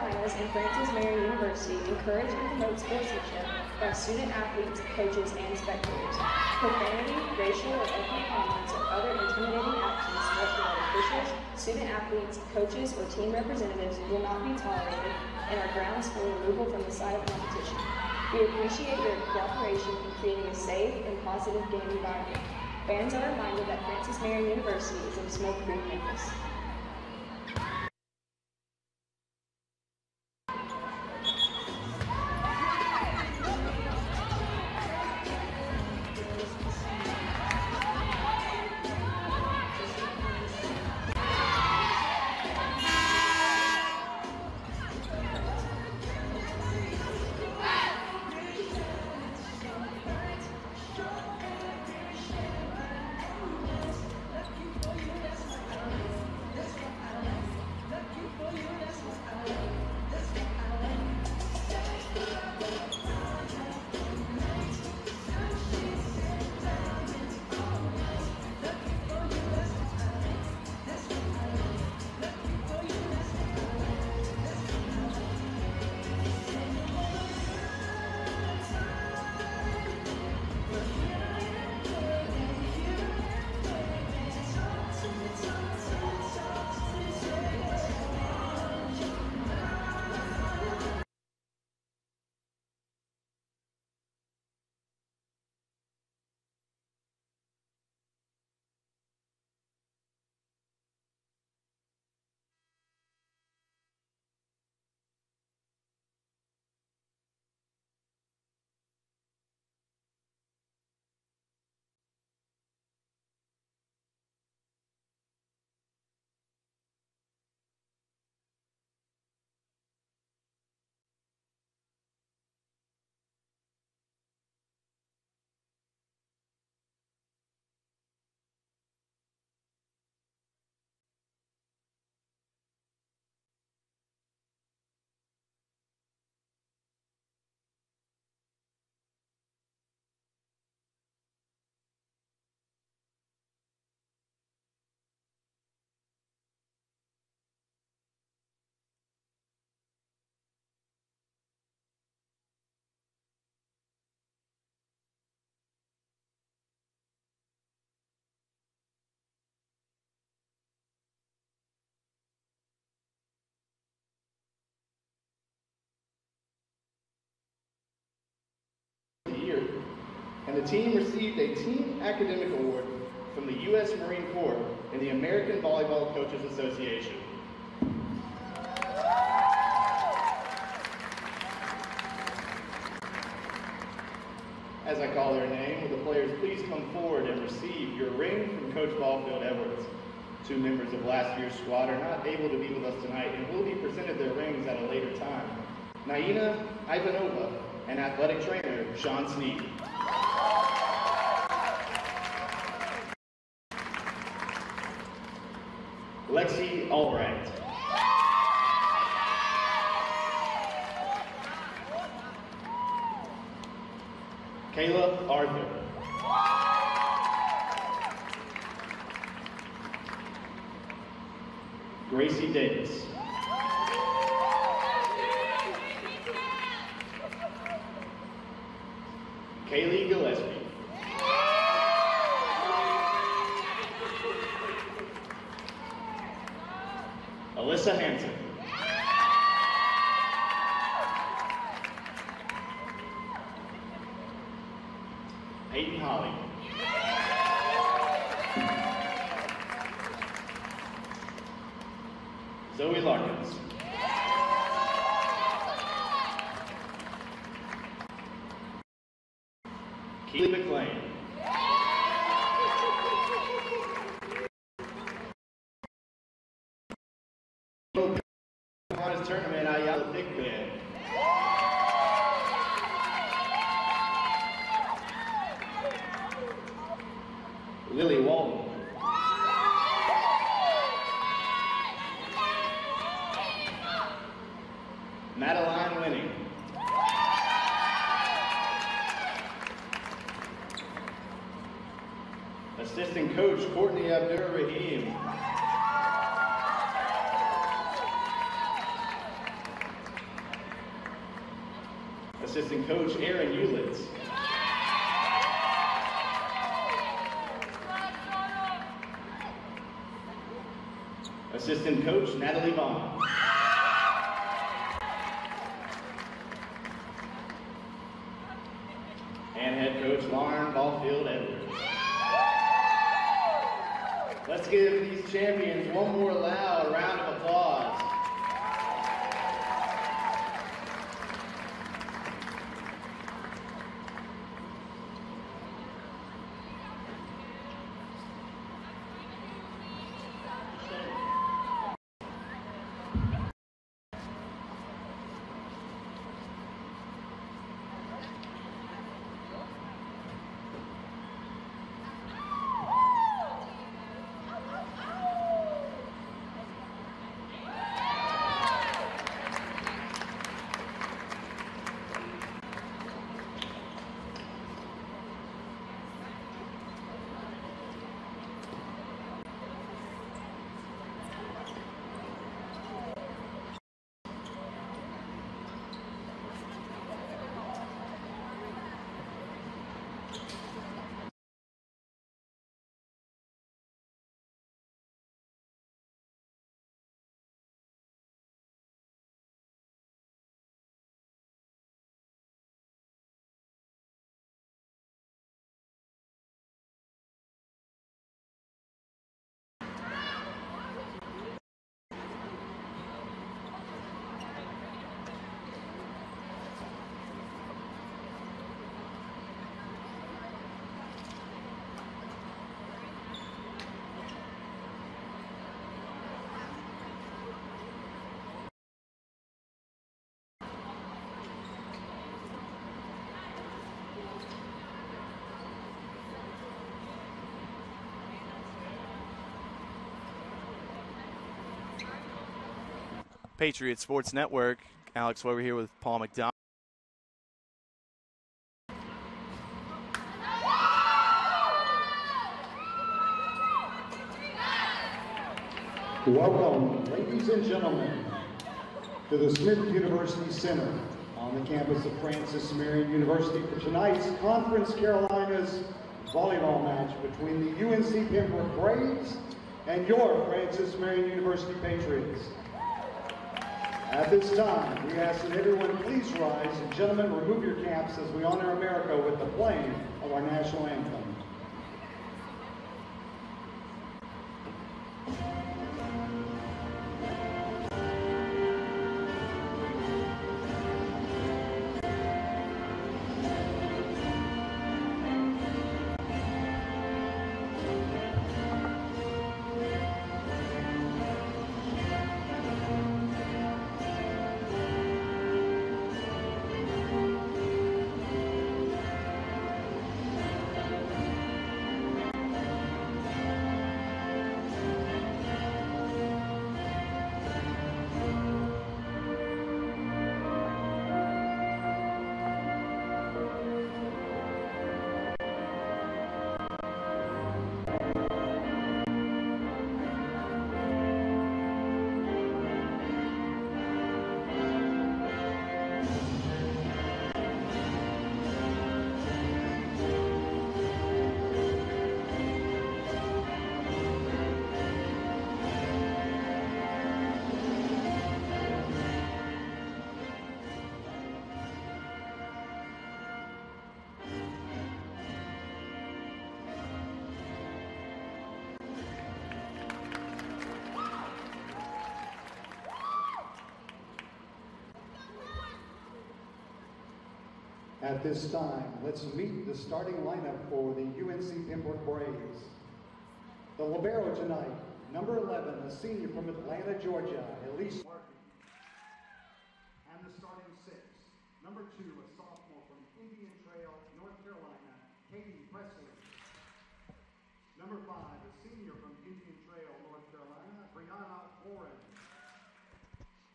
Carolinas and Francis Marion University encourage and promote sportsmanship by student athletes, coaches, and spectators. Profanity, racial or ethnic comments, or other intimidating actions directed at officials, student athletes, coaches, or team representatives will not be tolerated and are grounds for removal from the site of competition. We appreciate your cooperation in creating a safe and positive game environment. Fans are reminded that Francis Marion University is in Smoke Creek campus. And the team received a Team Academic Award from the U.S. Marine Corps and the American Volleyball Coaches Association. As I call their name, will the players please come forward and receive your ring from Coach Ballfield Edwards. Two members of last year's squad are not able to be with us tonight and will be presented their rings at a later time. Naina Ivanova and athletic trainer Sean Sneed. Lexi Albright. Kayla Arthur. Gracie Davis. Kaylee Gillespie. Alyssa Hansen. Peyton Holly. Zoe Larkins. Keely McLean. On his tournament, I yelled Big Ben. Lily Walton. Madeline Winning. Assistant coach Courtney Abdur-Rahim. Assistant Coach Aaron Ulitz. Assistant Coach Natalie Vaughn. And Head Coach Lauren Ballfield Edwards. Let's give these champions one more loud round of applause. Patriots Sports Network. Alex Weber here with Paul McDonald. Welcome, ladies and gentlemen, to the Smith University Center on the campus of Francis Marion University for tonight's Conference Carolinas volleyball match between the UNC Pembroke Braves and your Francis Marion University Patriots. At this time, we ask that everyone please rise, and gentlemen, remove your caps as we honor America with the playing of our national anthem. At this time, let's meet the starting lineup for the UNC Pembroke Braves. The libero tonight, number 11, a senior from Atlanta, Georgia, Elise Martin. And the starting six, number 2, a sophomore from Indian Trail, North Carolina, Katie Presley. Number 5, a senior from Indian Trail, North Carolina, Brianna Florence.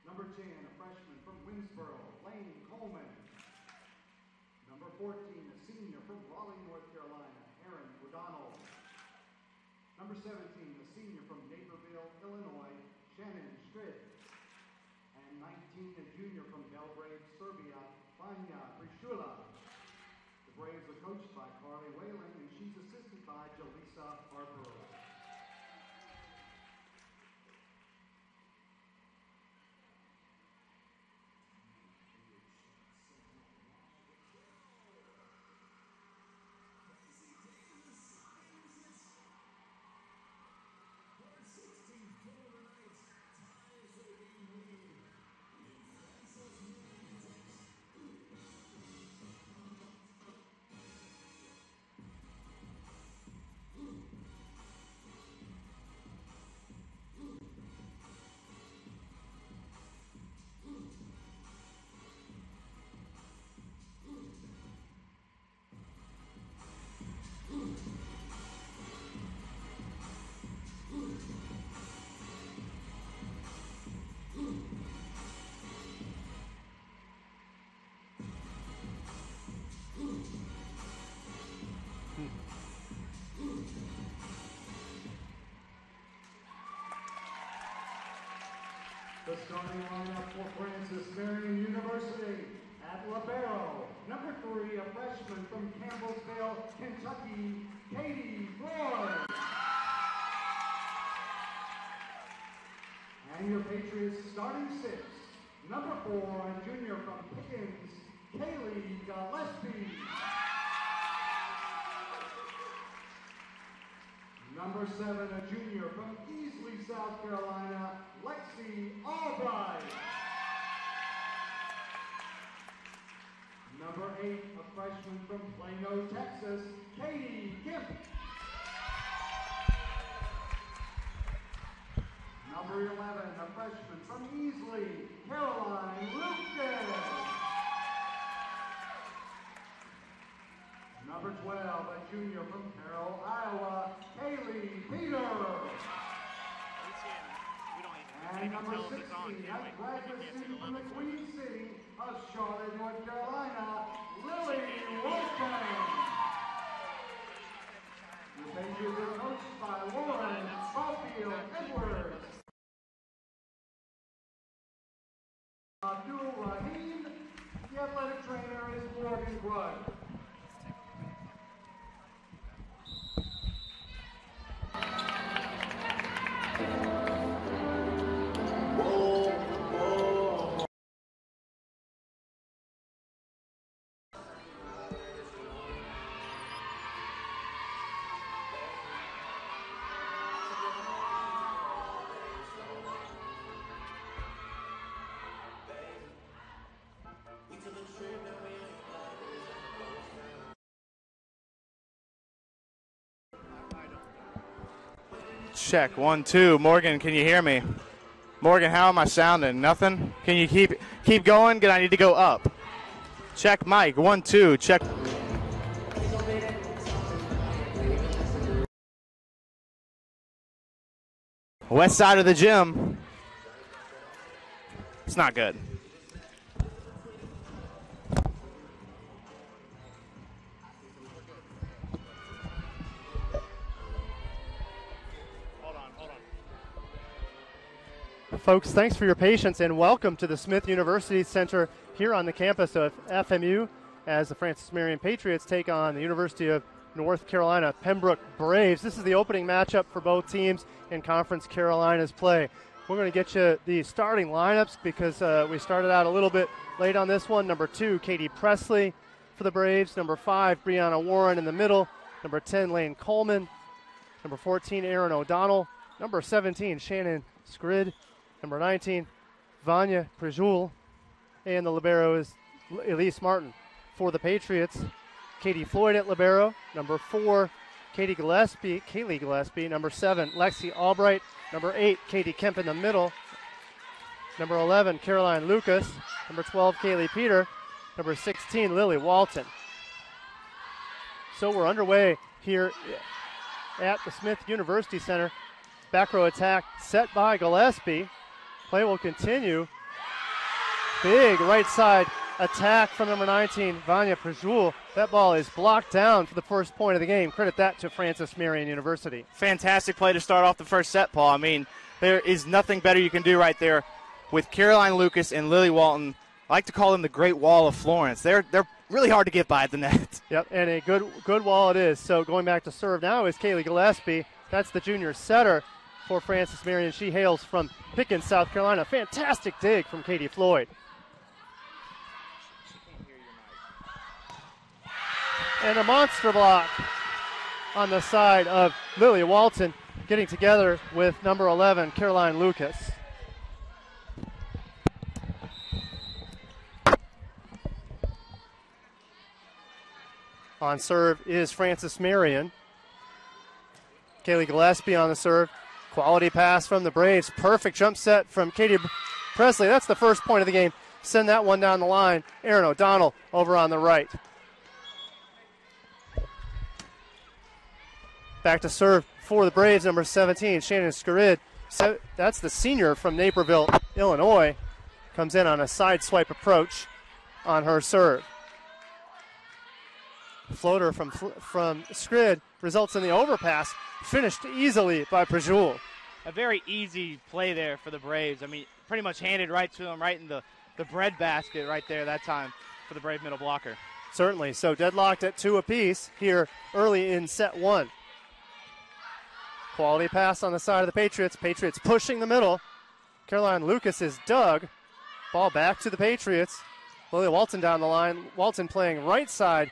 Number 10, a freshman from Winsboro, Lane Coleman. Number 14, a senior from Raleigh, North Carolina, Aaron O'Donnell. Number 17, a senior from Naperville, Illinois, Shannon Stritt. And 19, a junior from Belgrade, Serbia, Vanja Brish. Shula. The Braves are coached by Carly Whalen, and she's assisted by Jaleesa Harper. The starting lineup for Francis Marion University. At libero, number 3, a freshman from Campbellsville, Kentucky, Katie Florence. And your Patriots starting 6, number 4, a junior from Pickens, Kaylee Gillespie. Number 7, a junior from Easley, South Carolina, Lexi Albright. Number 8, a freshman from Plano, Texas, Katie Kemp. Number 11, a freshman from Easley, Caroline Lucas. Number 12, a junior from Carroll, Iowa, Haley Peter. And number 16, a graduate student from the Queen City of Charlotte, North Carolina, Lily Wilson. The Patriots are coached by Lauren Caulfield Edwards. Abdul Rahim, the athletic trainer is Morgan Grudd. Check, 1, 2. Morgan, can you hear me? Morgan, how am I sounding? Nothing? Can you keep going? I need to go up. Check, Mike, 1, 2. Check. West side of the gym. It's not good. Folks, thanks for your patience and welcome to the Smith University Center here on the campus of FMU as the Francis Marion Patriots take on the University of North Carolina Pembroke Braves. This is the opening matchup for both teams in Conference Carolina's play. We're going to get you the starting lineups because we started out a little bit late on this one. Number 2, Katie Presley for the Braves. Number 5, Brianna Warren in the middle. Number 10, Lane Coleman. Number 14, Aaron O'Donnell. Number 17, Shannon Skrid. Number 19, Vanya Prejul. And the libero is Elise Martin. For the Patriots, Katie Floyd at libero. Number 4, Kaylee Gillespie. Number 7, Lexi Albright. Number 8, Katie Kemp in the middle. Number 11, Caroline Lucas. Number 12, Kaylee Peter. Number 16, Lily Walton. So we're underway here at the Smith University Center. Back row attack set by Gillespie. Play will continue. Big right side attack from number 19, Vanya Prejul. That ball is blocked down for the first point of the game. Credit that to Francis Marion University. Fantastic play to start off the first set, Paul. I mean, there is nothing better you can do right there with Caroline Lucas and Lily Walton. I like to call them the Great Wall of Florence. They're really hard to get by at the net. Yep, and a good wall it is. So going back to serve now is Kaylee Gillespie. That's the junior setter for Francis Marion. She hails from Pickens, South Carolina. Fantastic dig from Katie Floyd. And a monster block on the side of Lily Walton, getting together with number 11, Caroline Lucas. On serve is Francis Marion. Kaylee Gillespie on the serve. Quality pass from the Braves. Perfect jump set from Katie Presley. That's the first point of the game. Send that one down the line. Erin O'Donnell over on the right. Back to serve for the Braves, number 17, Shannon Scarid. So that's the senior from Naperville, Illinois. Comes in on a side swipe approach on her serve. Floater from Scarid results in the overpass, finished easily by Prejul. A very easy play there for the Braves. I mean, pretty much handed right to them, right in the breadbasket right there that time for the Brave middle blocker. Certainly. So deadlocked at 2 apiece here early in set 1. Quality pass on the side of the Patriots. Patriots pushing the middle. Caroline Lucas is dug. Ball back to the Patriots. Lily Walton down the line. Walton playing right side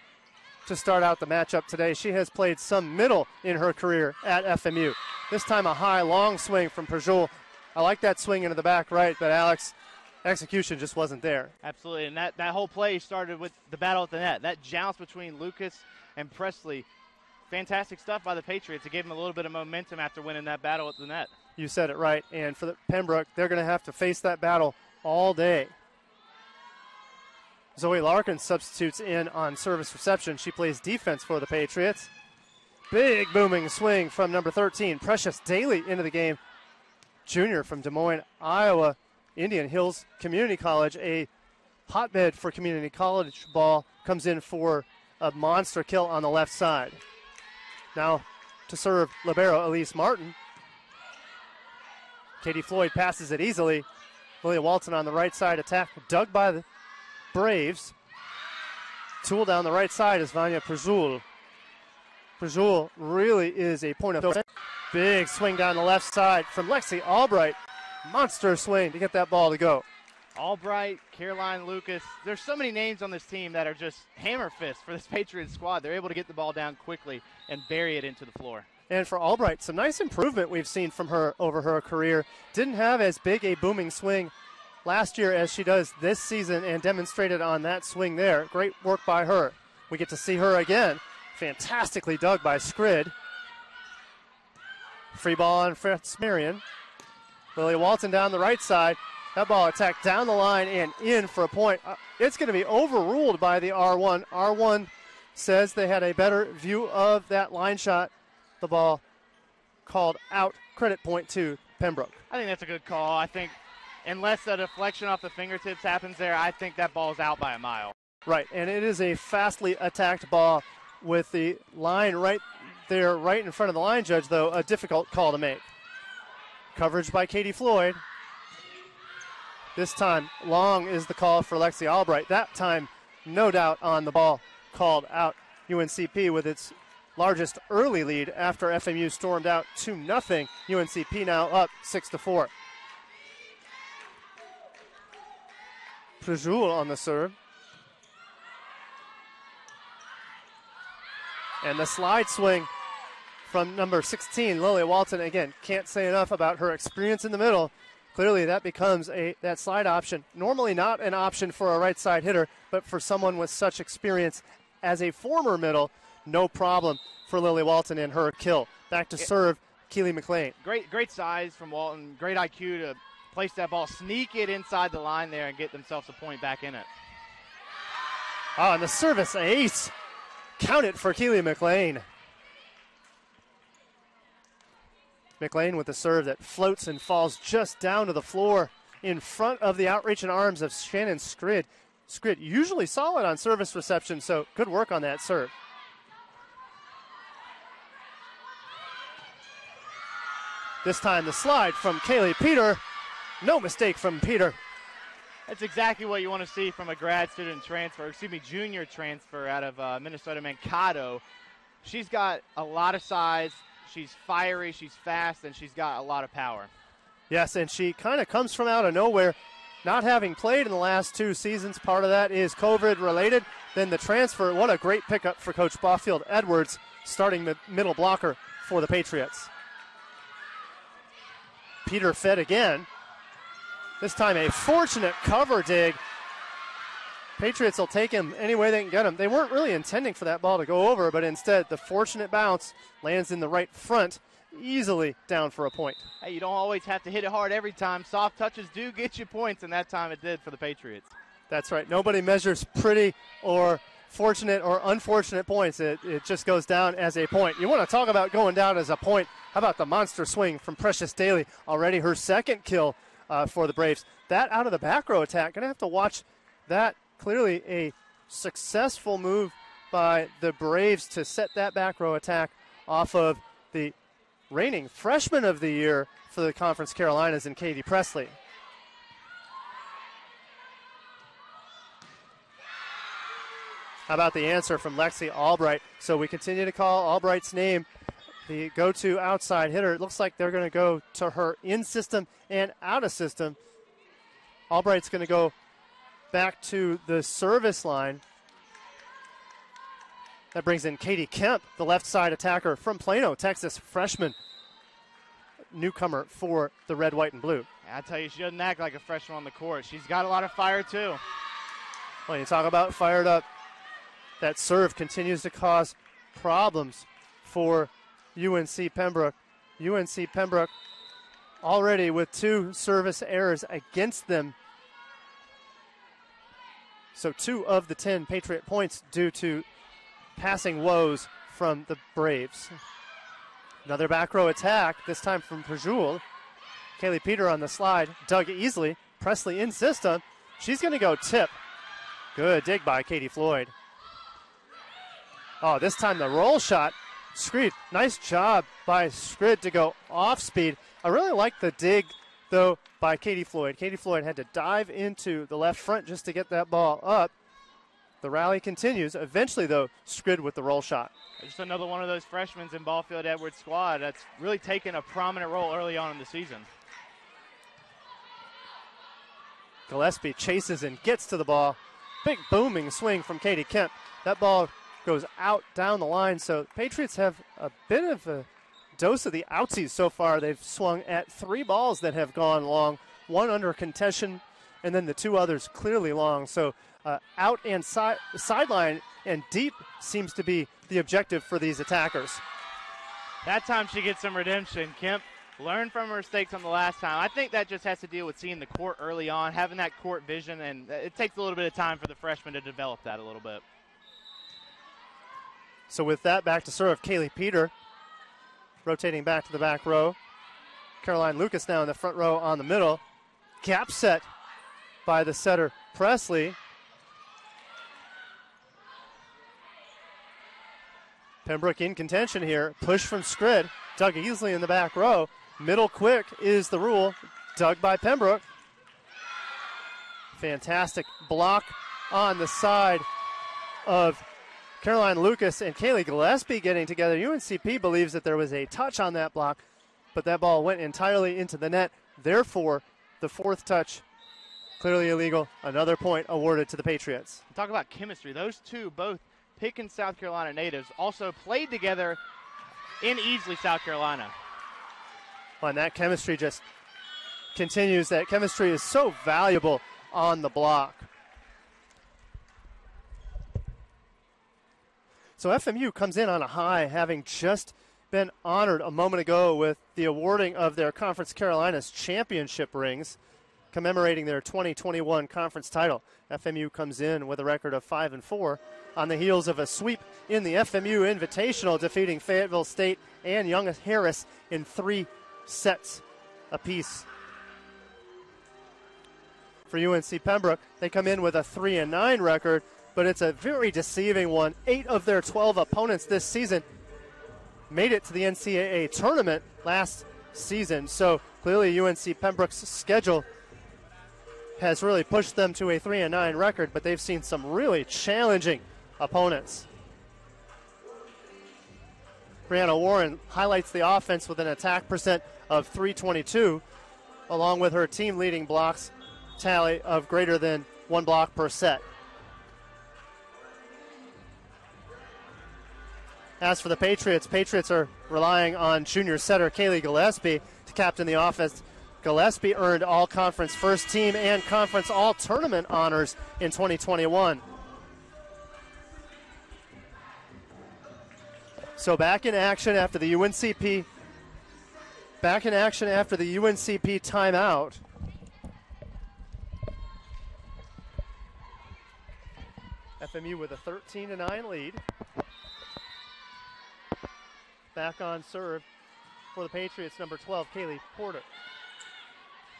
to start out the matchup today. She has played some middle in her career at FMU. This time a high, long swing from Prejul. I like that swing into the back right, but Alex, execution just wasn't there. Absolutely, and that whole play started with the battle at the net. That joust between Lucas and Presley. Fantastic stuff by the Patriots to give them a little bit of momentum after winning that battle at the net. You said it right, and for the Pembroke, they're going to have to face that battle all day. Zoe Larkin substitutes in on service reception. She plays defense for the Patriots. Big booming swing from number 13, Precious Daly, into the game. Junior from Des Moines, Iowa, Indian Hills Community College, a hotbed for community college ball, comes in for a monster kill on the left side. Now to serve libero Elise Martin. Katie Floyd passes it easily. Lilia Walton on the right side, attack dug by the Braves. Tool down the right side is Vanya Prejul. Prejul really is a point of big swing down the left side from Lexi Albright. Monster swing to get that ball to go. Albright, Caroline Lucas. There's so many names on this team that are just hammer fists for this Patriots squad. They're able to get the ball down quickly and bury it into the floor. And for Albright, some nice improvement we've seen from her over her career. Didn't have as big a booming swing last year as she does this season and demonstrated on that swing there. Great work by her. We get to see her again. Fantastically dug by Scarid. Free ball on Francis Marion. Lily Walton down the right side. That ball attacked down the line and in for a point. It's going to be overruled by the R1. R1 says they had a better view of that line shot. The ball called out. Credit point to Pembroke. I think that's a good call. I think unless a deflection off the fingertips happens there, I think that ball's out by a mile. Right, and it is a fastly attacked ball with the line right there, right in front of the line judge, though, a difficult call to make. Coverage by Katie Floyd. This time, long is the call for Lexi Albright. That time, no doubt on the ball, called out. UNCP with its largest early lead after FMU stormed out 2-0. UNCP now up 6-4. Prejul on the serve. And the slide swing from number 16, Lily Walton. Again, can't say enough about her experience in the middle. Clearly that becomes that slide option. Normally not an option for a right side hitter, but for someone with such experience as a former middle, no problem for Lily Walton and her kill. Back to serve, Keely McLean. Great size from Walton. Great IQ to place that ball, sneak it inside the line there and get themselves a point back in it. Oh, and the service ace. Count it for Keely McLean. McLean with the serve that floats and falls just down to the floor in front of the outreaching arms of Shannon Scarid. Scarid usually solid on service reception, so good work on that serve. This time the slide from Kaylee Peter. No mistake from Peter. That's exactly what you want to see from a grad student transfer, junior transfer out of Minnesota Mankato. She's got a lot of size, she's fiery, she's fast, and she's got a lot of power. Yes, and she kind of comes from out of nowhere, not having played in the last 2 seasons. Part of that is COVID-related. Then the transfer, what a great pickup for Coach Boffield Edwards, starting the middle blocker for the Patriots. Peter fed again. This time a fortunate cover dig. Patriots will take him any way they can get him. They weren't really intending for that ball to go over, but instead the fortunate bounce lands in the right front, easily down for a point. Hey, you don't always have to hit it hard every time. Soft touches do get you points, and that time it did for the Patriots. That's right. Nobody measures pretty or fortunate or unfortunate points. It just goes down as a point. You want to talk about going down as a point. How about the monster swing from Precious Daly? Already her second kill for the Braves. That out of the back row attack. Going to have to watch that. Clearly a successful move by the Braves to set that back row attack off of the reigning freshman of the year for the Conference Carolinas in Katie Presley. How about the answer from Lexi Albright? So we continue to call Albright's name the go-to outside hitter. It looks like they're going to go to her in system and out of system. Albright's going to go back to the service line. That brings in Katie Kemp, the left side attacker from Plano, Texas, freshman, newcomer for the red, white, and blue. I tell you, she doesn't act like a freshman on the court. She's got a lot of fire, too. When you talk about fired up, that serve continues to cause problems for UNC Pembroke. UNC Pembroke already with 2 service errors against them. So 2 of the 10 Patriot points due to passing woes from the Braves. Another back row attack, this time from Pajul. Kaylee Peter on the slide, dug easily. Presley in system. She's going to go tip. Good dig by Katie Floyd. Oh, this time the roll shot. Screed, nice job by Scrid to go off speed. I really like the dig, though, by Katie Floyd. Katie Floyd had to dive into the left front just to get that ball up. The rally continues. Eventually, though, Scrid with the roll shot. Just another one of those freshmen in Ballfield Edwards' squad that's really taken a prominent role early on in the season. Gillespie chases and gets to the ball. Big booming swing from Katie Kemp. That ball goes out down the line, so Patriots have a bit of a dose of the outsies so far. They've swung at 3 balls that have gone long, 1 under contention, and then the 2 others clearly long. So out and sideline and deep seems to be the objective for these attackers. That time she gets some redemption. Kemp learned from her mistakes on the last time. I think that just has to deal with seeing the court early on, having that court vision, and it takes a little bit of time for the freshman to develop that a little bit. So with that, back to serve Kaylee Peter, rotating back to the back row. Caroline Lucas now in the front row on the middle. Gap set by the setter Presley. Pembroke in contention here. Push from Scrid. Dug easily in the back row. Middle quick is the rule. Dug by Pembroke. Fantastic block on the side of Caroline Lucas and Kaylee Gillespie getting together. UNCP believes that there was a touch on that block, but that ball went entirely into the net. Therefore, the 4th touch, clearly illegal. Another point awarded to the Patriots. Talk about chemistry. Those 2, both Pickens, South Carolina natives, also played together in Easley, South Carolina. Well, and that chemistry just continues. That chemistry is so valuable on the block. So FMU comes in on a high, having just been honored a moment ago with the awarding of their Conference Carolinas championship rings, commemorating their 2021 conference title. FMU comes in with a record of 5-4 on the heels of a sweep in the FMU Invitational, defeating Fayetteville State and Young Harris in 3 sets apiece. For UNC Pembroke, they come in with a 3-9 record, but it's a very deceiving one. 8 of their 12 opponents this season made it to the NCAA tournament last season. So clearly UNC Pembroke's schedule has really pushed them to a 3-9 record, but they've seen some really challenging opponents. Brianna Warren highlights the offense with an attack percent of 322, along with her team leading blocks tally of greater than 1 block per set. As for the Patriots, Patriots are relying on junior setter Kaylee Gillespie to captain the offense. Gillespie earned all-conference first team and conference all-tournament honors in 2021. So back in action after the UNCP timeout. FMU with a 13-9 lead. Back on serve for the Patriots, number 12, Kaylee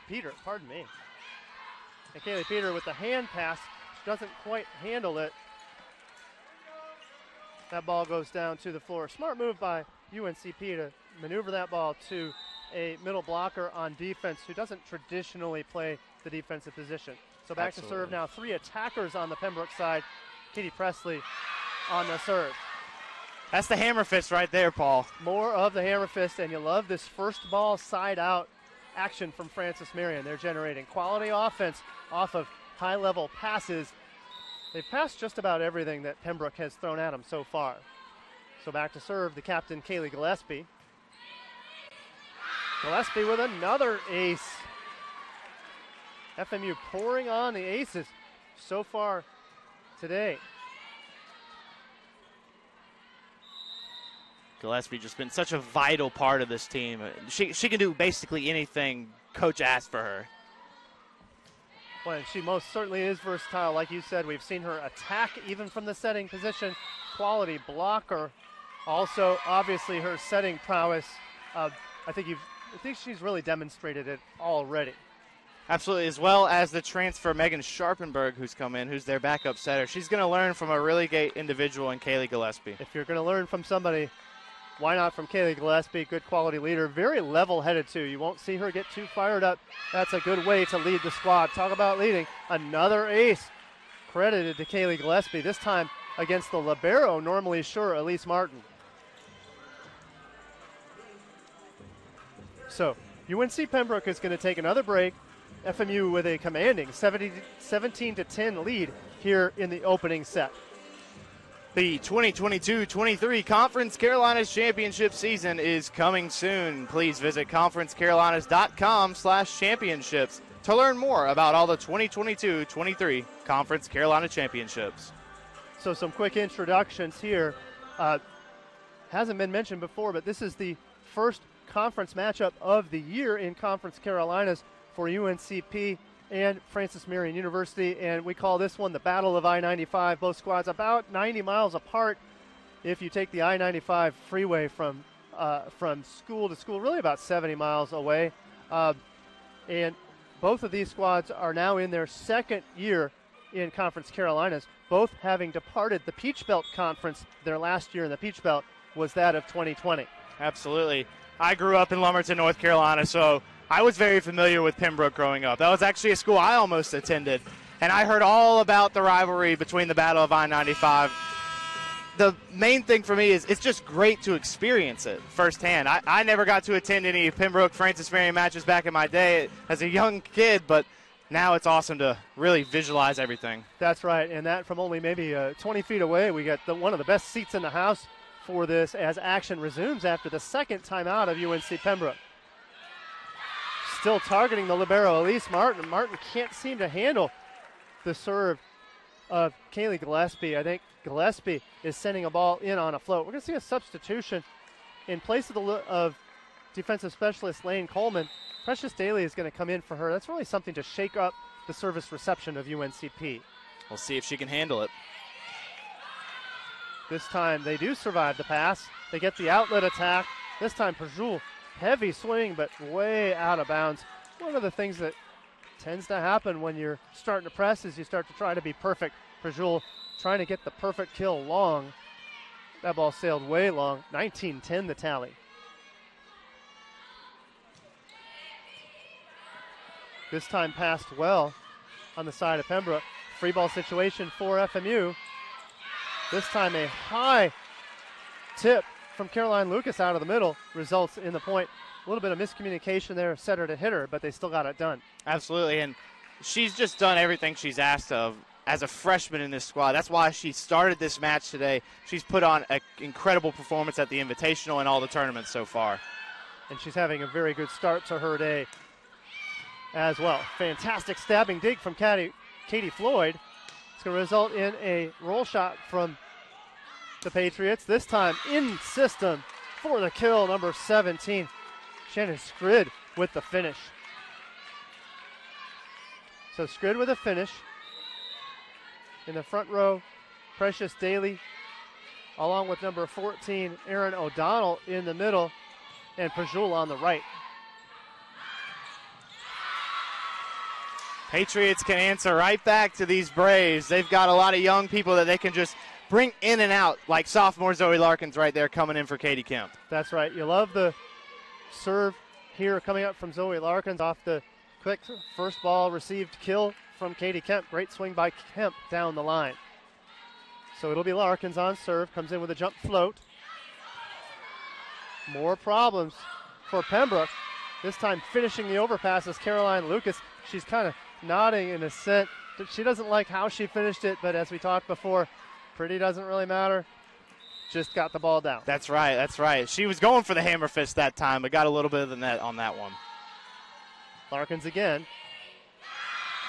Peter. And Kaylee Peter with the hand pass, doesn't quite handle it. That ball goes down to the floor. Smart move by UNCP to maneuver that ball to a middle blocker on defense who doesn't traditionally play the defensive position. So back to serve now. 3 attackers on the Pembroke side. Katie Presley on the serve. That's the hammer fist right there, Paul. More of the hammer fist, and you love this first ball side out action from Francis Marion. They're generating quality offense off of high-level passes. They've passed just about everything that Pembroke has thrown at them so far. So back to serve the captain, Kaylee Gillespie. Gillespie with another ace. FMU pouring on the aces so far today. Gillespie just been such a vital part of this team. She can do basically anything Coach asked for her. Well, and she most certainly is versatile. Like you said, we've seen her attack even from the setting position. Quality blocker. Also, obviously, her setting prowess. I think she's really demonstrated it already. Absolutely, as well as the transfer Megan Sharpenberg, who's come in, who's their backup setter. She's going to learn from a really great individual in Kaylee Gillespie. If you're going to learn from somebody, why not from Kaylee Gillespie? Good quality leader, very level-headed too. You won't see her get too fired up. That's a good way to lead the squad. Talk about leading. Another ace credited to Kaylee Gillespie, this time against the libero, normally sure, Elise Martin. So UNC Pembroke is going to take another break. FMU with a commanding 17-10 lead here in the opening set. The 2022-23 Conference Carolinas Championship season is coming soon. Please visit conferencecarolinas.com/championships to learn more about all the 2022-23 Conference Carolina Championships. So some quick introductions here. Hasn't been mentioned before, but this is the first conference matchup of the year in Conference Carolinas for UNCP and Francis Marion University, and we call this one the Battle of I-95. Both squads about 90 miles apart if you take the I-95 freeway from school to school, really about 70 miles away. And both of these squads are now in their second year in Conference Carolinas, both having departed the Peach Belt Conference. Their last year in the Peach Belt was that of 2020. Absolutely. I grew up in Lumberton, North Carolina, so I was very familiar with Pembroke growing up. That was actually a school I almost attended, and I heard all about the rivalry between the Battle of I-95. The main thing for me is it's just great to experience it firsthand. I never got to attend any Pembroke-Francis Marion matches back in my day as a young kid, but now it's awesome to really visualize everything. That's right, and that from only maybe 20 feet away, we got one of the best seats in the house for this as action resumes after the second timeout of UNC Pembroke. Still targeting the libero, Elise Martin. Martin can't seem to handle the serve of Kaylee Gillespie. I think Gillespie is sending a ball in on a float. We're going to see a substitution in place of defensive specialist Lane Coleman. Precious Daly is going to come in for her. That's really something to shake up the service reception of UNCP. We'll see if she can handle it. This time they do survive the pass. They get the outlet attack. This time Pajul, heavy swing, but way out of bounds. One of the things that tends to happen when you're starting to press is you start to try to be perfect. Pajul trying to get the perfect kill long. That ball sailed way long. 19-10 the tally. This time passed well on the side of Pembroke. Free ball situation for FMU. This time a high tip from Caroline Lucas out of the middle results in the point. A little bit of miscommunication there, setter to hitter, but they still got it done. Absolutely, and she's just done everything she's asked of as a freshman in this squad. That's why she started this match today. She's put on an incredible performance at the Invitational and all the tournaments so far. And she's having a very good start to her day as well. Fantastic stabbing dig from Katie Floyd. It's going to result in a roll shot from the Patriots. This time in system for the kill, number 17. Shannon Skrid with the finish. So Skrid with a finish. In the front row, Precious Daly, along with number 14, Aaron O'Donnell in the middle, and Pajul on the right. Patriots can answer right back to these Braves. They've got a lot of young people that they can just bring in and out, like sophomore Zoe Larkins right there coming in for Katie Kemp. That's right. You love the serve here coming up from Zoe Larkins off the quick first ball received kill from Katie Kemp. Great swing by Kemp down the line. So it'll be Larkins on serve. Comes in with a jump float. More problems for Pembroke. This time finishing the overpass is Caroline Lucas. She's kind of nodding in assent. She doesn't like how she finished it, but as we talked before, pretty doesn't really matter. Just got the ball down. That's right, that's right. She was going for the hammer fist that time, but got a little bit of the net on that one. Larkins again.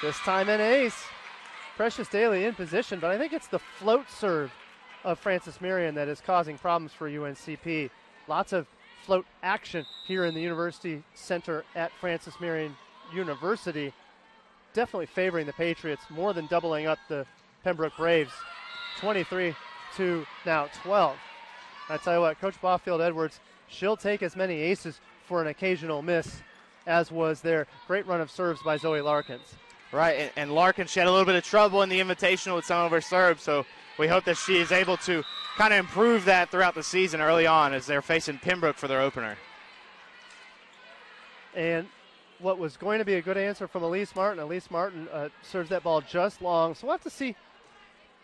This time an ace. Precious Daly in position, but I think it's the float serve of Frances Marion that is causing problems for UNCP. Lots of float action here in the University Center at Frances Marion University. Definitely favoring the Patriots, more than doubling up the Pembroke Braves. 23 to now 12. I tell you what, Coach Baufield Edwards, she'll take as many aces for an occasional miss, as was their great run of serves by Zoe Larkins. Right, and Larkins, she had a little bit of trouble in the Invitational with some of her serves, so we hope that she is able to kind of improve that throughout the season early on as they're facing Pembroke for their opener. And what was going to be a good answer from Elise Martin serves that ball just long. So we'll have to see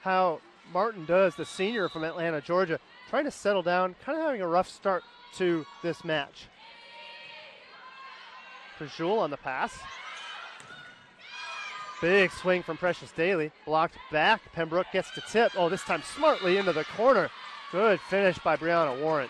how Martin does, the senior from Atlanta, Georgia, trying to settle down, kind of having a rough start to this match. Pajul on the pass. Big swing from Precious Daly. Blocked back. Pembroke gets to tip. Oh, this time smartly into the corner. Good finish by Brianna Warren.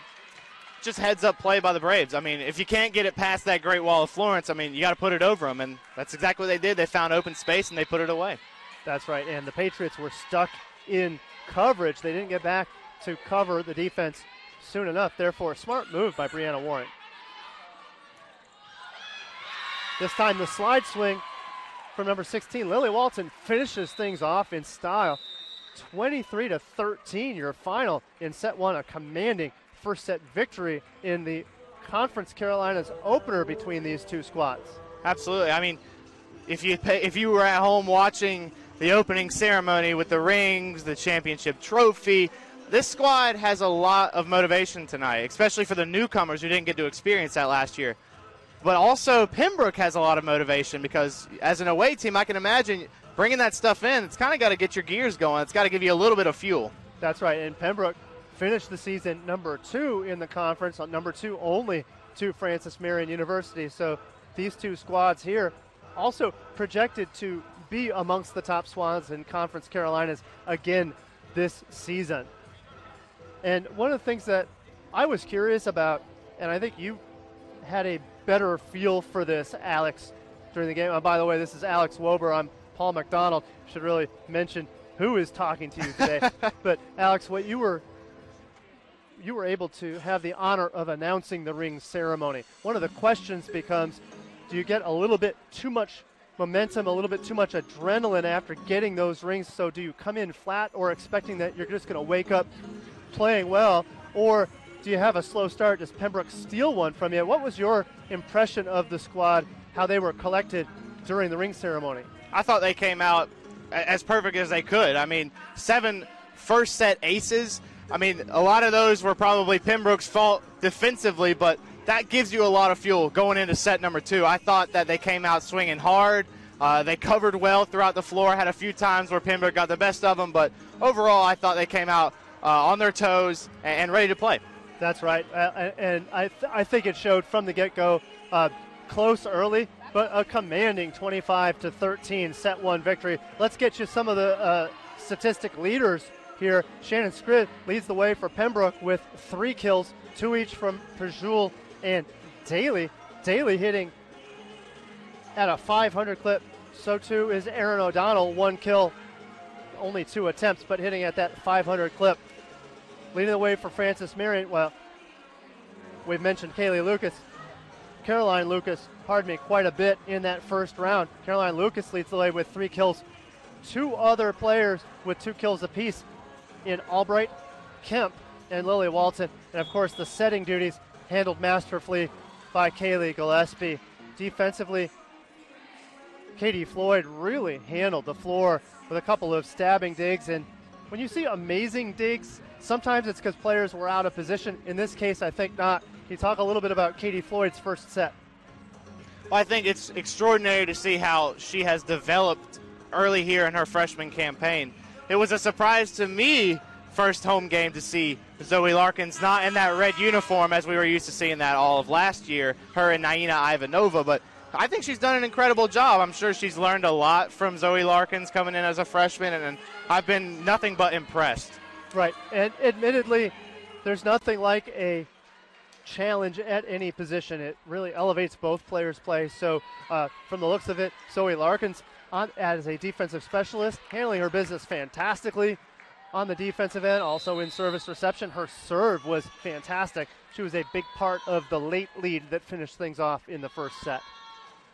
Just heads up play by the Braves. I mean, if you can't get it past that great wall of Florence, I mean, you got to put it over them, and that's exactly what they did. They found open space, and they put it away. That's right, and the Patriots were stuck in coverage. They didn't get back to cover the defense soon enough. Therefore, a smart move by Brianna Warren. This time the slide swing from number 16, Lily Walton, finishes things off in style. 23-13, your final in set one, a commanding first set victory in the Conference Carolinas opener between these two squads. Absolutely. I mean, if you were at home watching the opening ceremony with the rings, the championship trophy, this squad has a lot of motivation tonight, especially for the newcomers who didn't get to experience that last year. But also Pembroke has a lot of motivation because as an away team, I can imagine bringing that stuff in, it's kind of got to get your gears going. It's got to give you a little bit of fuel. That's right, and Pembroke finished the season number 2 in the conference, number 2 only to Frances Marion University. So these two squads here also projected to be amongst the top squads in Conference Carolinas again this season. And one of the things that I was curious about, and I think you had a better feel for this, Alex, during the game. Oh, by the way, this is Alex Wober. I'm Paul McDonald. Should really mention who is talking to you today. But Alex, what you were able to have the honor of announcing the ring ceremony. One of the questions becomes, do you get a little bit too much momentum, a little bit too much adrenaline after getting those rings? So do you come in flat or expecting that you're just going to wake up playing well, or do you have a slow start? Does Pembroke steal one from you? What was your impression of the squad, how they were collected during the ring ceremony? I thought they came out as perfect as they could. I mean, 7 first set aces. I mean, a lot of those were probably Pembroke's fault defensively, but that gives you a lot of fuel going into set number 2. I thought that they came out swinging hard. They covered well throughout the floor, had a few times where Pembroke got the best of them, but overall I thought they came out on their toes and ready to play. That's right, and I think it showed from the get-go. Close early, but a commanding 25-13 set one victory. Let's get you some of the statistic leaders here. Shannon Scrid leads the way for Pembroke with 3 kills, 2 each from Pajul and Daly. Daly hitting at a 500 clip. So too is Aaron O'Donnell, 1 kill, only 2 attempts, but hitting at that 500 clip. Leading the way for Francis Marion, well, we've mentioned Caroline Lucas, quite a bit in that first round. Caroline Lucas leads the way with 3 kills. 2 other players with 2 kills apiece in Albright, Kemp, and Lily Walton. And of course, the setting duties handled masterfully by Kaylee Gillespie. Defensively, Katie Floyd really handled the floor with a couple of stabbing digs. And when you see amazing digs, sometimes it's because players were out of position. In this case, I think not. Can you talk a little bit about Katie Floyd's first set? Well, I think it's extraordinary to see how she has developed early here in her freshman campaign. It was a surprise to me, first home game, to see Zoe Larkins not in that red uniform as we were used to seeing that all of last year, her and Naina Ivanova, but I think she's done an incredible job. I'm sure she's learned a lot from Zoe Larkins coming in as a freshman, and I've been nothing but impressed. Right, and admittedly, there's nothing like a challenge at any position. It really elevates both players' play. So from the looks of it, Zoe Larkins as a defensive specialist, handling her business fantastically on the defensive end, also in service reception. Her serve was fantastic. She was a big part of the late lead that finished things off in the first set.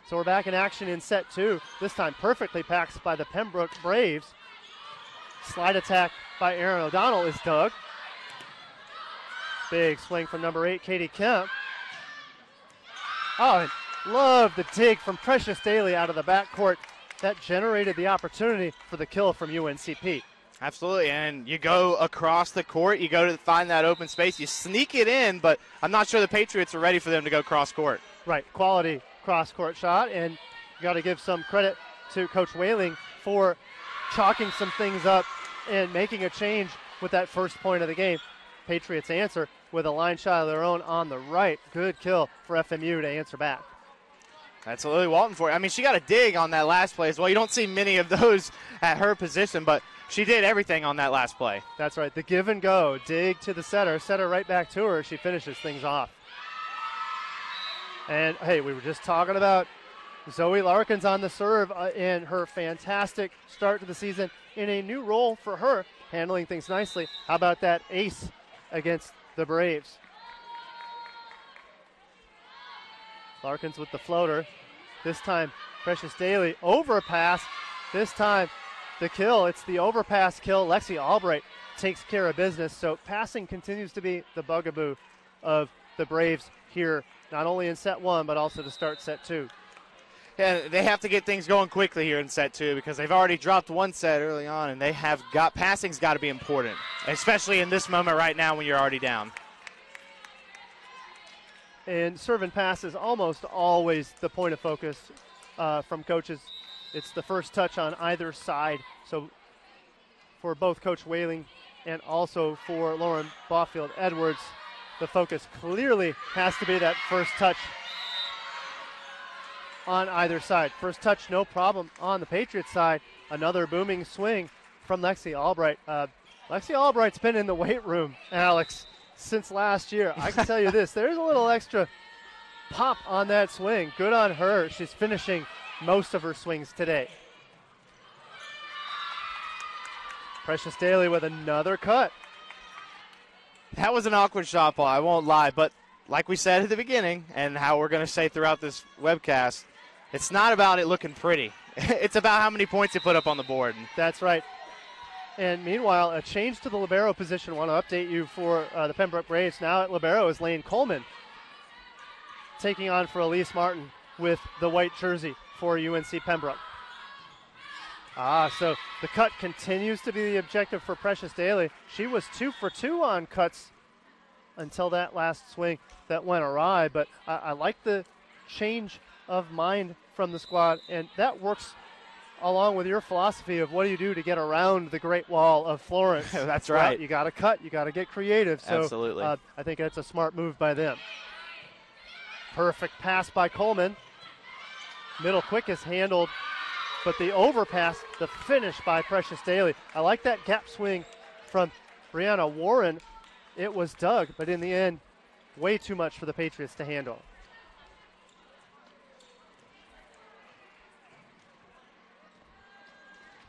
So we're back in action in set 2, this time perfectly packed by the Pembroke Braves. Slide attack by Aaron O'Donnell is dug. Big swing from number 8, Katie Kemp. Oh, and love the dig from Precious Daly out of the backcourt. That generated the opportunity for the kill from UNCP. Absolutely, and you go across the court, you go to find that open space, you sneak it in, but I'm not sure the Patriots are ready for them to go cross court. Right, quality cross-court shot, and you got to give some credit to Coach Whaling for chalking some things up and making a change with that first point of the game. Patriots answer with a line shot of their own on the right. Good kill for FMU to answer back. That's Lily Walton for you. I mean, she got a dig on that last play as well. You don't see many of those at her position, but she did everything on that last play. That's right. The give and go. Dig to the setter right back to her. She finishes things off. And, hey, we were just talking about Zoe Larkins on the serve and her fantastic start to the season in a new role for her, handling things nicely. How about that ace against the Braves? Larkins with the floater. This time, Precious Daly overpass. This time, the kill. It's the overpass kill. Lexi Albright takes care of business. So passing continues to be the bugaboo of the Braves here, not only in set 1, but also to start set 2. Yeah, they have to get things going quickly here in set 2 because they've already dropped one set early on, and passing's got to be important, especially in this moment right now when you're already down. And serve and pass is almost always the point of focus from coaches. It's the first touch on either side. So for both Coach Whaling and also for Lauren Baughfield-Edwards, the focus clearly has to be that first touch on either side. First touch, no problem on the Patriots side. Another booming swing from Lexi Albright. Lexi Albright's been in the weight room, Alex, since last year. I can tell you this, there's a little extra pop on that swing. Good on her. She's finishing most of her swings today. Precious Daly with another cut. That was an awkward shot ball, I won't lie, but like we said at the beginning and how we're going to say throughout this webcast, it's not about it looking pretty. It's about how many points you put up on the board. That's right. And meanwhile, a change to the libero position. I want to update you for the Pembroke Braves. Now at libero is Lane Coleman, taking on for Elise Martin with the white jersey for UNC Pembroke. So the cut continues to be the objective for Precious Daly. She was 2 for 2 on cuts until that last swing that went awry. But I like the change of mind from the squad, and that works along with your philosophy of what do you do to get around the Great Wall of Florence. That's right. Well, you got to cut, you got to get creative. So, absolutely. I think that's a smart move by them. Perfect pass by Coleman. Middle quick is handled, but the overpass, the finish by Precious Daly. I like that gap swing from Brianna Warren. It was dug, but in the end, way too much for the Patriots to handle.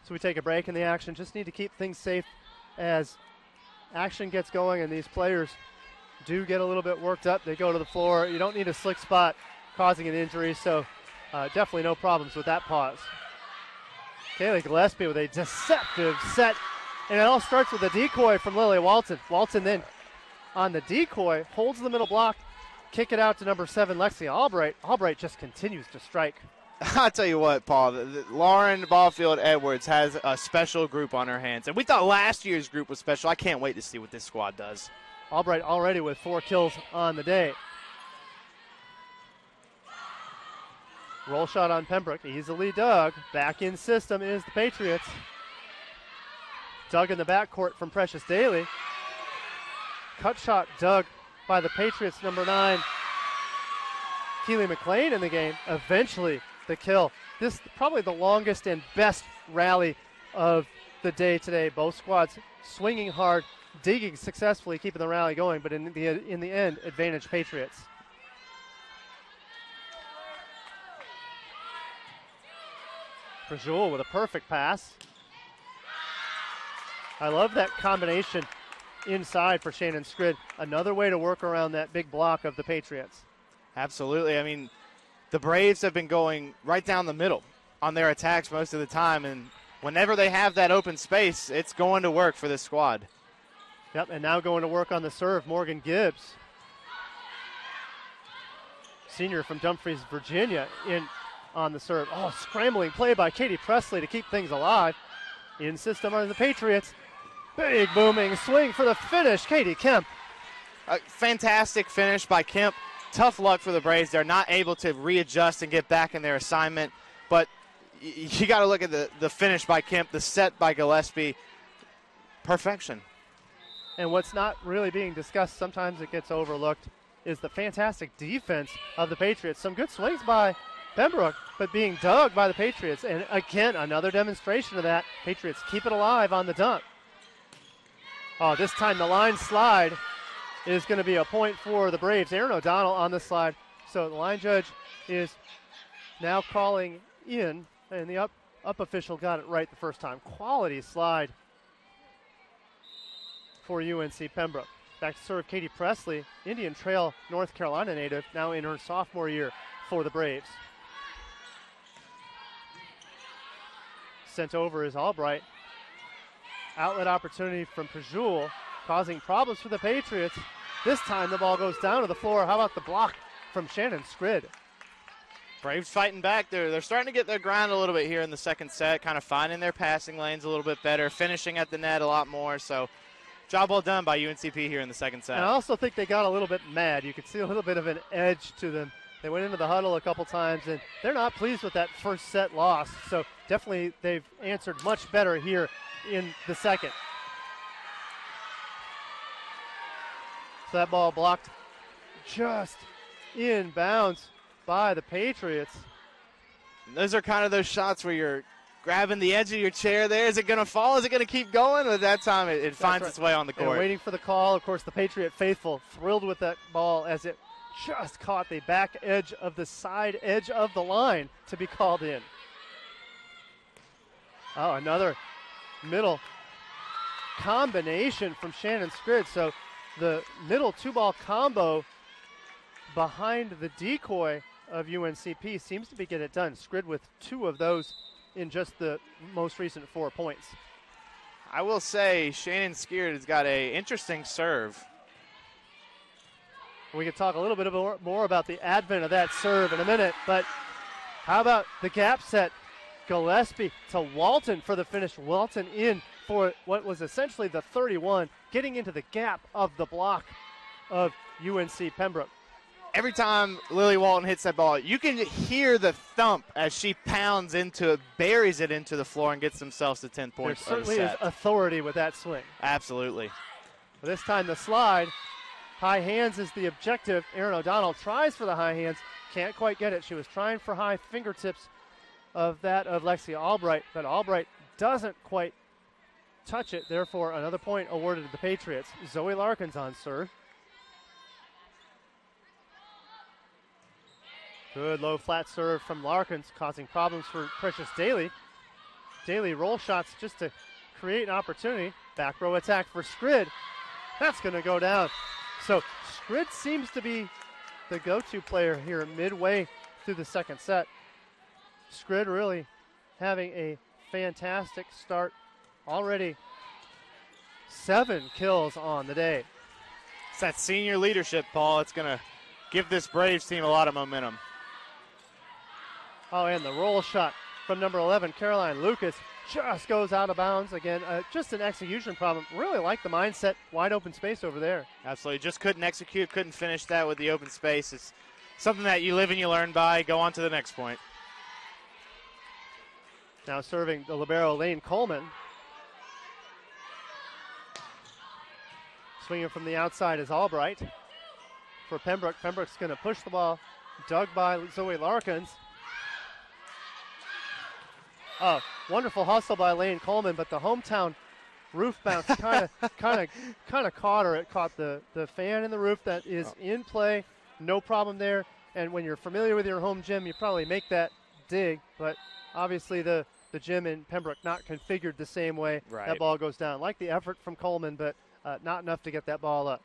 So we take a break in the action. Just need to keep things safe as action gets going and these players do get a little bit worked up. They go to the floor. You don't need a slick spot causing an injury, so definitely no problems with that pause. Kaylee Gillespie with a deceptive set, and it all starts with a decoy from Lily Walton. Walton then on the decoy holds the middle block, kick it out to number 7, Lexi Albright. Albright just continues to strike. I'll tell you what, Paul, Lauren Ballfield-Edwards has a special group on her hands, and we thought last year's group was special. I can't wait to see what this squad does. Albright already with 4 kills on the day. Roll shot on Pembroke, easily dug. Back in system is the Patriots. Dug in the backcourt from Precious Daly. Cut shot dug by the Patriots, number 9, Keely McLean in the game. Eventually the kill. This probably the longest and best rally of the day today. Both squads swinging hard, digging successfully, keeping the rally going, but in the end, advantage Patriots. Prajul with a perfect pass. I love that combination inside for Shannon Skrid. Another way to work around that big block of the Patriots. Absolutely. I mean, the Braves have been going right down the middle on their attacks most of the time, and whenever they have that open space, it's going to work for this squad. Yep, and now going to work on the serve, Morgan Gibbs. Senior from Dumfries, Virginia, in on the serve. Oh, scrambling play by Katie Presley to keep things alive. In system are the Patriots. Big booming swing for the finish, Katie Kemp. A fantastic finish by Kemp. Tough luck for the Braves. They're not able to readjust and get back in their assignment, but you got to look at the finish by Kemp, the set by Gillespie. Perfection. And what's not really being discussed, sometimes it gets overlooked, is the fantastic defense of the Patriots. Some good swings by Pembroke, but being dug by the Patriots. And again, another demonstration of that. Patriots keep it alive on the dunk. Oh, this time the line slide is going to be a point for the Braves. Aaron O'Donnell on the slide. So the line judge is now calling in, and the up official got it right the first time. Quality slide for UNC Pembroke. Back to serve Katie Presley, Indian Trail, North Carolina native, now in her sophomore year for the Braves. Sent over is Albright. Outlet opportunity from Pajul, causing problems for the Patriots. This time the ball goes down to the floor. How about the block from Shannon Skrid? Braves fighting back. They're starting to get their ground a little bit here in the second set, kind of finding their passing lanes a little bit better, finishing at the net a lot more. So job well done by UNCP here in the second set. And I also think they got a little bit mad. You could see a little bit of an edge to them. They went into the huddle a couple times, and they're not pleased with that first set loss. So definitely they've answered much better here in the second. So that ball blocked just in bounds by the Patriots. Those are kind of those shots where you're grabbing the edge of your chair there. Is it going to fall? Is it going to keep going? But that time it finds its way on the court. And waiting for the call. Of course, the Patriot faithful thrilled with that ball as it just caught the back edge of the side edge of the line to be called in. Oh, another middle combination from Shannon Skrid. So the middle two-ball combo behind the decoy of UNCP seems to be getting it done. Skrid with 2 of those in just the most recent 4 points. I will say Shannon Skrid has got an interesting serve. We could talk a little bit more about the advent of that serve in a minute, but how about the gap set? Gillespie to Walton for the finish. Walton in for what was essentially the 31, getting into the gap of the block of UNC Pembroke. every time Lily Walton hits that ball, you can hear the thump as she pounds into it, buries it into the floor, and gets themselves to 10 points. There certainly is authority with that swing. Absolutely. But this time the slide. High hands is the objective. Erin O'Donnell tries for the high hands. Can't quite get it. She was trying for high fingertips of that of Lexi Albright, but Albright doesn't quite touch it. Therefore, another point awarded to the Patriots. Zoe Larkins on serve. Good low flat serve from Larkins, causing problems for Precious Daly. Daly roll shots just to create an opportunity. Back row attack for Skrid. That's going to go down. So Skrid seems to be the go-to player here midway through the second set. Skrid really having a fantastic start. Already 7 kills on the day. It's that senior leadership, Paul. It's going to give this Braves team a lot of momentum. Oh, and the roll shot from number 11, Caroline Lucas, just goes out of bounds. Again, just an execution problem. Really like the mindset. Wide open space over there. Absolutely. Just couldn't execute, couldn't finish that with the open space. It's something that you live and you learn by. Go on to the next point. Now serving the libero, Lane Coleman. Swinging from the outside is Albright. For Pembroke, Pembroke's going to push the ball. Dug by Zoe Larkins. Oh, wonderful hustle by Lane Coleman, but the hometown roof bounce kind of caught her. It caught the fan in the roof that is in play. No problem there. And when you're familiar with your home gym, you probably make that dig. But obviously the gym in Pembroke not configured the same way. Right. That ball goes down. Like the effort from Coleman, but not enough to get that ball up.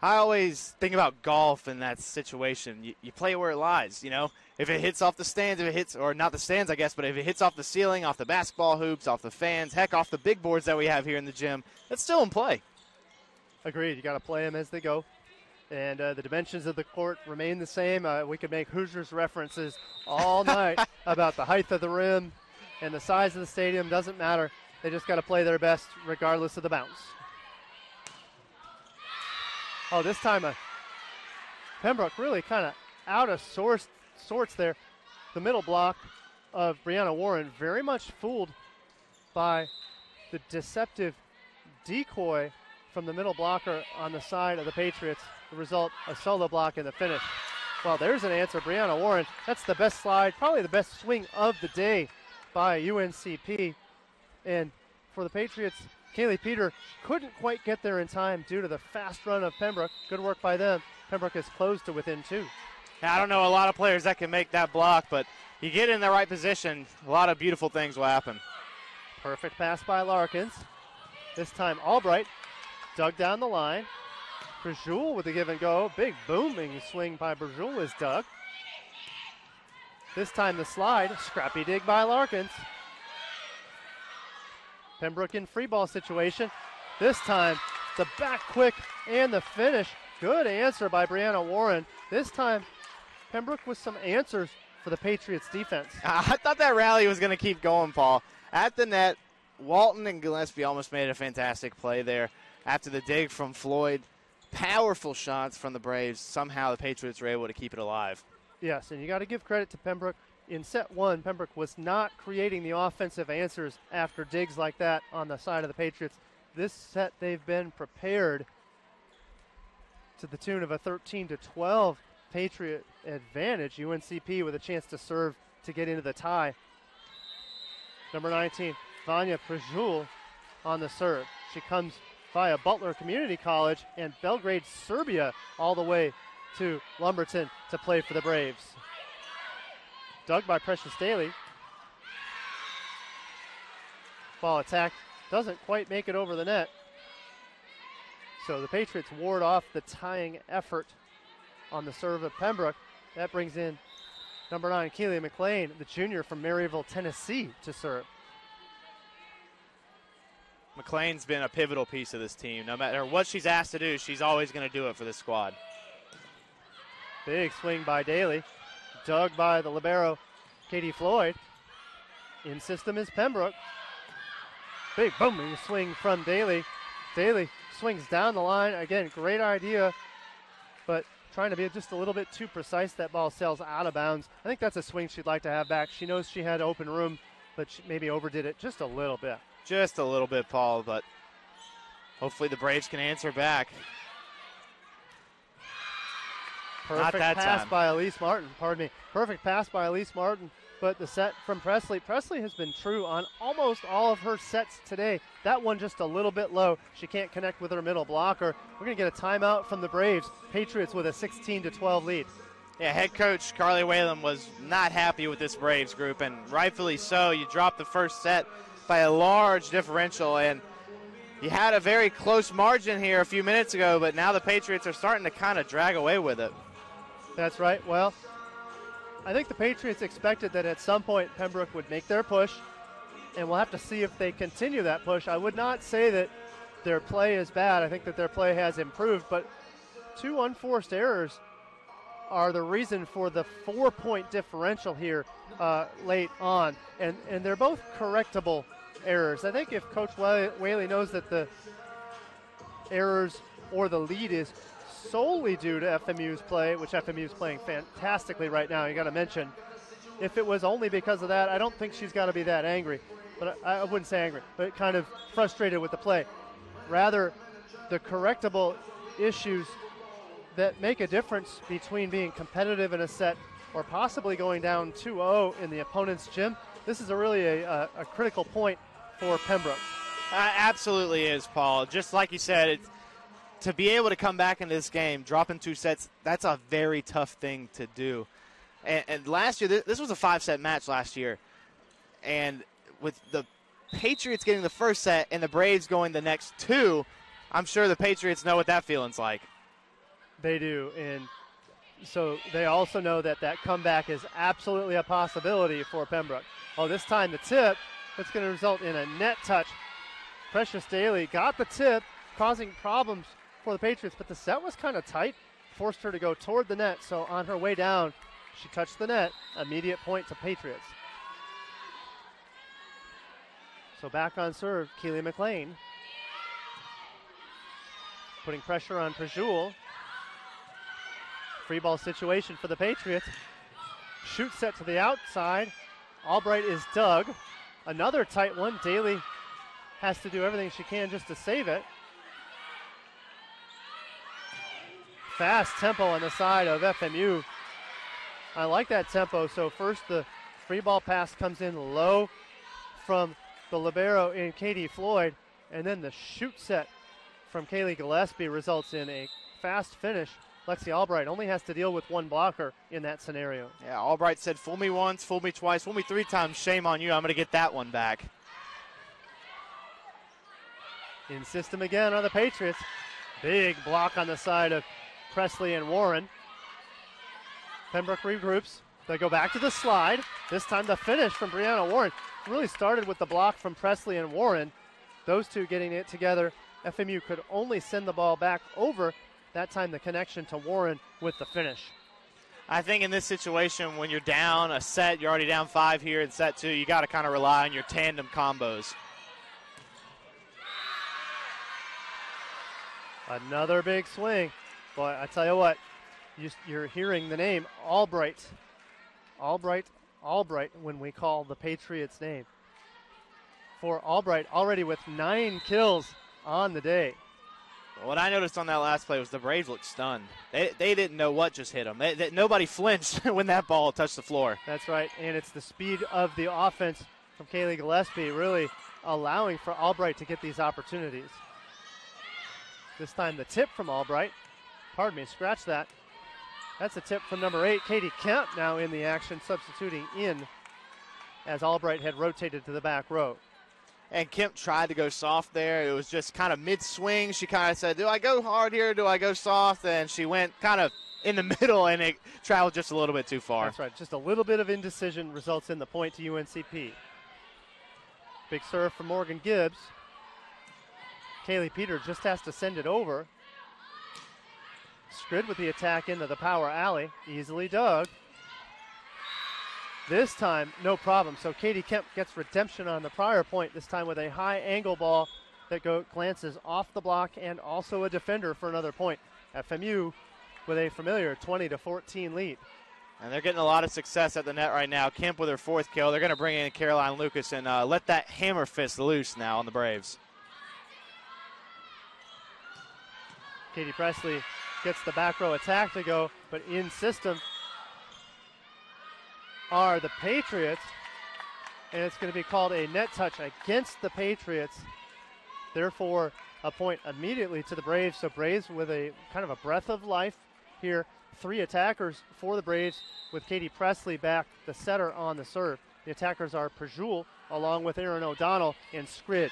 I always think about golf in that situation. You play it where it lies, you know. If it hits off the stands, if it hits, or not the stands, I guess, but if it hits off the ceiling, off the basketball hoops, off the fans, heck, off the big boards that we have here in the gym, that's still in play. Agreed. You got to play them as they go. And the dimensions of the court remain the same. We could make Hoosiers references all night about the height of the rim and the size of the stadium. Doesn't matter. They just got to play their best regardless of the bounce. Oh, this time Pembroke really kind of out of sorts there. The middle block of Brianna Warren very much fooled by the deceptive decoy from the middle blocker on the side of the Patriots. The result, a solo block in the finish. Well, there's an answer. Brianna Warren, that's the best slide, probably the best swing of the day by UNCP. And for the Patriots, Kaylee Peter couldn't quite get there in time due to the fast run of Pembroke. Good work by them. Pembroke is closed to within 2. Now, I don't know a lot of players that can make that block, but you get in the right position, a lot of beautiful things will happen. Perfect pass by Larkins. This time Albright dug down the line. Berjoul with the give and go. Big booming swing by Berjoul is dug. This time the slide. Scrappy dig by Larkins. Pembroke in free ball situation. This time the back quick and the finish. Good answer by Brianna Warren. This time Pembroke with some answers for the Patriots defense. I thought that rally was going to keep going, Paul. At the net, Walton and Gillespie almost made a fantastic play there. After the dig from Floyd, powerful shots from the Braves. Somehow the Patriots were able to keep it alive. Yes, and you got to give credit to Pembroke. In set 1, Pembroke was not creating the offensive answers after digs like that on the side of the Patriots. This set, they've been prepared to the tune of a 13-12 Patriot advantage. UNCP with a chance to serve to get into the tie. Number 19, Vanya Prejul on the serve. She comes via Butler Community College and Belgrade, Serbia, all the way to Lumberton to play for the Braves. Dug by Precious Daly. Ball attack doesn't quite make it over the net. So the Patriots ward off the tying effort on the serve of Pembroke. That brings in number 9, Keely McLean, the junior from Maryville, Tennessee, to serve. McLean's been a pivotal piece of this team. No matter what she's asked to do, she's always going to do it for this squad. Big swing by Daly. Dug by the libero, Katie Floyd. In system is Pembroke. Big booming swing from Daly. Daly swings down the line. Again, great idea, but trying to be just a little bit too precise. That ball sails out of bounds. I think that's a swing she'd like to have back. She knows she had open room, but she maybe overdid it just a little bit. Just a little bit, Paul, but hopefully the Braves can answer back. Perfect pass by Elise Martin. Pardon me. Perfect pass by Elise Martin. But the set from Presley. Presley has been true on almost all of her sets today. That one just a little bit low. She can't connect with her middle blocker. We're going to get a timeout from the Braves. Patriots with a 16-12 lead. Yeah, head coach Carly Whalen was not happy with this Braves group, and rightfully so. You dropped the first set by a large differential, and you had a very close margin here a few minutes ago, but now the Patriots are starting to kind of drag away with it. That's right. Well, I think the Patriots expected that at some point Pembroke would make their push, and we'll have to see if they continue that push. I would not say that their play is bad. I think that their play has improved, but 2 unforced errors are the reason for the 4-point differential here late on, and they're both correctable errors. I think if Coach Whaley knows that the errors or the lead is solely due to FMU's play, which FMU is playing fantastically right now, you got to mention. If it was only because of that, I don't think she's got to be that angry. But I wouldn't say angry, but kind of frustrated with the play. Rather, the correctable issues that make a difference between being competitive in a set or possibly going down 2-0 in the opponent's gym. This is really a critical point for Pembroke. Absolutely is, Paul. Just like you said, to be able to come back into this game, dropping 2 sets, that's a very tough thing to do. And last year, this was a 5-set match last year. And with the Patriots getting the first set and the Braves going the next 2, I'm sure the Patriots know what that feeling's like. They do, and so they also know that that comeback is absolutely a possibility for Pembroke. Oh, this time the tip, that's going to result in a net touch. Precious Daly got the tip, causing problems for the Patriots, but the set was kind of tight, forced her to go toward the net, so on her way down, she touched the net, immediate point to Patriots. So back on serve, Keely McLean. Putting pressure on Prejul. Free ball situation for the Patriots. Shoot set to the outside. Albright is dug. Another tight one. Daly has to do everything she can just to save it. Fast tempo on the side of FMU. I like that tempo. So first the free ball pass comes in low from the libero in Katie Floyd, and then the shoot set from Kaylee Gillespie results in a fast finish. Lexi Albright only has to deal with one blocker in that scenario. Yeah, Albright said, fool me once, fool me twice, fool me 3 times, shame on you. I'm going to get that one back. In system again are the Patriots. Big block on the side of Presley and Warren. Pembroke regroups. They go back to the slide. This time the finish from Brianna Warren. Really started with the block from Presley and Warren. Those two getting it together. FMU could only send the ball back over. That time the connection to Warren with the finish. I think in this situation, when you're down a set, you're already down 5 here in set 2, you got to kind of rely on your tandem combos. Another big swing. Boy, I tell you what, you're hearing the name Albright. Albright when we call the Patriots' name. For Albright, already with 9 kills on the day. What I noticed on that last play was the Braves looked stunned. They didn't know what just hit them. Nobody flinched when that ball touched the floor. That's right, and it's the speed of the offense from Kaylee Gillespie really allowing for Albright to get these opportunities. This time the tip from Albright. Pardon me, scratch that. That's a tip from number 8, Katie Kemp, now in the action, substituting in as Albright had rotated to the back row. And Kemp tried to go soft there. It was just kind of mid-swing. She kind of said, do I go hard here? Do I go soft? And she went kind of in the middle, and it traveled just a little bit too far. That's right. Just a little bit of indecision results in the point to UNCP. Big serve from Morgan Gibbs. Kaylee Peter just has to send it over. Skrid with the attack into the power alley. Easily dug. This time, no problem. So Katie Kemp gets redemption on the prior point, this time with a high angle ball that glances off the block and also a defender for another point. FMU with a familiar 20-14 lead. And they're getting a lot of success at the net right now. Kemp with her 4th kill. They're going to bring in Caroline Lucas and let that hammer fist loose now on the Braves. Katie Presley gets the back row attack to go, but in system are the Patriots, and it's going to be called a net touch against the Patriots. Therefore, a point immediately to the Braves. So Braves with a kind of a breath of life here. 3 attackers for the Braves with Katie Presley back, the setter on the serve. The attackers are Pajul along with Aaron O'Donnell and Skrid.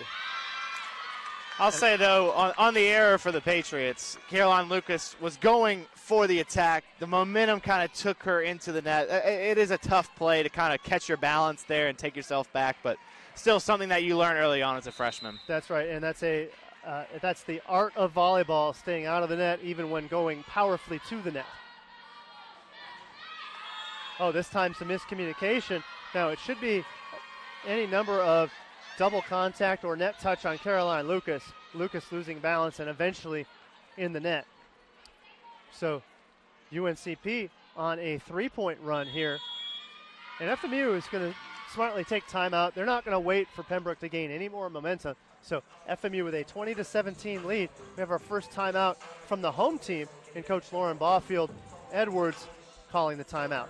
I'll say, though, on the error for the Patriots, Caroline Lucas was going for the attack. The momentum kind of took her into the net. It is a tough play to kind of catch your balance there and take yourself back, but still something that you learn early on as a freshman. That's right, and that's the art of volleyball, staying out of the net even when going powerfully to the net. Oh, this time some miscommunication. Now, it should be any number of double contact or net touch on Caroline Lucas. Lucas losing balance and eventually in the net. So UNCP on a 3-point run here. And FMU is going to smartly take timeout. They're not going to wait for Pembroke to gain any more momentum. So FMU with a 20-17 lead. We have our first timeout from the home team and Coach Lauren Baufield Edwards calling the timeout.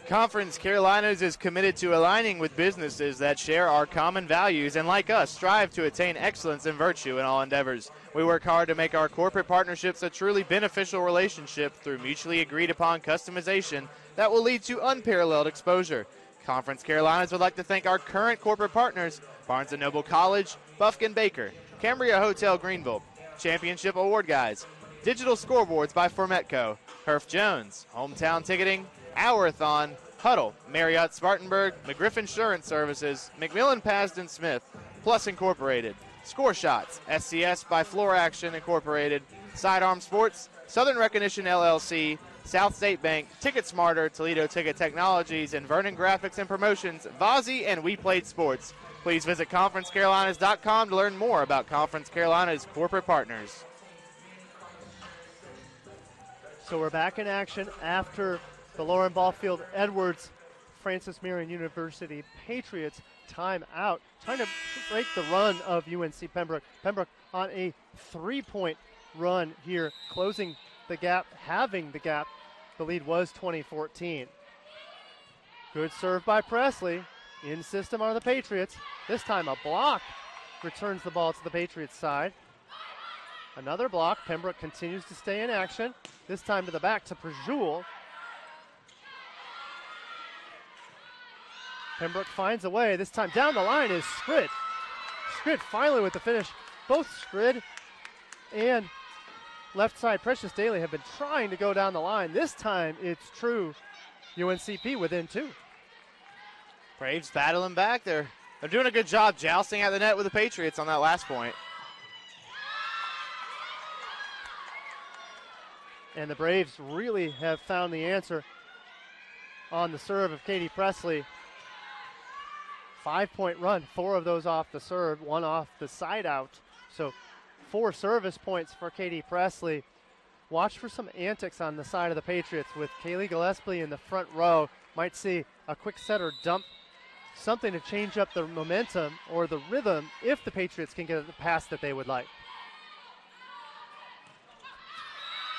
Conference Carolinas is committed to aligning with businesses that share our common values and, like us, strive to attain excellence and virtue in all endeavors. We work hard to make our corporate partnerships a truly beneficial relationship through mutually agreed upon customization that will lead to unparalleled exposure. Conference Carolinas would like to thank our current corporate partners, Barnes & Noble College, Bufkin Baker, Cambria Hotel Greenville, Championship Award Guys, Digital Scoreboards by Formetco, Herf Jones, Hometown Ticketing, Hourathon, Huddle, Marriott Spartanburg, McGriff Insurance Services, McMillan Pasden Smith, Plus Incorporated, Score Shots, SCS by Floor Action Incorporated, Sidearm Sports, Southern Recognition LLC, South State Bank, Ticket Smarter, Toledo Ticket Technologies, and Vernon Graphics and Promotions, Vazi, and We Played Sports. Please visit conferencecarolinas.com to learn more about Conference Carolinas corporate partners. So we're back in action after the Lauren Baufield Edwards Francis Marion University Patriots timeout, trying to break the run of UNC Pembroke. Pembroke on a 3-point run here, closing the gap, having the gap. The lead was 20-14. Good serve by Presley. In system are the Patriots. This time a block returns the ball to the Patriots side. Another block. Pembroke continues to stay in action. This time to the back to Pajul. Pembroke finds a way. This time down the line is Skrid. Skrid finally with the finish. Both Skrid and left side Precious Daly have been trying to go down the line. This time it's true. UNCP within 2. Braves battling back. They're doing a good job jousting at the net with the Patriots on that last point. And the Braves really have found the answer on the serve of Katie Presley. 5-point run, 4 of those off the serve, 1 off the side out. So 4 service points for Katie Presley. Watch for some antics on the side of the Patriots with Kaylee Gillespie in the front row. Might see a quick setter dump, something to change up the momentum or the rhythm if the Patriots can get the pass that they would like.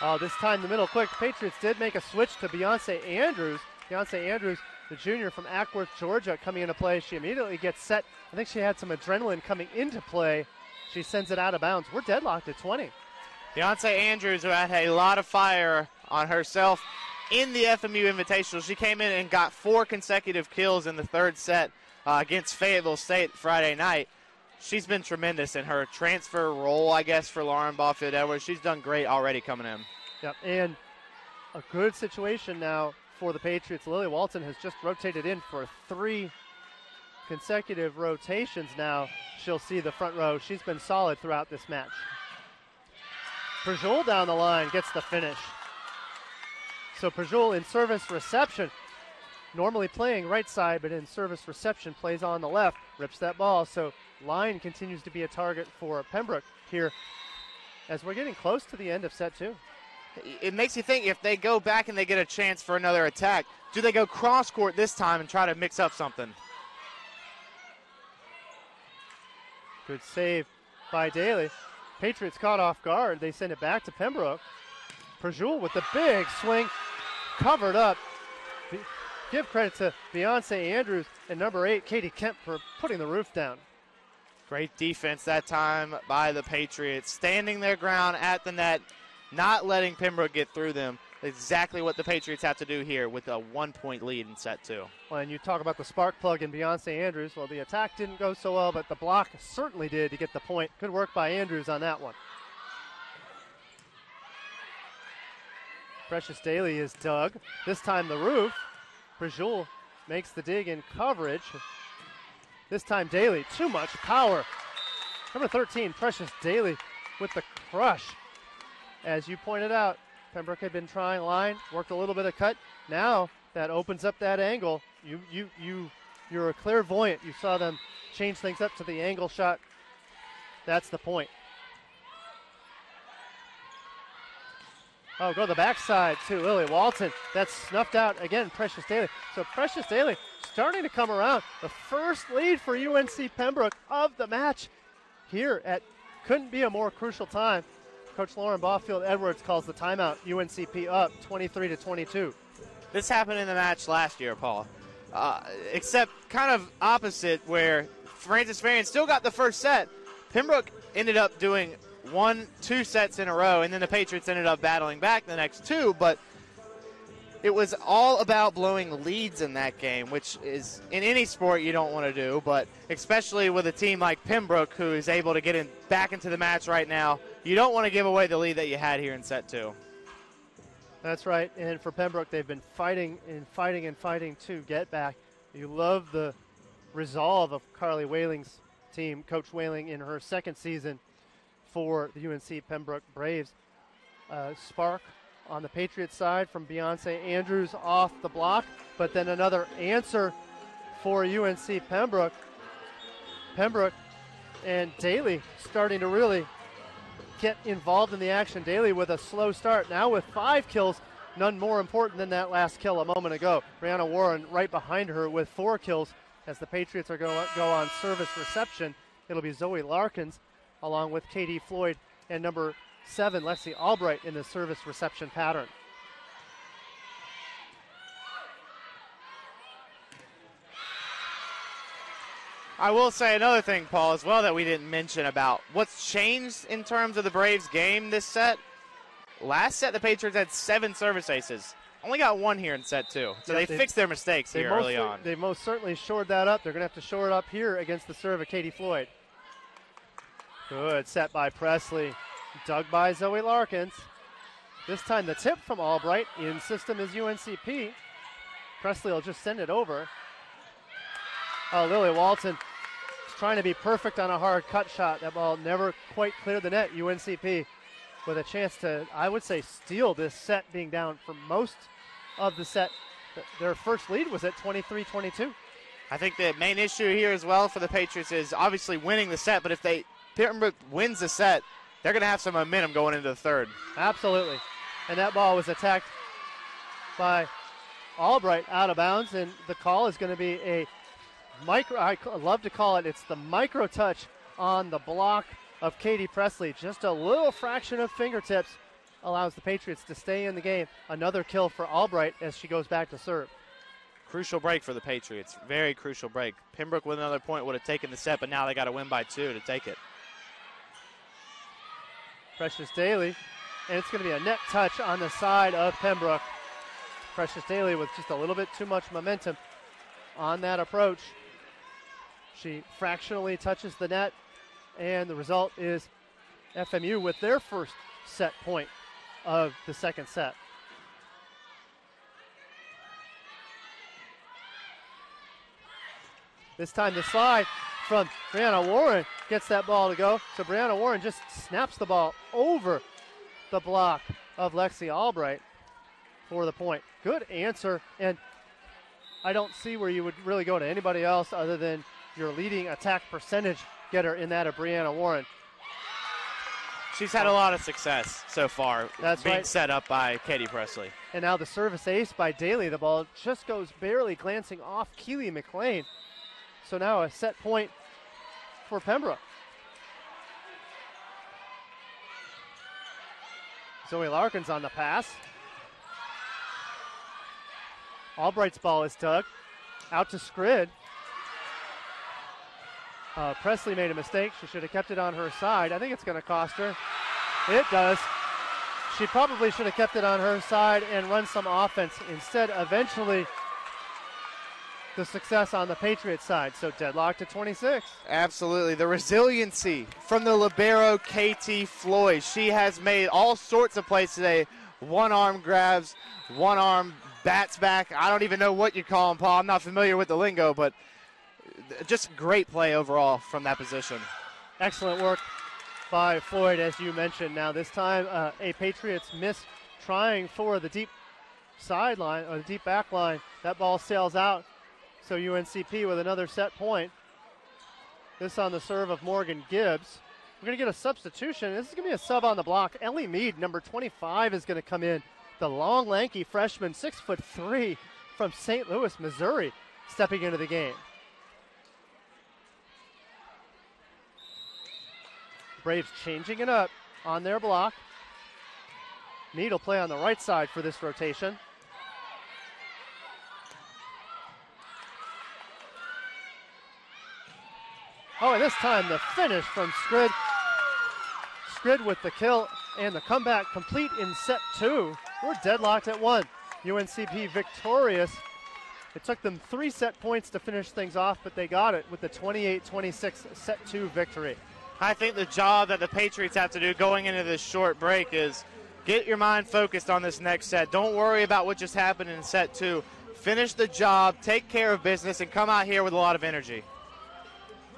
Oh, this time the middle quick. Patriots did make a switch to Beyonce Andrews. Beyonce Andrews, the junior from Ackworth, Georgia, coming into play. She immediately gets set. I think she had some adrenaline coming into play. She sends it out of bounds. We're deadlocked at 20. Beyonce Andrews, who had a lot of fire on herself in the FMU Invitational. She came in and got 4 consecutive kills in the 3rd set against Fayetteville State Friday night. She's been tremendous in her transfer role, I guess, for Lauren Baufield Edwards. She's done great already coming in. Yep, and a good situation now for the Patriots. Lily Walton has just rotated in for 3 consecutive rotations now. She'll see the front row. She's been solid throughout this match. Pajul down the line gets the finish. So Pajul in service reception, normally playing right side, but in service reception plays on the left, rips that ball. So line continues to be a target for Pembroke here as we're getting close to the end of set 2. it makes you think if they go back and they get a chance for another attack, do they go cross court this time and try to mix up something? Good save by Daly. Patriots caught off guard. They send it back to Pembroke. Perjul with the big swing, covered up. Give credit to Beyonce Andrews and number 8, Katie Kemp, for putting the roof down. Great defense that time by the Patriots, standing their ground at the net, not letting Pembroke get through them. Exactly what the Patriots have to do here with a 1-point lead in set 2. Well, and you talk about the spark plug in Beyonce Andrews. Well, the attack didn't go so well, but the block certainly did to get the point. Good work by Andrews on that one. Precious Daly is dug. This time the roof. Brajul makes the dig in coverage. This time Daly, too much power. Number 13, Precious Daly with the crush. As you pointed out, Pembroke had been trying line, worked a little bit of cut. Now that opens up that angle. You're a clairvoyant. You saw them change things up to the angle shot. That's the point. Oh, go to the backside to Lily Walton. That's snuffed out again, Precious Daly. So Precious Daly starting to come around. The first lead for UNC Pembroke of the match here at couldn't be a more crucial time. Coach Lauren Baughfield-Edwards calls the timeout. UNCP up 23-22. This happened in the match last year, Paul. Except kind of opposite, where Francis Marion still got the first set. Pembroke ended up doing 1-2 sets in a row, and then the Patriots ended up battling back the next two, but it was all about blowing leads in that game, which is in any sport you don't want to do, but especially with a team like Pembroke who is able to get back into the match right now, you don't want to give away the lead that you had here in set 2. That's right, and for Pembroke, they've been fighting to get back. You love the resolve of Carly Whaling's team, Coach Whaling in her second season for the UNC Pembroke Braves. Spark on the Patriots side from Beyonce Andrews off the block, but then another answer for UNC Pembroke. Pembroke and Daly starting to really get involved in the action. Daly with a slow start, now with 5 kills, none more important than that last kill a moment ago. Brianna Warren right behind her with 4 kills as the Patriots are go on service reception. It'll be Zoe Larkins along with Katie Floyd and number 7, Lexi Albright, in the service reception pattern. I will say another thing, Paul, as well, that we didn't mention about what's changed in terms of the Braves game this set. Last set, the Patriots had 7 service aces. Only got 1 here in set 2. So they fixed their mistakes here early on. They most certainly shored that up. They're going to have to shore it up here against the serve of Katie Floyd. Good set by Presley. Dug by Zoe Larkins. This time the tip from Albright. In system is UNCP. Presley will just send it over. Oh, Lily Walton is trying to be perfect on a hard cut shot. That ball never quite cleared the net. UNCP with a chance to, I would say, steal this set, being down for most of the set. Their first lead was at 23-22. I think the main issue here as well for the Patriots is obviously winning the set, but if Pembroke wins the set, they're going to have some momentum going into the third. Absolutely. And that ball was attacked by Albright out of bounds, and the call is going to be a micro, I love to call it, it's the micro touch on the block of Katie Presley. Just a little fraction of fingertips allows the Patriots to stay in the game. Another kill for Albright as she goes back to serve. Crucial break for the Patriots. Very crucial break. Pembroke with another point would have taken the set, but now they got to win by 2 to take it. Precious Daly, and it's going to be a net touch on the side of Pembroke. Precious Daly with just a little bit too much momentum on that approach. She fractionally touches the net, and the result is FMU with their first set point of the second set. This time the slide from Brianna Warren gets that ball to go. So Brianna Warren just snaps the ball over the block of Lexi Albright for the point. Good answer, and I don't see where you would really go to anybody else other than your leading attack percentage getter in that of Brianna Warren. She's had a lot of success so far. That's being right. set up by Katie Presley. And now the service ace by Daly. The ball just goes barely glancing off Keely McLean. So now a set point for Pembroke. Zoe Larkins on the pass. Albright's ball is dug. Out to Scrid. Presley made a mistake. She should have kept it on her side. I think it's going to cost her. It does. She probably should have kept it on her side and run some offense. Instead, eventually, the success on the Patriots side. So deadlocked at 26. Absolutely. The resiliency from the libero, KT Floyd. She has made all sorts of plays today. One-arm grabs, one-arm bats back. I don't even know what you call them, Paul. I'm not familiar with the lingo, but just great play overall from that position. Excellent work by Floyd, as you mentioned. Now this time, a Patriots miss trying for the deep sideline, or the deep back line. That ball sails out. So UNCP with another set point. This on the serve of Morgan Gibbs. We're going to get a substitution. This is going to be a sub on the block. Ellie Mead, number 25, is going to come in. The long, lanky freshman, 6'3", from St. Louis, Missouri, stepping into the game. Braves changing it up on their block. Mead will play on the right side for this rotation. Oh, and this time the finish from Scrid. Scrid with the kill and the comeback complete in set 2. We're deadlocked at 1. UNCP victorious. It took them 3 set points to finish things off, but they got it with the 28-26 set 2 victory. I think the job that the Patriots have to do going into this short break is get your mind focused on this next set. Don't worry about what just happened in set 2. Finish the job, take care of business, and come out here with a lot of energy.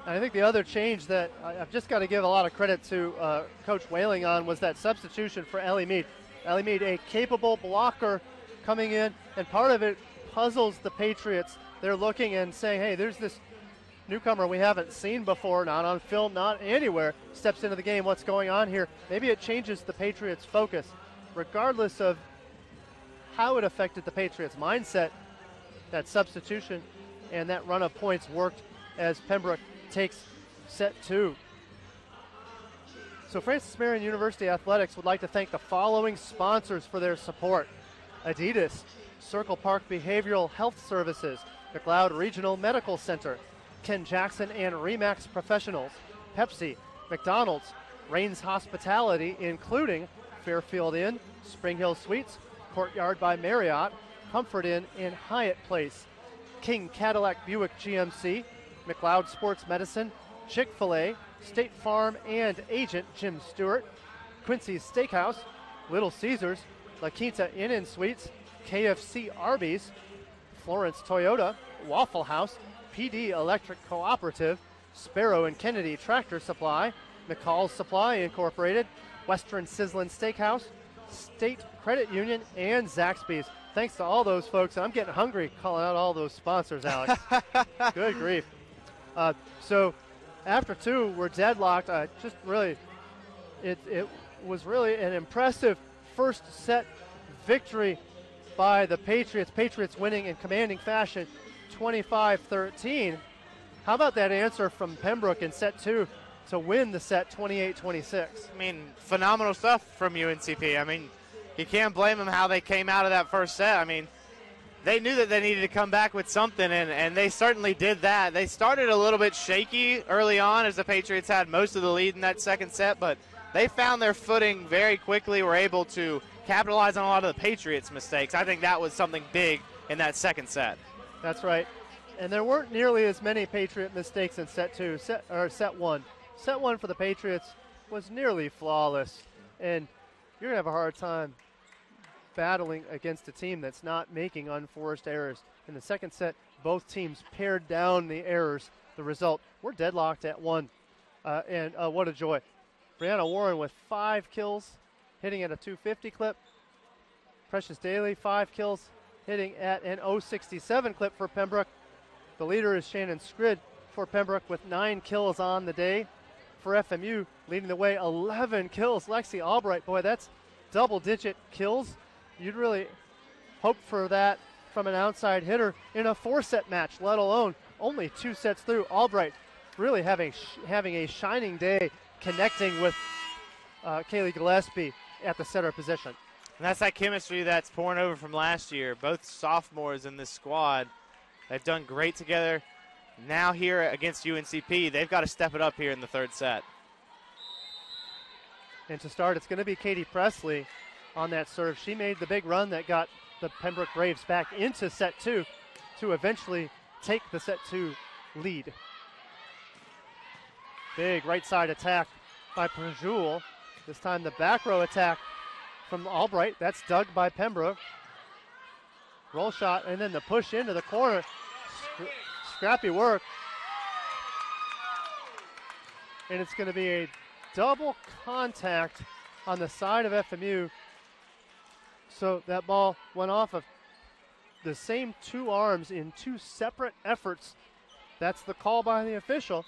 I think the other change that I've just got to give a lot of credit to Coach Whaling on was that substitution for Ellie Mead. Ellie Mead, a capable blocker coming in, and part of it puzzles the Patriots. They're looking and saying, hey, there's this newcomer we haven't seen before, not on film, not anywhere, steps into the game. What's going on here? Maybe it changes the Patriots' focus. Regardless of how it affected the Patriots' mindset, that substitution and that run of points worked as Pembroke takes set 2. So Francis Marion University Athletics would like to thank the following sponsors for their support: Adidas, Circle Park Behavioral Health Services, McLeod Regional Medical Center, Ken Jackson and Remax Professionals, Pepsi, McDonald's, Rains Hospitality, including Fairfield Inn, Spring Hill Suites, Courtyard by Marriott, Comfort Inn, and Hyatt Place, King Cadillac Buick GMC, McLeod Sports Medicine, Chick-fil-A, State Farm and agent Jim Stewart, Quincy's Steakhouse, Little Caesars, La Quinta Inn and Suites, KFC Arby's, Florence Toyota, Waffle House, PD Electric Cooperative, Sparrow and Kennedy Tractor Supply, McCall's Supply Incorporated, Western Sizzlin Steakhouse, State Credit Union, and Zaxby's. Thanks to all those folks. I'm getting hungry calling out all those sponsors, Alex. Good grief. So after 2, we're deadlocked. Just really, it was really an impressive first set victory by the Patriots. Patriots winning in commanding fashion, 25-13. How about that answer from Pembroke in set 2 to win the set 28-26? I mean, phenomenal stuff from UNCP. I mean, you can't blame them how they came out of that first set. I mean, they knew that they needed to come back with something, and they certainly did that. They started a little bit shaky early on as the Patriots had most of the lead in that second set, but they found their footing very quickly, were able to capitalize on a lot of the Patriots' mistakes. I think that was something big in that second set. That's right. And there weren't nearly as many Patriot mistakes in set 1. Set 1 for the Patriots was nearly flawless, and you're going to have a hard time battling against a team that's not making unforced errors. In the second set, both teams pared down the errors. The result, we're deadlocked at 1. And what a joy. Brianna Warren with 5 kills, hitting at a 250 clip. Precious Daly, 5 kills, hitting at an 067 clip for Pembroke. The leader is Shannon Scrid for Pembroke with 9 kills on the day. for FMU, leading the way, 11 kills. Lexi Albright, boy, that's double-digit kills. You'd really hope for that from an outside hitter in a 4-set match, let alone only 2 sets through. Albright really having a shining day, connecting with Kaylee Gillespie at the setter position. And that's that chemistry that's pouring over from last year. Both sophomores in this squad, they've done great together. Now here against UNCP, they've got to step it up here in the 3rd set. And to start, it's going to be Katie Presley on that serve. She made the big run that got the Pembroke Braves back into set 2 to eventually take the set 2 lead. Big right side attack by Perjoul. This time the back row attack from Albright. That's dug by Pembroke. Roll shot and then the push into the corner. Scrappy work. And it's going to be a double contact on the side of FMU. So that ball went off of the same 2 arms in 2 separate efforts. That's the call by the official.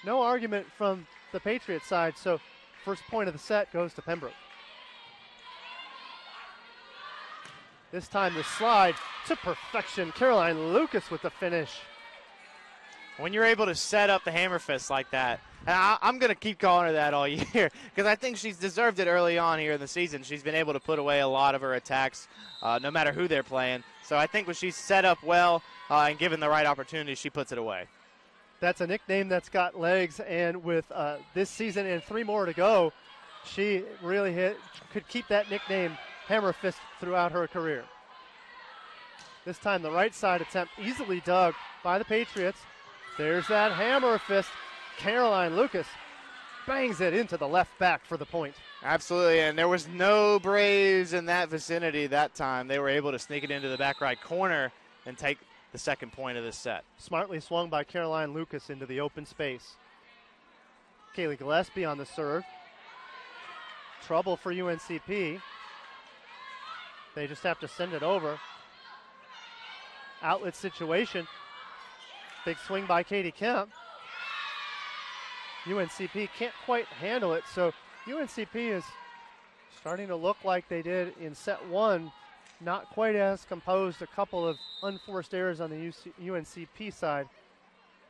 No argument from the Patriots side, so first point of the set goes to Pembroke. This time the slide to perfection. Caroline Lucas with the finish. When you're able to set up the hammer fist like that, and I'm going to keep calling her that all year because I think she's deserved it early on here in the season. She's been able to put away a lot of her attacks no matter who they're playing. So I think when she's set up well and given the right opportunity, she puts it away. That's a nickname that's got legs, and with this season and 3 more to go, she really could keep that nickname hammer fist throughout her career. This time the right side attempt easily dug by the Patriots. There's that hammer fist. Caroline Lucas bangs it into the left back for the point. Absolutely, and there was no Braves in that vicinity that time. They were able to sneak it into the back right corner and take the second point of this set. Smartly swung by Caroline Lucas into the open space. Kaylee Gillespie on the serve. Trouble for UNCP. They just have to send it over. Outlet situation. Big swing by Katie Kemp. UNCP can't quite handle it, so UNCP is starting to look like they did in set 1. Not quite as composed. A couple of unforced errors on the UNCP side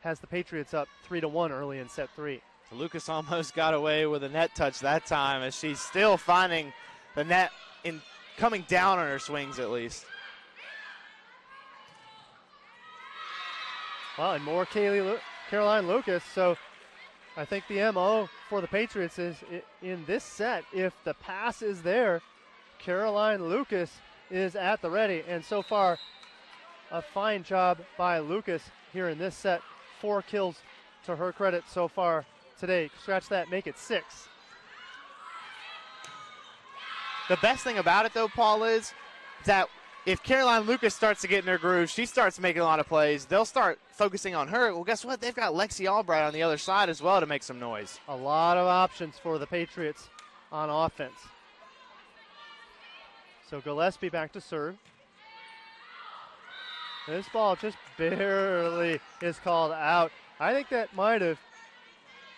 has the Patriots up 3-1 early in set 3. So Lucas almost got away with a net touch that time as she's still finding the net in coming down on her swings at least. Well, and more Caroline Lucas, so I think the MO for the Patriots is in this set, if the pass is there, Caroline Lucas is at the ready, and so far a fine job by Lucas here in this set. 4 kills to her credit so far today. Scratch that, make it 6. The best thing about it, though, Paul, is that if Caroline Lucas starts to get in her groove, she starts making a lot of plays, they'll start focusing on her. Well, guess what? They've got Lexi Albright on the other side as well to make some noise. A lot of options for the Patriots on offense. So Gillespie back to serve. This ball just barely is called out. I think that might have,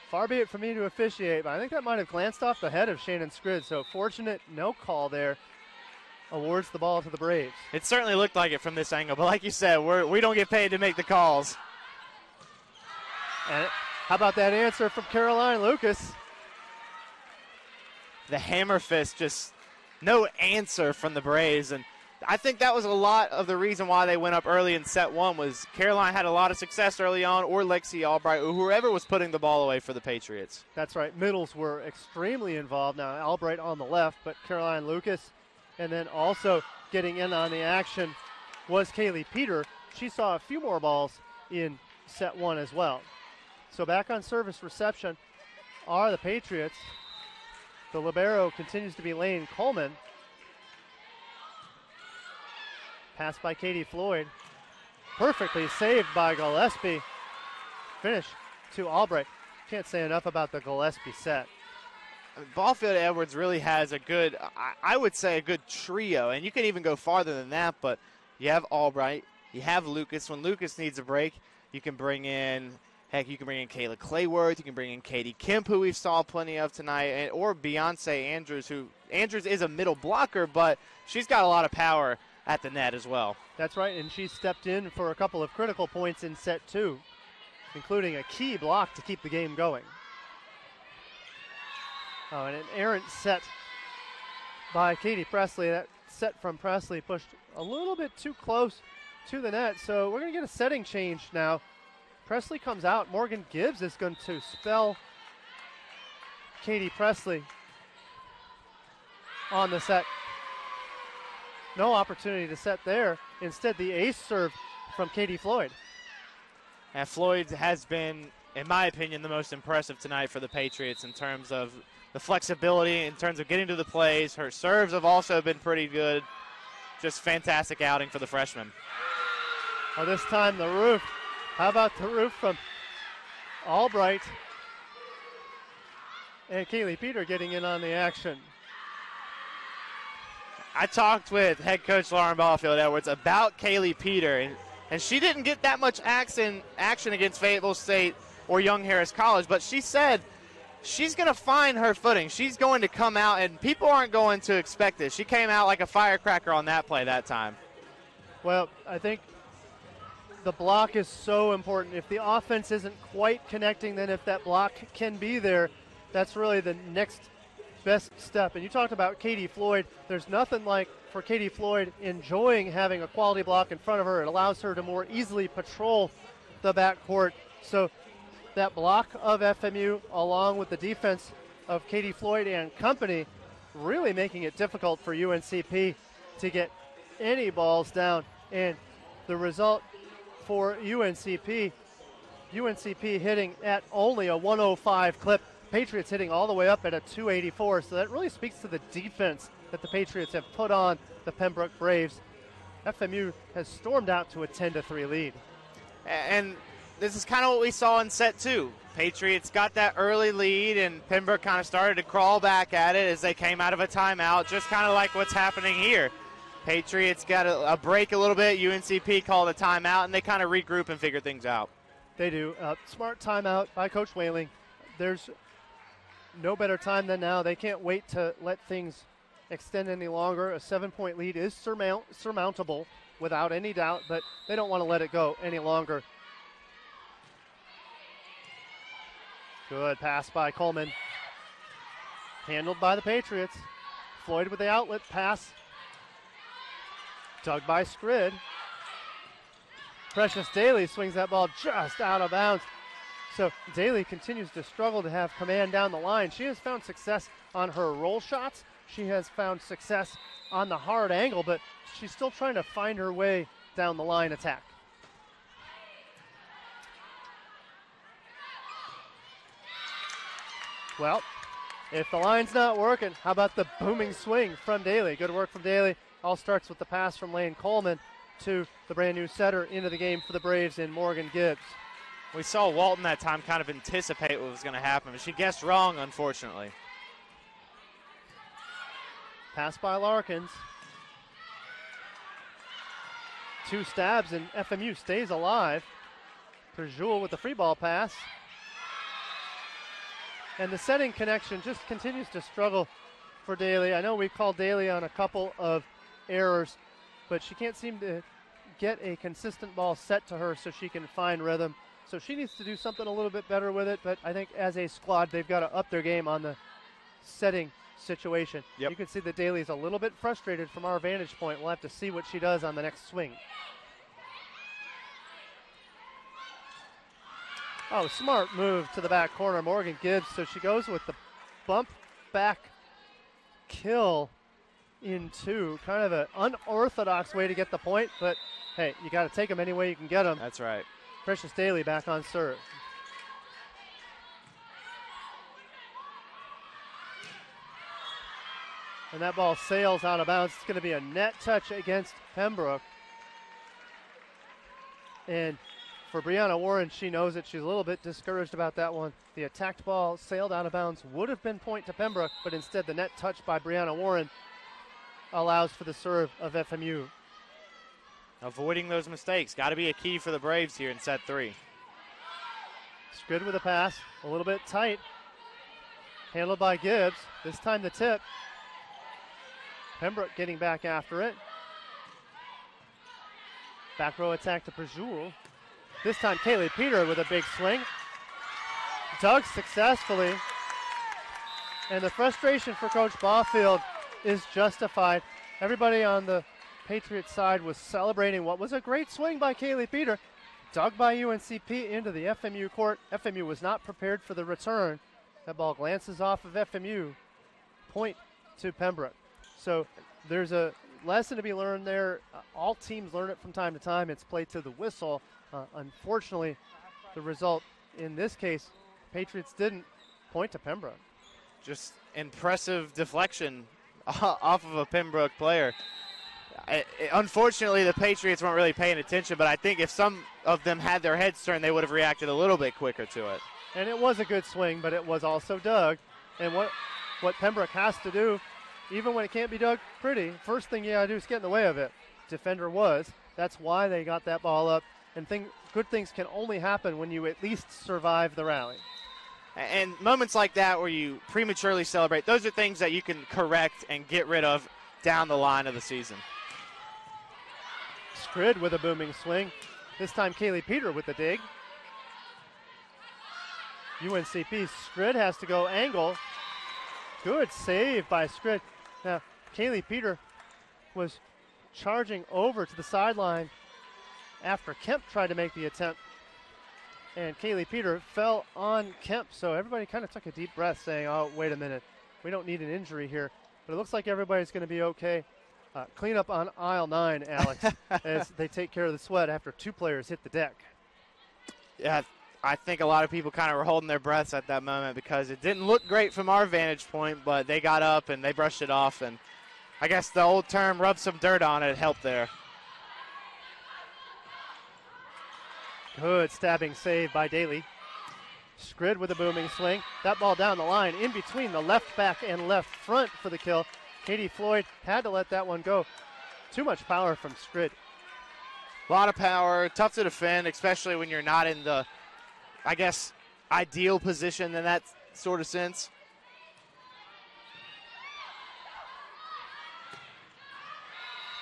far be it from me to officiate, but I think that might have glanced off the head of Shannon Scrid. So fortunate no call there. Awards the ball to the Braves. It certainly looked like it from this angle, but like you said, we don't get paid to make the calls. And how about that answer from Caroline Lucas? The hammer fist, just no answer from the Braves, and I think that was a lot of the reason why they went up early in set 1 was Caroline had a lot of success early on, or Lexi Albright, or whoever was putting the ball away for the Patriots. That's right. Middles were extremely involved. Now Albright on the left, but Caroline Lucas. And then also getting in on the action was Kaylee Peter. She saw a few more balls in set 1 as well. So back on service reception are the Patriots. The libero continues to be Lane Coleman. Pass by Katie Floyd. Perfectly saved by Gillespie. Finish to Albright. Can't say enough about the Gillespie set. Ballfield Edwards really has a good, I would say a good trio, and you can even go farther than that, but you have Albright, you have Lucas. When Lucas needs a break, you can bring in Heck, you can bring in Kayla Clayworth. You can bring in Katie Kemp, who we saw plenty of tonight, or Beyonce Andrews, who Andrews is a middle blocker, but she's got a lot of power at the net as well. That's right, and she stepped in for a couple of critical points in set 2, including a key block to keep the game going. Oh, and an errant set by Katie Presley. That set from Presley pushed a little bit too close to the net, so we're going to get a setting change now. Presley comes out. Morgan Gibbs is going to spell Katie Presley on the set. No opportunity to set there. Instead, the ace serve from Katie Floyd. And Floyd has been, in my opinion, the most impressive tonight for the Patriots in terms of the flexibility, in terms of getting to the plays. Her serves have also been pretty good. Just fantastic outing for the freshman. Oh, this time the roof. How about the roof from Albright? And Kaylee Peter getting in on the action. I talked with head coach Lauren Ballfield-Edwards about Kaylee Peter, and she didn't get that much action against Fayetteville State or Young Harris College, but she said she's going to find her footing. She's going to come out, and people aren't going to expect this. She came out like a firecracker on that play that time. Well, I think the block is so important. If the offense isn't quite connecting, then if that block can be there, that's really the next best step. And you talked about Katie Floyd. There's nothing like for Katie Floyd enjoying having a quality block in front of her. It allows her to more easily patrol the backcourt. So that block of FMU, along with the defense of Katie Floyd and company, really making it difficult for UNCP to get any balls down. And the result for UNCP hitting at only a 105 clip, Patriots hitting all the way up at a 284. So that really speaks to the defense that the Patriots have put on the Pembroke Braves. FMU has stormed out to a 10-3 lead. And this is kind of what we saw in set 2. Patriots got that early lead, and Pembroke kind of started to crawl back at it as they came out of a timeout, just kind of like what's happening here. Patriots got a break a little bit. UNCP called a timeout, and they kind of regroup and figure things out. They do. Smart timeout by Coach Whaling. There's no better time than now. They can't wait to let things extend any longer. A 7-point lead is surmountable without any doubt, but they don't want to let it go any longer. Good pass by Coleman. Handled by the Patriots. Floyd with the outlet pass. Dug by Scrid. Precious Daly swings that ball just out of bounds. So Daly continues to struggle to have command down the line. She has found success on her roll shots. She has found success on the hard angle, but she's still trying to find her way down the line attack. Well, if the line's not working, how about the booming swing from Daly? Good work from Daly. All starts with the pass from Lane Coleman to the brand new setter into the game for the Braves in Morgan Gibbs. We saw Walton that time kind of anticipate what was going to happen, but she guessed wrong, unfortunately. Pass by Larkins. 2 stabs and FMU stays alive. Perjoul with the free ball pass. And the setting connection just continues to struggle for Daly. I know we've called Daly on a couple of errors, but she can't seem to get a consistent ball set to her so she can find rhythm. So she needs to do something a little bit better with it, but I think as a squad, they've got to up their game on the setting situation. Yep. You can see that Daly's a little bit frustrated from our vantage point. We'll have to see what she does on the next swing. Oh, smart move to the back corner, Morgan Gibbs. So she goes with the bump back kill in 2. Kind of an unorthodox way to get the point, but hey, you got to take them any way you can get them. That's right. Precious Daly back on serve. And that ball sails out of bounds. It's going to be a net touch against Pembroke. And for Brianna Warren, she knows it. She's a little bit discouraged about that one. The attacked ball sailed out of bounds. Would have been point to Pembroke, but instead the net touch by Brianna Warren allows for the serve of FMU. Avoiding those mistakes. Got to be a key for the Braves here in set 3. Scrid with a pass, a little bit tight. Handled by Gibbs. This time the tip. Pembroke getting back after it. Back row attack to Prejul. This time Kaylee Peter with a big swing. Dug successfully. And the frustration for Coach Baufield is justified. Everybody on the Patriots side was celebrating what was a great swing by Kaylee Peter. Dug by UNCP into the FMU court. FMU was not prepared for the return. That ball glances off of FMU. Point to Pembroke. So there's a lesson to be learned there. All teams learn it from time to time. It's played to the whistle. Unfortunately, the result in this case, Patriots didn't. Point to Pembroke. Just impressive deflection off of a Pembroke player. Unfortunately, the Patriots weren't really paying attention, but I think if some of them had their heads turned, they would have reacted a little bit quicker to it. And it was a good swing, but it was also dug. And what Pembroke has to do, even when it can't be dug pretty, first thing you got to do is get in the way of it. Defender was. That's why they got that ball up. And good things can only happen when you at least survive the rally. And moments like that where you prematurely celebrate, those are things that you can correct and get rid of down the line of the season. Scrid with a booming swing. This time Kaylee Peter with the dig. UNCP, Scrid has to go angle. Good save by Scrid. Now, Kaylee Peter was charging over to the sideline after Kemp tried to make the attempt. And Kaylee Peter fell on Kemp, so everybody kind of took a deep breath saying, oh, wait a minute, we don't need an injury here. But it looks like everybody's going to be okay. Clean up on aisle 9, Alex, as they take care of the sweat after 2 players hit the deck. Yeah, I think a lot of people kind of were holding their breaths at that moment because it didn't look great from our vantage point, but they got up and they brushed it off, and I guess the old term, rub some dirt on it, helped there. Good stabbing save by Daly. Scrid with a booming swing. That ball down the line in between the left back and left front for the kill. Katie Floyd had to let that one go. Too much power from Scrid. A lot of power, tough to defend, especially when you're not in the, I guess, ideal position in that sort of sense.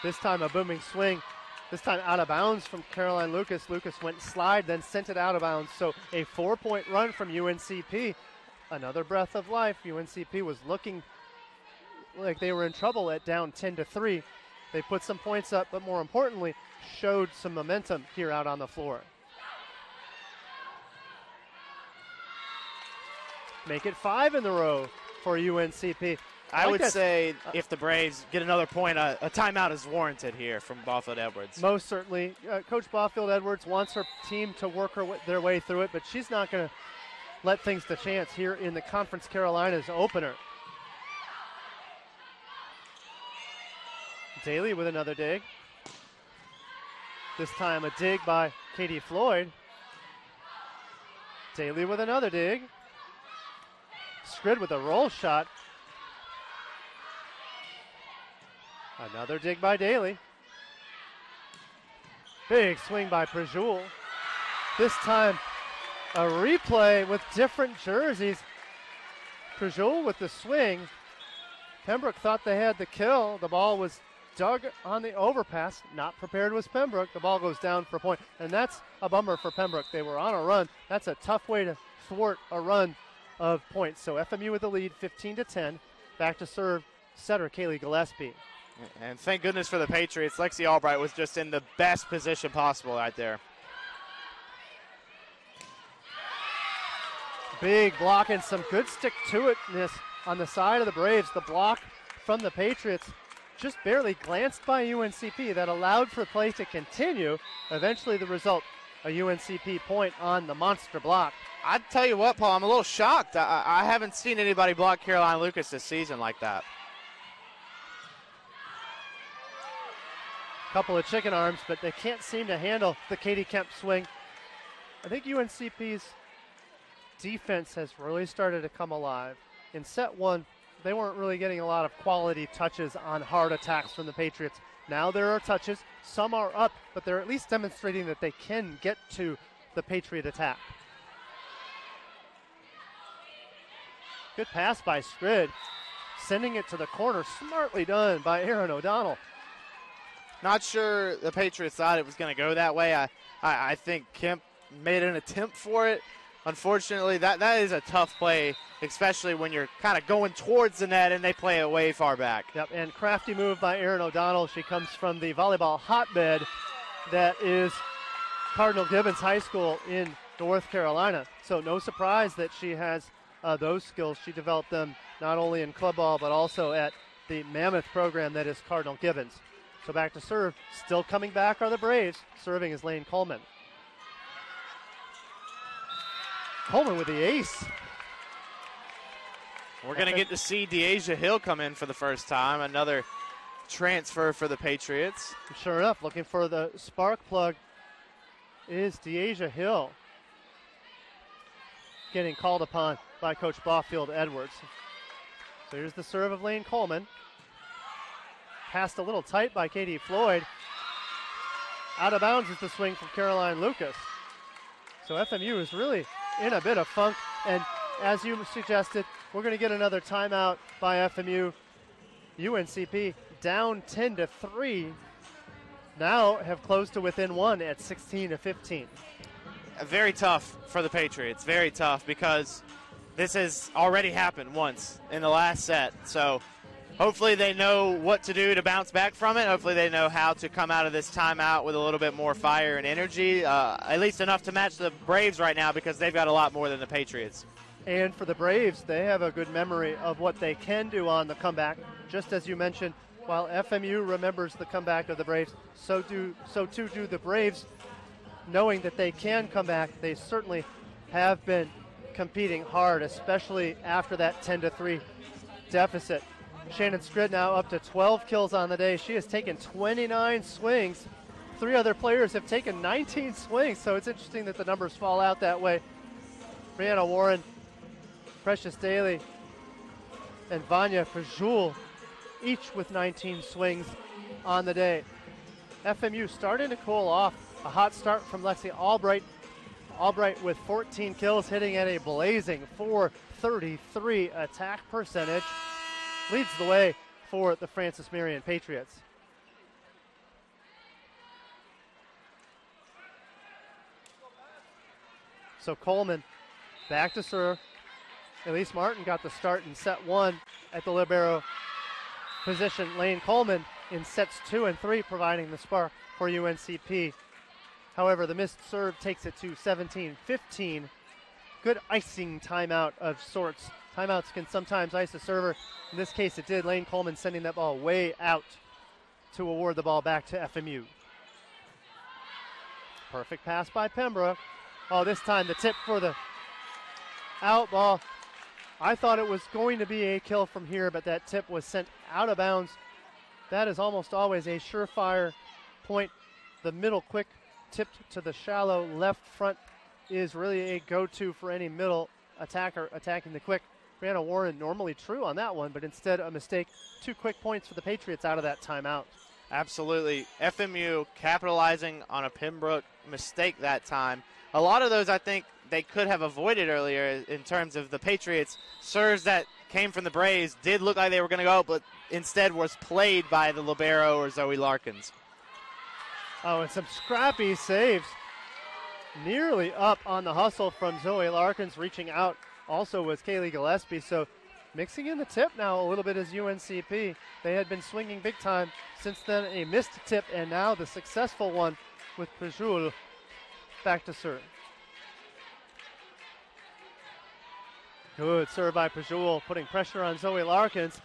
This time a booming swing. This time out of bounds from Caroline Lucas. Lucas went slide, then sent it out of bounds. So a 4-point run from UNCP. Another breath of life. UNCP was looking like they were in trouble at down 10-3. They put some points up, but more importantly, showed some momentum here out on the floor. Make it 5 in the row for UNCP. I would say if the Braves get another point, a timeout is warranted here from Baufield Edwards. Most certainly. Coach Baufield Edwards wants her team to work their way through it, but she's not going to let things to chance here in the Conference Carolinas opener. Daly with another dig. This time a dig by Katie Floyd. Daly with another dig. Scrid with a roll shot. Another dig by Daly. Big swing by Prejul. This time a replay with different jerseys. Prejul with the swing. Pembroke thought they had the kill. The ball was dug on the overpass. Not prepared was Pembroke. The ball goes down for a point. And that's a bummer for Pembroke. They were on a run. That's a tough way to thwart a run of points. So FMU with the lead, 15-10. Back to serve setter Kaylee Gillespie. And thank goodness for the Patriots. Lexi Albright was just in the best position possible right there. Big block and some good stick-to-itness on the side of the Braves. The block from the Patriots just barely glanced by UNCP. That allowed for play to continue. Eventually the result, a UNCP point on the monster block. I'd tell you what, Paul, I'm a little shocked. I haven't seen anybody block Caroline Lucas this season like that. Couple of chicken arms, but they can't seem to handle the Katie Kemp swing. I think UNCP's defense has really started to come alive. In set 1, they weren't really getting a lot of quality touches on hard attacks from the Patriots. Now there are touches. Some are up, but they're at least demonstrating that they can get to the Patriot attack. Good pass by Scrid. Sending it to the corner. Smartly done by Aaron O'Donnell. Not sure the Patriots thought it was going to go that way. I think Kemp made an attempt for it. Unfortunately, that is a tough play, especially when you're kind of going towards the net and they play it way far back. Yep, and crafty move by Erin O'Donnell. She comes from the volleyball hotbed that is Cardinal Gibbons High School in North Carolina. So no surprise that she has those skills. She developed them not only in club ball but also at the Mammoth program that is Cardinal Gibbons. So back to serve. Still coming back are the Braves. Serving is Lane Coleman. Coleman with the ace. We're going to get to see Deasia Hill come in for the first time. Another transfer for the Patriots. Sure enough, looking for the spark plug is Deasia Hill. Getting called upon by Coach Baufield Edwards. So here's the serve of Lane Coleman. Passed a little tight by Katie Floyd. Out of bounds is the swing from Caroline Lucas. So FMU is really in a bit of funk, and as you suggested, we're going to get another timeout by FMU. UNCP down 10-3. Now have closed to within one at 16-15. Very tough for the Patriots. Very tough because this has already happened once in the last set. So hopefully they know what to do to bounce back from it. Hopefully they know how to come out of this timeout with a little bit more fire and energy, at least enough to match the Braves right now because they've got a lot more than the Patriots. And for the Braves, they have a good memory of what they can do on the comeback. Just as you mentioned, while FMU remembers the comeback of the Braves, so too do the Braves. Knowing that they can come back, they certainly have been competing hard, especially after that 10-3 deficit. Shannon Scrid now up to 12 kills on the day. She has taken 29 swings. 3 other players have taken 19 swings, so it's interesting that the numbers fall out that way. Brianna Warren, Precious Daly, and Vanya Pajul, each with 19 swings on the day. FMU starting to cool off. A hot start from Lexi Albright. Albright with 14 kills, hitting at a blazing .433 attack percentage. Leads the way for the Francis Marion Patriots. So Coleman back to serve. Elise Martin got the start in set 1 at the libero position. Lane Coleman in sets 2 and 3 providing the spark for UNCP. However, the missed serve takes it to 17-15. Good icing timeout of sorts. Timeouts can sometimes ice a server. In this case, it did. Lane Coleman sending that ball way out to award the ball back to FMU. Perfect pass by Pembroke. Oh, this time the tip for the out ball. I thought it was going to be a kill from here, but that tip was sent out of bounds. That is almost always a surefire point. The middle quick tipped to the shallow left front is really a go-to for any middle attacker attacking the quick. Brianna Warren normally true on that one, but instead a mistake. 2 quick points for the Patriots out of that timeout. Absolutely. FMU capitalizing on a Pembroke mistake that time. A lot of those I think they could have avoided earlier in terms of the Patriots. Serves that came from the Braves did look like they were going to go, but instead was played by the libero or Zoe Larkins. Oh, and some scrappy saves. Nearly up on the hustle from Zoe Larkins. Reaching out also was Kaylee Gillespie. So mixing in the tip now a little bit as UNCP. They had been swinging big time. Since then, a missed tip, and now the successful one with Pajul back to serve. Good serve by Pajul, putting pressure on Zoe Larkins.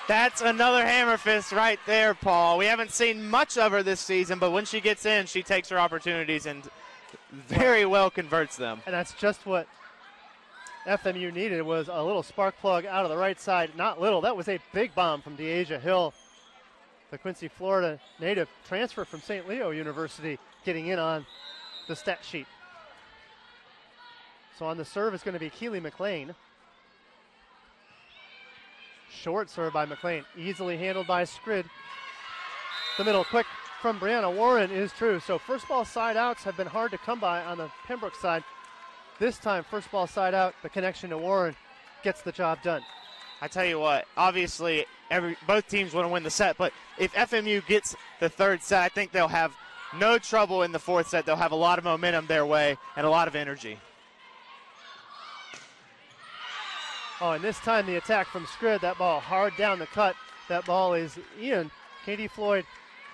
That's another hammer fist right there, Paul. We haven't seen much of her this season, but when she gets in, she takes her opportunities and very well converts them. And that's just what FMU needed, was a little spark plug out of the right side. Not little, that was a big bomb from Deasia Hill, the Quincy, Florida native, transfer from St. Leo University, getting in on the stat sheet. So on the serve is going to be Keely McLean. Short serve by McLean, easily handled by Scrid. The middle quick from Brianna Warren is true. So first ball side outs have been hard to come by on the Pembroke side. This time, first ball side out, the connection to Warren gets the job done. I tell you what, obviously both teams want to win the set, but if FMU gets the third set, I think they'll have no trouble in the fourth set. They'll have a lot of momentum their way and a lot of energy. Oh, and this time the attack from Scrid, that ball hard down the cut. That ball is in. Katie Floyd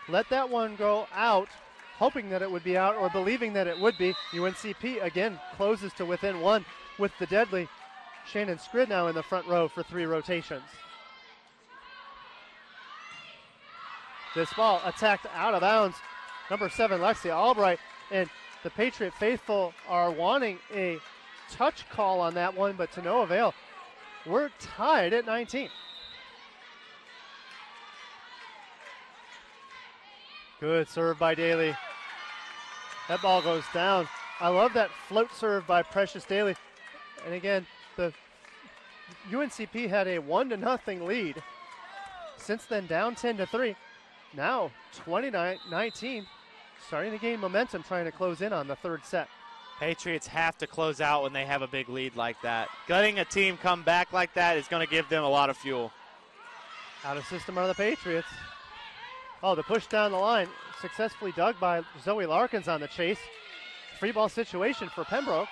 let that one go out, hoping that it would be out or believing that it would be. UNCP again closes to within one with the deadly Shannon Scrid now in the front row for 3 rotations. This ball attacked out of bounds. Number 7, Lexia Albright, and the Patriot faithful are wanting a touch call on that one, but to no avail. We're tied at 19. Good serve by Daly. That ball goes down. I love that float serve by Precious Daly. And again, the UNCP had a 1-0 lead. Since then, down 10-3. Now 29-19. Starting to gain momentum, trying to close in on the third set. Patriots have to close out when they have a big lead like that. Letting a team come back like that is going to give them a lot of fuel. Out of system are the Patriots. Oh, the push down the line, successfully dug by Zoe Larkins on the chase. Free ball situation for Pembroke.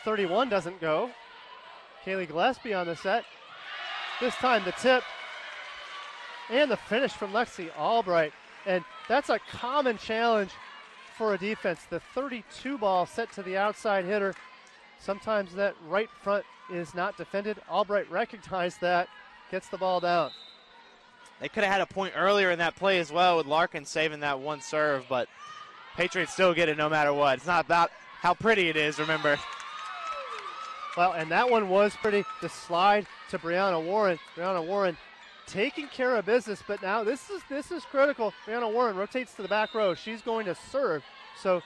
31 doesn't go. Kaylee Gillespie on the set. This time the tip and the finish from Lexi Albright. And that's a common challenge for a defense. The 32 ball set to the outside hitter. Sometimes that right front is not defended. Albright recognized that, gets the ball down. They could have had a point earlier in that play as well with Larkin saving that one serve, but Patriots still get it no matter what. It's not about how pretty it is, remember. Well, and that one was pretty. The slide to Brianna Warren. Brianna Warren taking care of business, but now this is critical. Brianna Warren rotates to the back row. She's going to serve. So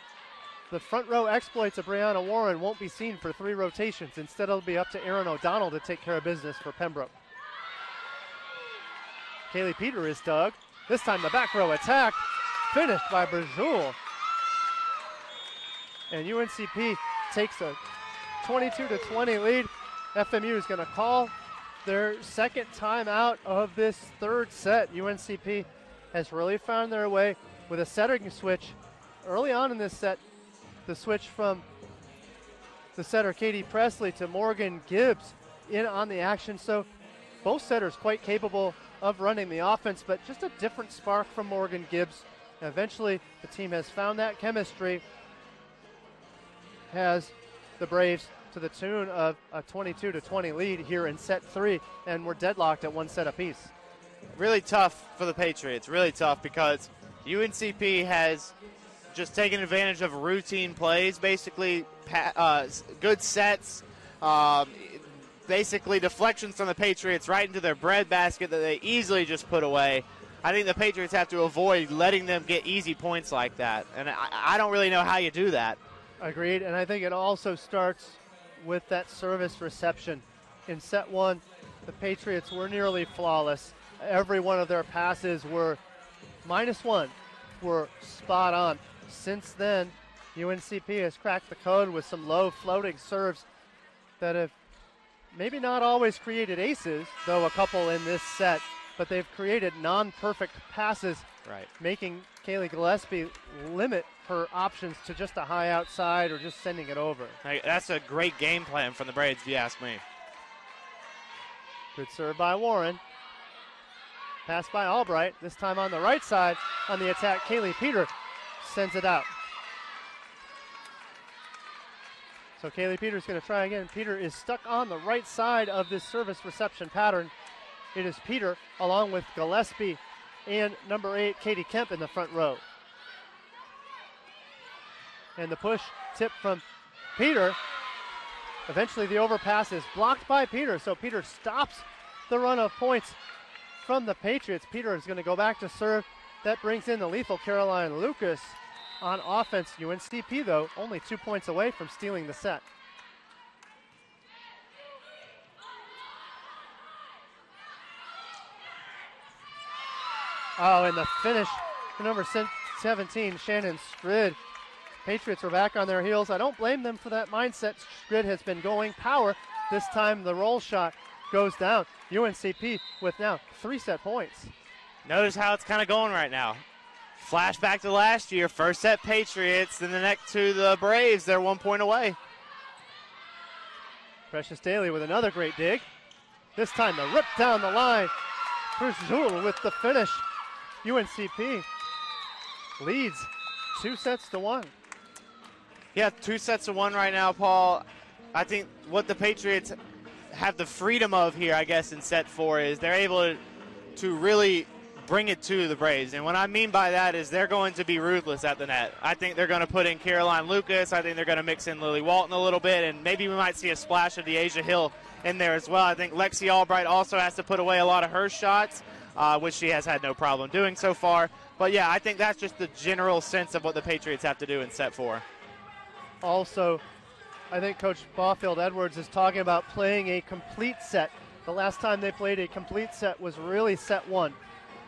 the front row exploits of Brianna Warren won't be seen for 3 rotations. Instead, it'll be up to Erin O'Donnell to take care of business for Pembroke. Kaylee Peter is dug. This time the back row attack, finished by Brajul. And UNCP takes a 22-20 lead. FMU is going to call their second time out of this third set. UNCP has really found their way with a setting switch early on in this set. The switch from the setter Katie Presley to Morgan Gibbs in on the action. So both setters quite capable of running the offense, but just a different spark from Morgan Gibbs. Eventually, the team has found that chemistry, has the Braves to the tune of a 22-20 lead here in set 3, and we're deadlocked at 1 set apiece. Really tough for the Patriots, really tough, because UNCP has just taken advantage of routine plays, basically good sets, basically deflections from the Patriots right into their breadbasket that they easily just put away. I think the Patriots have to avoid letting them get easy points like that, and I don't really know how you do that. Agreed, and I think it also starts with that service reception. In set 1, the Patriots were nearly flawless. Every one of their passes were -1, were spot on. Since then, UNCP has cracked the code with some low floating serves that have maybe not always created aces, though a couple in this set, but they've created non-perfect passes, right, making Kaylee Gillespie limit her options to just a high outside or just sending it over. Hey, that's a great game plan from the Braves, if you ask me. Good serve by Warren. Pass by Albright, this time on the right side. On the attack, Kaylee Peter sends it out. So Kaylee Peter's going to try again. Peter is stuck on the right side of this service reception pattern. It is Peter along with Gillespie and number 8, Katie Kemp in the front row. And the push tip from Peter. Eventually the overpass is blocked by Peter, so Peter stops the run of points from the Patriots. Peter is going to go back to serve. That brings in the lethal Caroline Lucas on offense. UNCP, though, only 2 points away from stealing the set. Oh, and the finish for number 17, Shannon Scrid. Patriots are back on their heels. I don't blame them for that mindset. Skrid has been going power. This time the roll shot goes down. UNCP with now 3 set points. Notice how it's kind of going right now. Flashback to last year, first set Patriots, then the next to the Braves. They're 1 point away. Precious Daly with another great dig. This time the rip down the line. Pujol with the finish. UNCP leads 2-1. Yeah, 2-1 right now, Paul. I think what the Patriots have the freedom of here, I guess, in set 4 is they're able to really bring it to the Braves. And what I mean by that is they're going to be ruthless at the net. I think they're going to put in Caroline Lucas. I think they're going to mix in Lily Walton a little bit, and maybe we might see a splash of DeAsia Hill in there as well. I think Lexi Albright also has to put away a lot of her shots, which she has had no problem doing so far. But, yeah, I think that's just the general sense of what the Patriots have to do in set 4. Also, I think Coach Baufield Edwards is talking about playing a complete set. The last time they played a complete set was really set 1.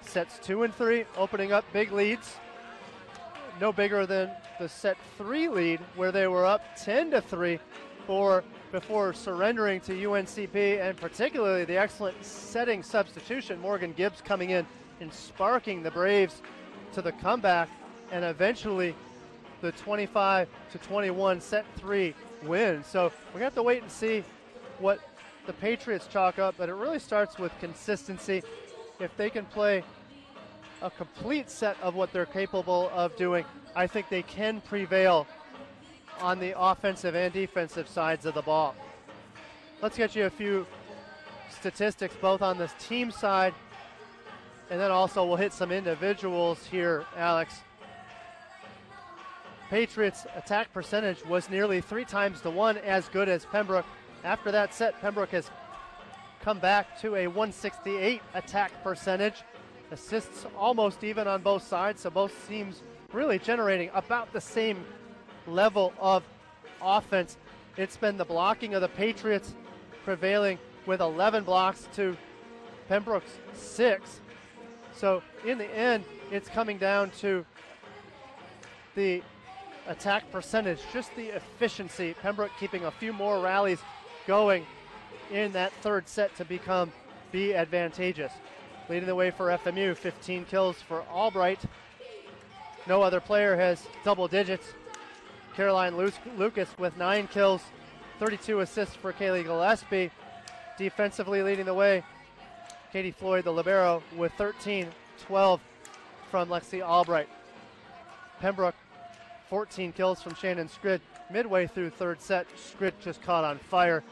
Sets 2 and 3 opening up big leads. No bigger than the set 3 lead where they were up 10-3 before surrendering to UNCP, and particularly the excellent setting substitution. Morgan Gibbs coming in and sparking the Braves to the comeback, and eventually the 25-21 set 3 win. So we have to wait and see what the Patriots chalk up, but it really starts with consistency. If they can play a complete set of what they're capable of doing, I think they can prevail on the offensive and defensive sides of the ball. Let's get you a few statistics both on this team side, and then also we'll hit some individuals here, Alex. Patriots' attack percentage was nearly 3 times to 1 as good as Pembroke. After that set, Pembroke has come back to a 168 attack percentage. Assists almost even on both sides, so both teams really generating about the same level of offense. It's been the blocking of the Patriots prevailing with 11 blocks to Pembroke's 6. So in the end, it's coming down to the attack percentage, just the efficiency. Pembroke keeping a few more rallies going in that third set to be advantageous. Leading the way for FMU, 15 kills for Albright. No other player has double digits. Caroline Lucas with 9 kills, 32 assists for Kaylee Gillespie. Defensively leading the way, Katie Floyd, the libero, with 13, 12 from Lexi Albright. Pembroke, 14 kills from Shannon Skrid. Midway through third set, Skrid just caught on fire.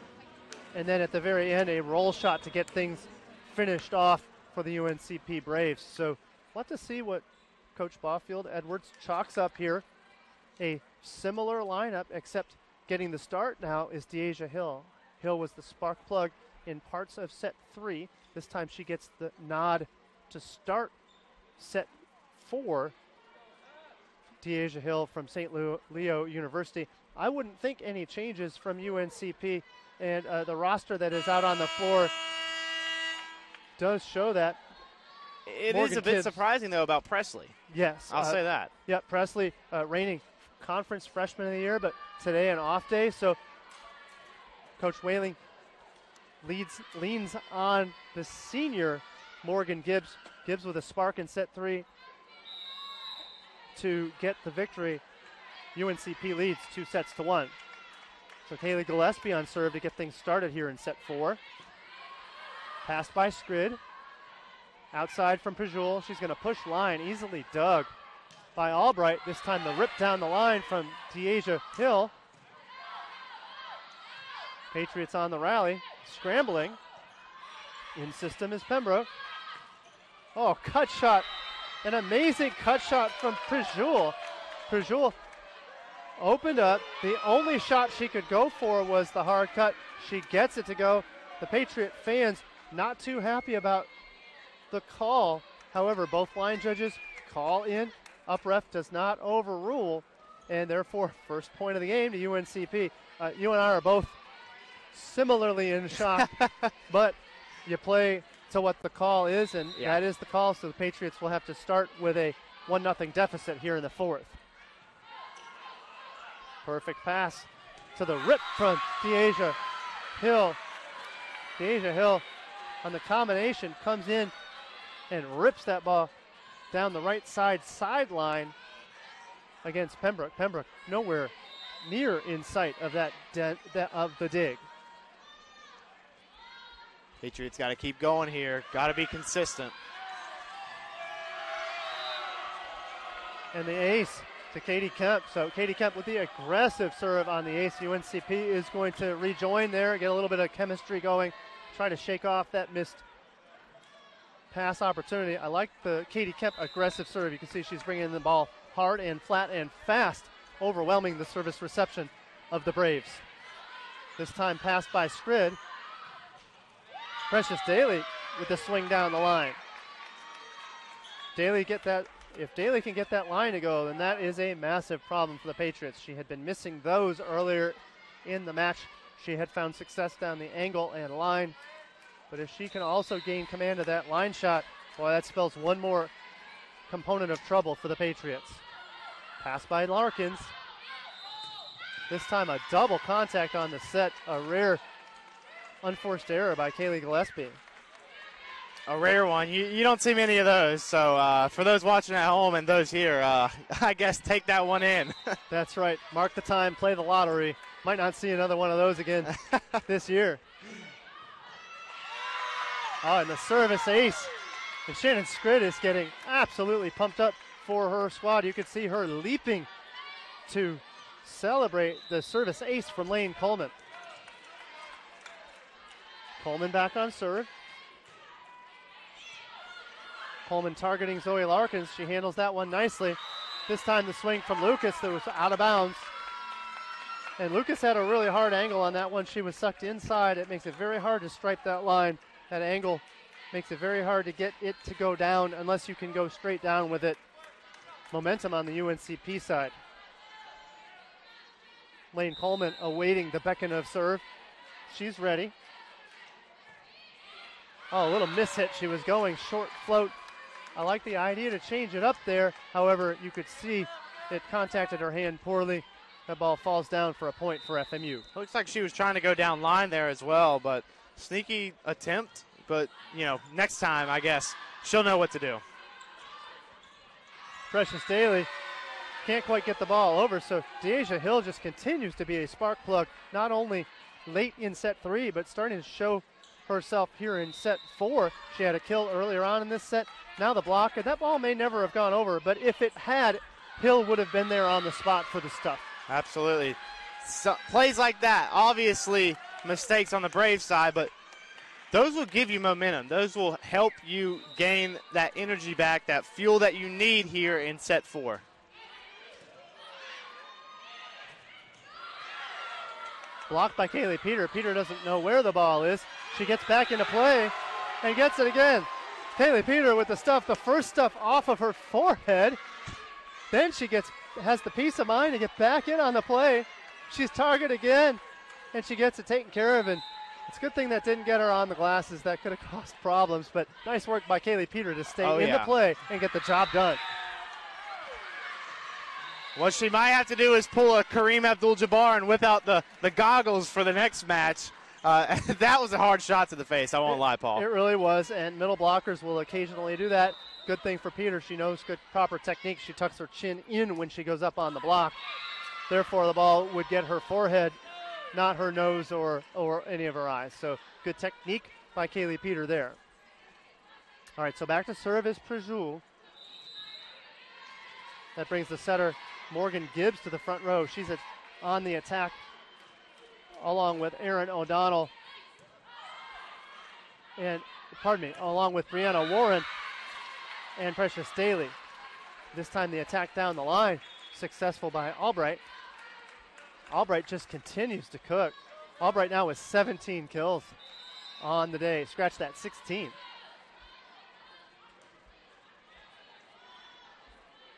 And then at the very end, a roll shot to get things finished off for the UNCP Braves. So we'll have to see what Coach Baufield Edwards chalks up here. A similar lineup, except getting the start now is DeAsia Hill. Hill was the spark plug in parts of set 3. This time she gets the nod to start set 4. DeAsia Hill from St. Leo University. I wouldn't think any changes from UNCP, and the roster that is out on the floor does show that. It is a bit surprising, though, about Presley. Yes. I'll say that. Yep, Presley, reigning conference freshman of the year, but today an off day. So Coach Whaling leans on the senior Morgan Gibbs. Gibbs with a spark in set 3 to get the victory. UNCP leads 2-1. So Kaylee Gillespie on serve to get things started here in set 4. Passed by Skrid. Outside from Pujol. She's going to push line. Easily dug by Albright. This time the rip down the line from DeAsia Hill. Patriots on the rally. Scrambling. In system is Pembroke. Oh, cut shot. An amazing cut shot from Pujol. Pujol opened up. The only shot she could go for was the hard cut. She gets it to go. The Patriot fans not too happy about the call. However, both line judges call in. Up ref does not overrule, and therefore first point of the game to UNCP. You and I are both similarly in shock, but you play to what the call is, and that is the call, so the Patriots will have to start with a 1-0 deficit here in the fourth. Perfect pass to the rip from Deasia Hill. Deasia Hill on the combination comes in and rips that ball down the right side sideline against Pembroke. Pembroke nowhere near in sight of of the dig. Patriots got to keep going here. Got to be consistent. And the ace to Katie Kemp. So Katie Kemp with the aggressive serve on the ace. UNCP is going to rejoin there, get a little bit of chemistry going, try to shake off that missed pass opportunity. I like the Katie Kemp aggressive serve. You can see she's bringing the ball hard and flat and fast, overwhelming the service reception of the Braves. This time passed by Skrid. Precious Daly with the swing down the line. Daly if Daly can get that line to go, then that is a massive problem for the Patriots. She had been missing those earlier in the match. She had found success down the angle and line. But if she can also gain command of that line shot, boy, that spells one more component of trouble for the Patriots. Pass by Larkins. This time a double contact on the set, a rare unforced error by Kaylee Gillespie. A rare one. You don't see many of those. So for those watching at home and those here, I guess take that one in. That's right. Mark the time, play the lottery. Might not see another one of those again this year. Oh, and the service ace. And Shannon Skrid is getting absolutely pumped up for her squad. You can see her leaping to celebrate the service ace from Lane Coleman. Coleman back on serve. Coleman targeting Zoe Larkins. She handles that one nicely. This time the swing from Lucas that was out of bounds. And Lucas had a really hard angle on that one. She was sucked inside. It makes it very hard to stripe that line. That angle makes it very hard to get it to go down unless you can go straight down with it. Momentum on the UNCP side. Lane Coleman awaiting the beckon of serve. She's ready. Oh, a little mishit. She was going short float. I like the idea to change it up there. However, you could see it contacted her hand poorly. That ball falls down for a point for FMU. Looks like she was trying to go down line there as well, but sneaky attempt. But, next time, I guess, she'll know what to do. Precious Daly can't quite get the ball over, so Deasia Hill just continues to be a spark plug, not only late in set 3, but starting to show herself here in set 4. She had a kill earlier on in this set. Now the block, and that ball may never have gone over, but if it had, Hill would have been there on the spot for the stuff. Absolutely. So, plays like that, obviously mistakes on the Braves side, but those will give you momentum. Those will help you gain that energy back, that fuel that you need here in set 4. Blocked by Kaylee Peter. Peter doesn't know where the ball is. She gets back into play and gets it again. Kaylee Peter with the stuff, the first stuff off of her forehead. Then she has the peace of mind to get back in on the play. She's targeted again, and she gets it taken care of. And it's a good thing that didn't get her on the glasses. That could have caused problems, but nice work by Kaylee Peter to stay in the play and get the job done. What she might have to do is pull a Kareem Abdul-Jabbar and whip out the goggles for the next match. That was a hard shot to the face, I won't lie, Paul. It really was, and middle blockers will occasionally do that. Good thing for Peter, she knows good proper technique. She tucks her chin in when she goes up on the block. Therefore, the ball would get her forehead, not her nose or any of her eyes. So good technique by Kaylee Peter there. All right, so back to serve is Prejul. That brings the setter Morgan Gibbs to the front row. She's on the attack along with Erin O'Donnell along with Brianna Warren and Precious Daly. This time the attack down the line, successful by Albright. Albright just continues to cook. Albright now with 17 kills on the day. Scratch that, 16.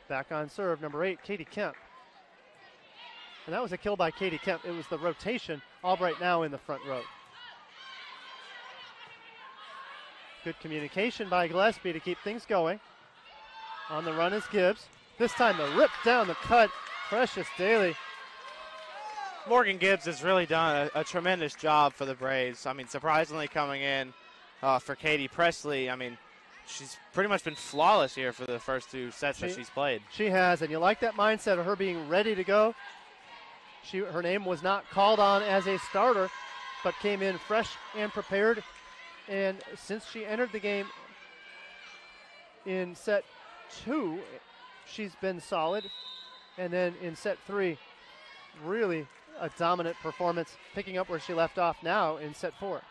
Back on serve, number 8, Katie Kemp. And that was a kill by Katie Kemp. It was the rotation. Albright now in the front row. Good communication by Gillespie to keep things going. On the run is Gibbs. This time the rip down the cut. Precious Daly Morgan Gibbs has really done a tremendous job for the Braves. I mean, surprisingly coming in for Katie Presley, I mean, she's pretty much been flawless here for the first 2 sets that she's played. She has, and you like that mindset of her being ready to go. Her name was not called on as a starter, but came in fresh and prepared. And since she entered the game in set 2, she's been solid. And then in set 3, really a dominant performance, picking up where she left off now in set 4.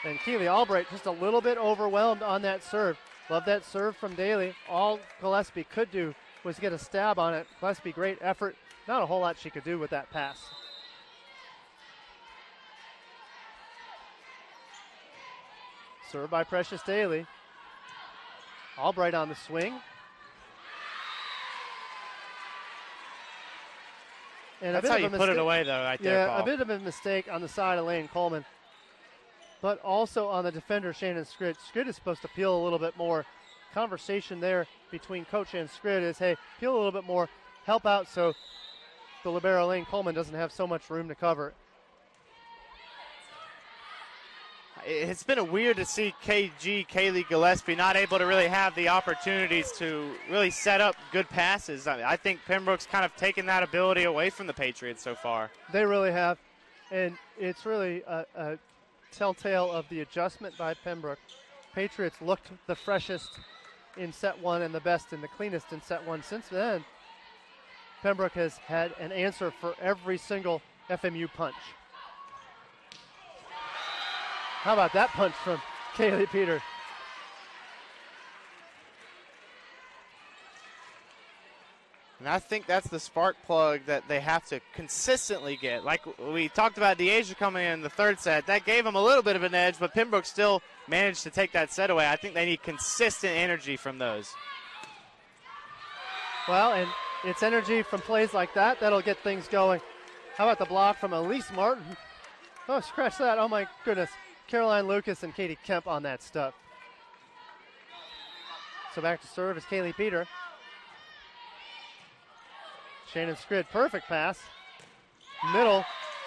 And Keely Albright just a little bit overwhelmed on that serve. Love that serve from Daly. All Gillespie could do was get a stab on it. Gillespie, great effort. Not a whole lot she could do with that pass. Served by Precious Daly. Albright on the swing. And that's how you put it away, though, right there, Paul. Yeah, a bit of a mistake on the side of Lane Coleman. But also on the defender, Shannon Skrid. Skrid is supposed to peel a little bit more. Conversation there between coach and Skrid is, hey, peel a little bit more, help out so the libero Lane Coleman doesn't have so much room to cover. It's been weird to see Kaylee Gillespie not able to really have the opportunities to really set up good passes. I think Pembroke's kind of taken that ability away from the Patriots so far. They really have, and it's really a telltale of the adjustment by Pembroke. Patriots looked the freshest in set 1 and the best and the cleanest in set 1. Since then, Pembroke has had an answer for every single FMU punch. How about that punch from Kaylee Peter? And I think that's the spark plug that they have to consistently get. Like we talked about DeAsia coming in the 3rd set. That gave them a little bit of an edge, but Pembroke still managed to take that set away. I think they need consistent energy from those. Well, and it's energy from plays like that that'll get things going. How about the block from Elise Martin? Oh, scratch that. Oh, my goodness. Caroline Lucas and Katie Kemp on that stuff. So back to serve is Kaylee Peter. Shannon Skrid, perfect pass. Middle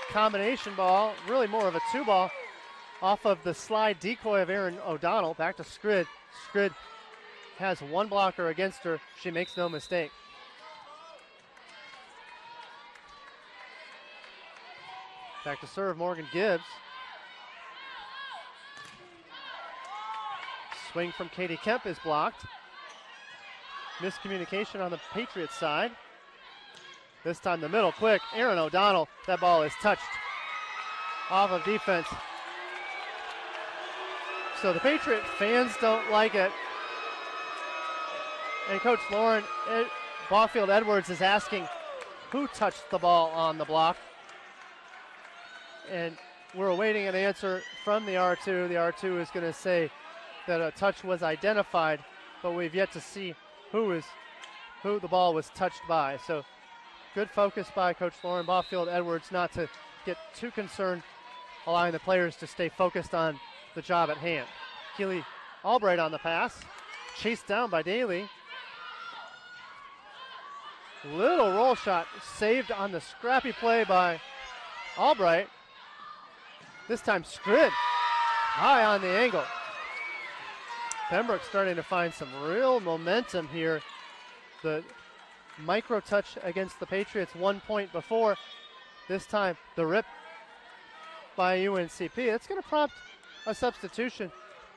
combination ball, really more of a 2-ball off of the slide decoy of Erin O'Donnell. Back to Skrid. Skrid has one blocker against her. She makes no mistake. Back to serve, Morgan Gibbs. Swing from Katie Kemp is blocked. Miscommunication on the Patriots side. This time the middle, quick. Erin O'Donnell, that ball is touched off of defense. So the Patriot fans don't like it. And Coach Lauren Barfield Edwards is asking who touched the ball on the block. And we're awaiting an answer from the R2. The R2 is going to say that a touch was identified, but we've yet to see who the ball was touched by. So good focus by Coach Lauren Barfield Edwards not to get too concerned, allowing the players to stay focused on the job at hand. Keely Albright on the pass, chased down by Daly. Little roll shot saved on the scrappy play by Albright. This time Skrid high on the angle. Pembroke starting to find some real momentum here. The micro touch against the Patriots 1 point before. This time the rip by UNCP. That's going to prompt a substitution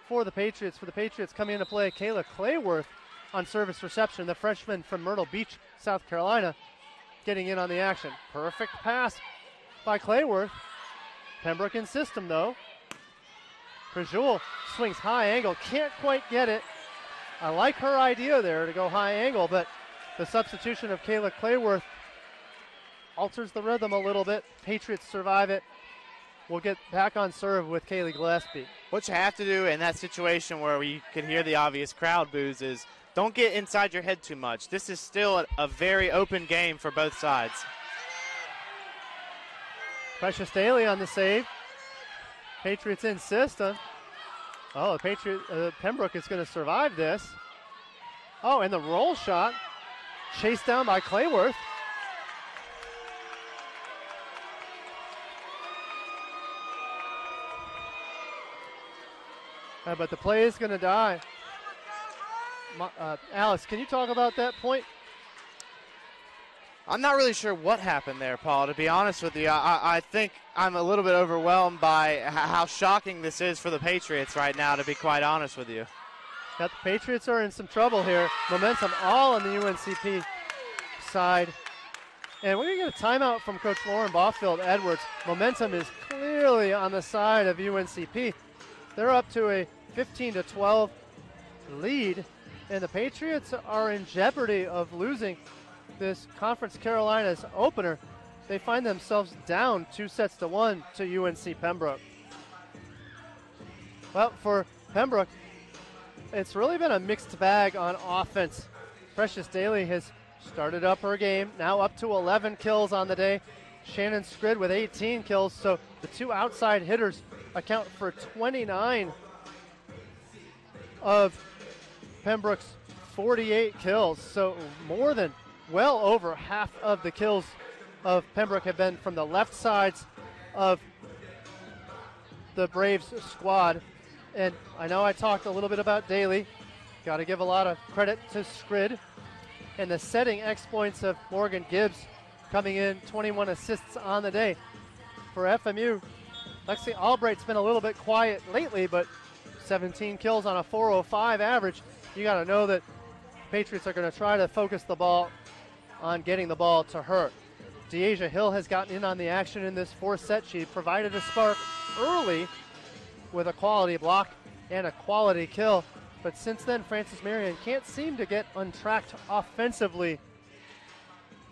for the Patriots. For the Patriots coming into play, Kayla Clayworth on service reception. The freshman from Myrtle Beach, South Carolina, getting in on the action. Perfect pass by Clayworth. Pembroke in system though. Prajul swings high angle, can't quite get it. I like her idea there to go high angle, but the substitution of Kayla Clayworth alters the rhythm a little bit. Patriots survive it. We'll get back on serve with Kaylee Gillespie. What you have to do in that situation where you can hear the obvious crowd boos is don't get inside your head too much. This is still a very open game for both sides. Precious Daly on the save. Patriots in system. Oh, Pembroke is going to survive this. Oh, and the roll shot. Chased down by Clayworth. But the play is going to die. Alex, can you talk about that point? I'm not really sure what happened there, Paul, to be honest with you. I think I'm a little bit overwhelmed by how shocking this is for the Patriots right now, to be quite honest with you. Yep, the Patriots are in some trouble here. Momentum all on the UNCP side. And we're going to get a timeout from Coach Lauren Baughfield-Edwards. Momentum is clearly on the side of UNCP. They're up to a 15-12 lead, and the Patriots are in jeopardy of losing this Conference Carolinas opener. They find themselves down 2-1 to UNC Pembroke. Well, for Pembroke, it's really been a mixed bag on offense. Precious Daly has started up her game, now up to 11 kills on the day. Shannon Scrid with 18 kills, so the two outside hitters account for 29 of Pembroke's 48 kills. So more than well over half of the kills of Pembroke have been from the left sides of the Braves squad. And I know I talked a little bit about Daly. Got to give a lot of credit to Scrid. And the setting exploits of Morgan Gibbs coming in 21 assists on the day. For FMU, Lexi Albright's been a little bit quiet lately, but 17 kills on a 405 average. You got to know that Patriots are going to try to focus the ball on getting the ball to her. Deasia Hill has gotten in on the action in this fourth set. She provided a spark early with a quality block and a quality kill. But since then, Frances Marion can't seem to get untracked offensively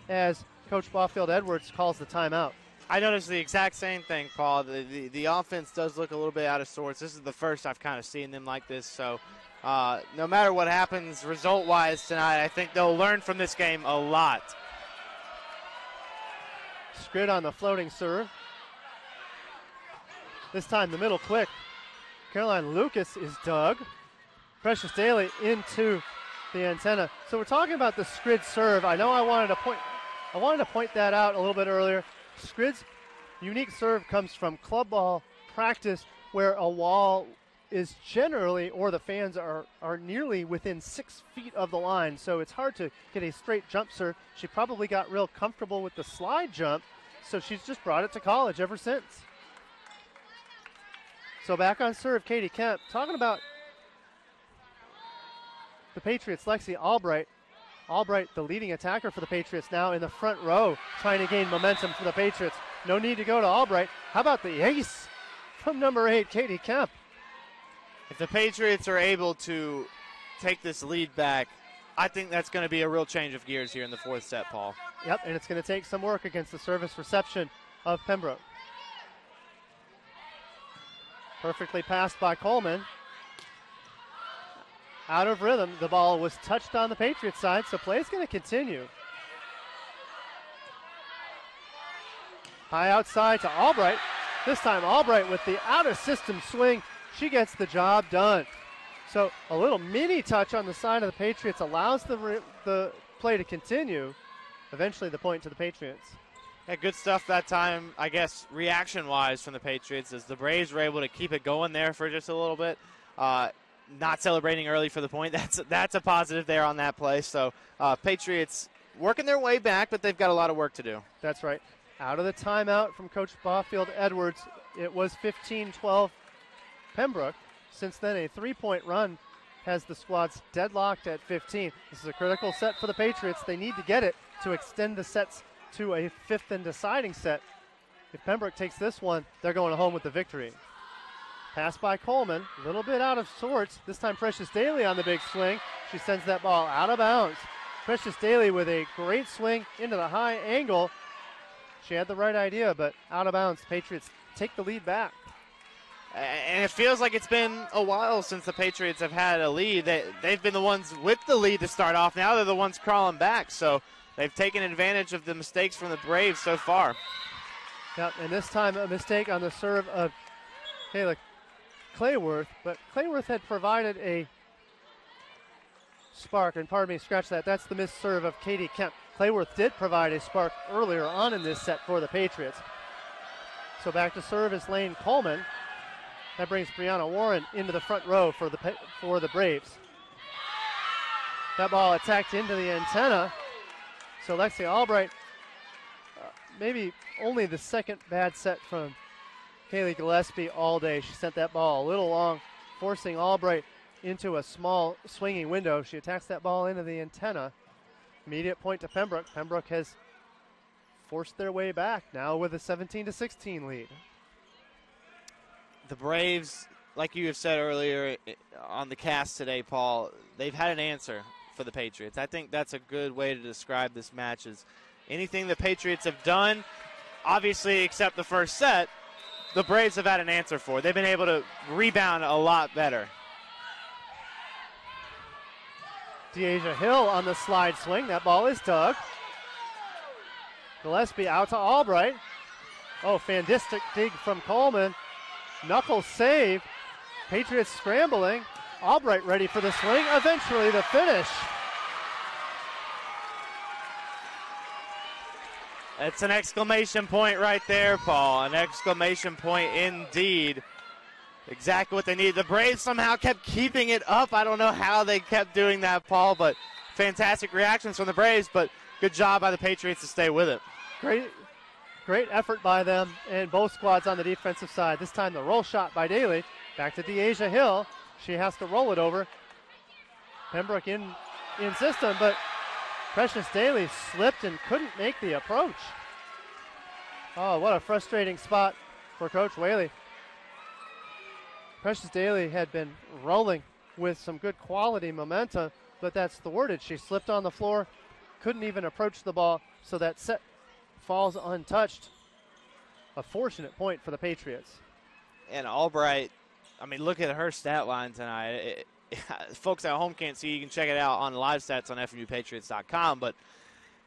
as Coach Baughfield-Edwards calls the timeout. I noticed the exact same thing, Paul. The offense does look a little bit out of sorts. This is the first I've kind of seen them like this. So no matter what happens result-wise tonight, I think they'll learn from this game a lot. Scrid on the floating serve. This time the middle click. Caroline Lucas is dug. Precious Daly into the antenna. So we're talking about the Scrid serve. I know I wanted to point that out a little bit earlier. Scrid's unique serve comes from club ball practice, where a wall is generally, or the fans are nearly within 6 feet of the line. So it's hard to get a straight jump serve. She probably got real comfortable with the slide jump, so she's just brought it to college ever since. So back on serve, Katie Kemp. Talking about the Patriots, Lexi Albright. Albright, the leading attacker for the Patriots, now in the front row, trying to gain momentum for the Patriots. No need to go to Albright. How about the ace from number 8, Katie Kemp? If the Patriots are able to take this lead back, I think that's going to be a real change of gears here in the fourth set, Paul. Yep, and it's going to take some work against the service reception of Pembroke. Perfectly passed by Coleman. Out of rhythm, the ball was touched on the Patriots side, so play is going to continue. High outside to Albright. This time Albright with the out-of-system swing. She gets the job done. So a little mini touch on the side of the Patriots allows the play to continue. Eventually the point to the Patriots. Yeah, good stuff that time, I guess, reaction-wise from the Patriots, as the Braves were able to keep it going there for just a little bit. Not celebrating early for the point. That's a positive there on that play. So Patriots working their way back, but they've got a lot of work to do. That's right. Out of the timeout from Coach Baughfield-Edwards, it was 15-12 Pembroke. Since then, a three-point run has the squads deadlocked at 15. This is a critical set for the Patriots. They need to get it to extend the sets to a fifth and deciding set. If Pembroke takes this one, they're going home with the victory. Pass by Coleman, a little bit out of sorts. This time Precious Daly on the big swing. She sends that ball out of bounds. Precious Daly with a great swing into the high angle. She had the right idea, but out of bounds. Patriots take the lead back. And it feels like it's been a while since the Patriots have had a lead. They've been the ones with the lead to start off. Now they're the ones crawling back. So they've taken advantage of the mistakes from the Braves so far. Yep, and this time a mistake on the serve of Kayla Clayworth, but Clayworth had provided a spark, and pardon me, scratch that. That's the missed serve of Katie Kemp. Clayworth did provide a spark earlier on in this set for the Patriots. So back to serve is Lane Coleman. That brings Brianna Warren into the front row for the Braves. That ball attacked into the antenna. So Lexi Albright, maybe only the second bad set from Kaylee Gillespie all day. She sent that ball a little long, forcing Albright into a small swinging window. She attacks that ball into the antenna. Immediate point to Pembroke. Pembroke has forced their way back now with a 17-16 lead. The Braves, like you have said earlier on the cast today, Paul, they've had an answer for the Patriots. I think that's a good way to describe this match. Is anything the Patriots have done, obviously except the first set, the Braves have had an answer for. They've been able to rebound a lot better. Deasia Hill on the slide swing. That ball is dug. Gillespie out to Albright. Oh, fantastic dig from Coleman. Knuckle save. Patriots scrambling. Albright ready for the swing. Eventually the finish. That's an exclamation point right there, Paul. An exclamation point indeed. Exactly what they need. The Braves somehow kept keeping it up. I don't know how they kept doing that, Paul, but fantastic reactions from the Braves, but good job by the Patriots to stay with it. Great effort by them and both squads on the defensive side. This time the roll shot by Daly. Back to Deasia Hill. She has to roll it over. Pembroke in system, but Precious Daly slipped and couldn't make the approach. Oh, what a frustrating spot for Coach Whaley. Precious Daly had been rolling with some good quality momentum, but that's thwarted. She slipped on the floor, couldn't even approach the ball, so that set falls untouched. A fortunate point for the Patriots. And Albright, I mean, look at her stat line tonight. Folks at home can't see. You can check it out on live stats on FMUPatriots.com. But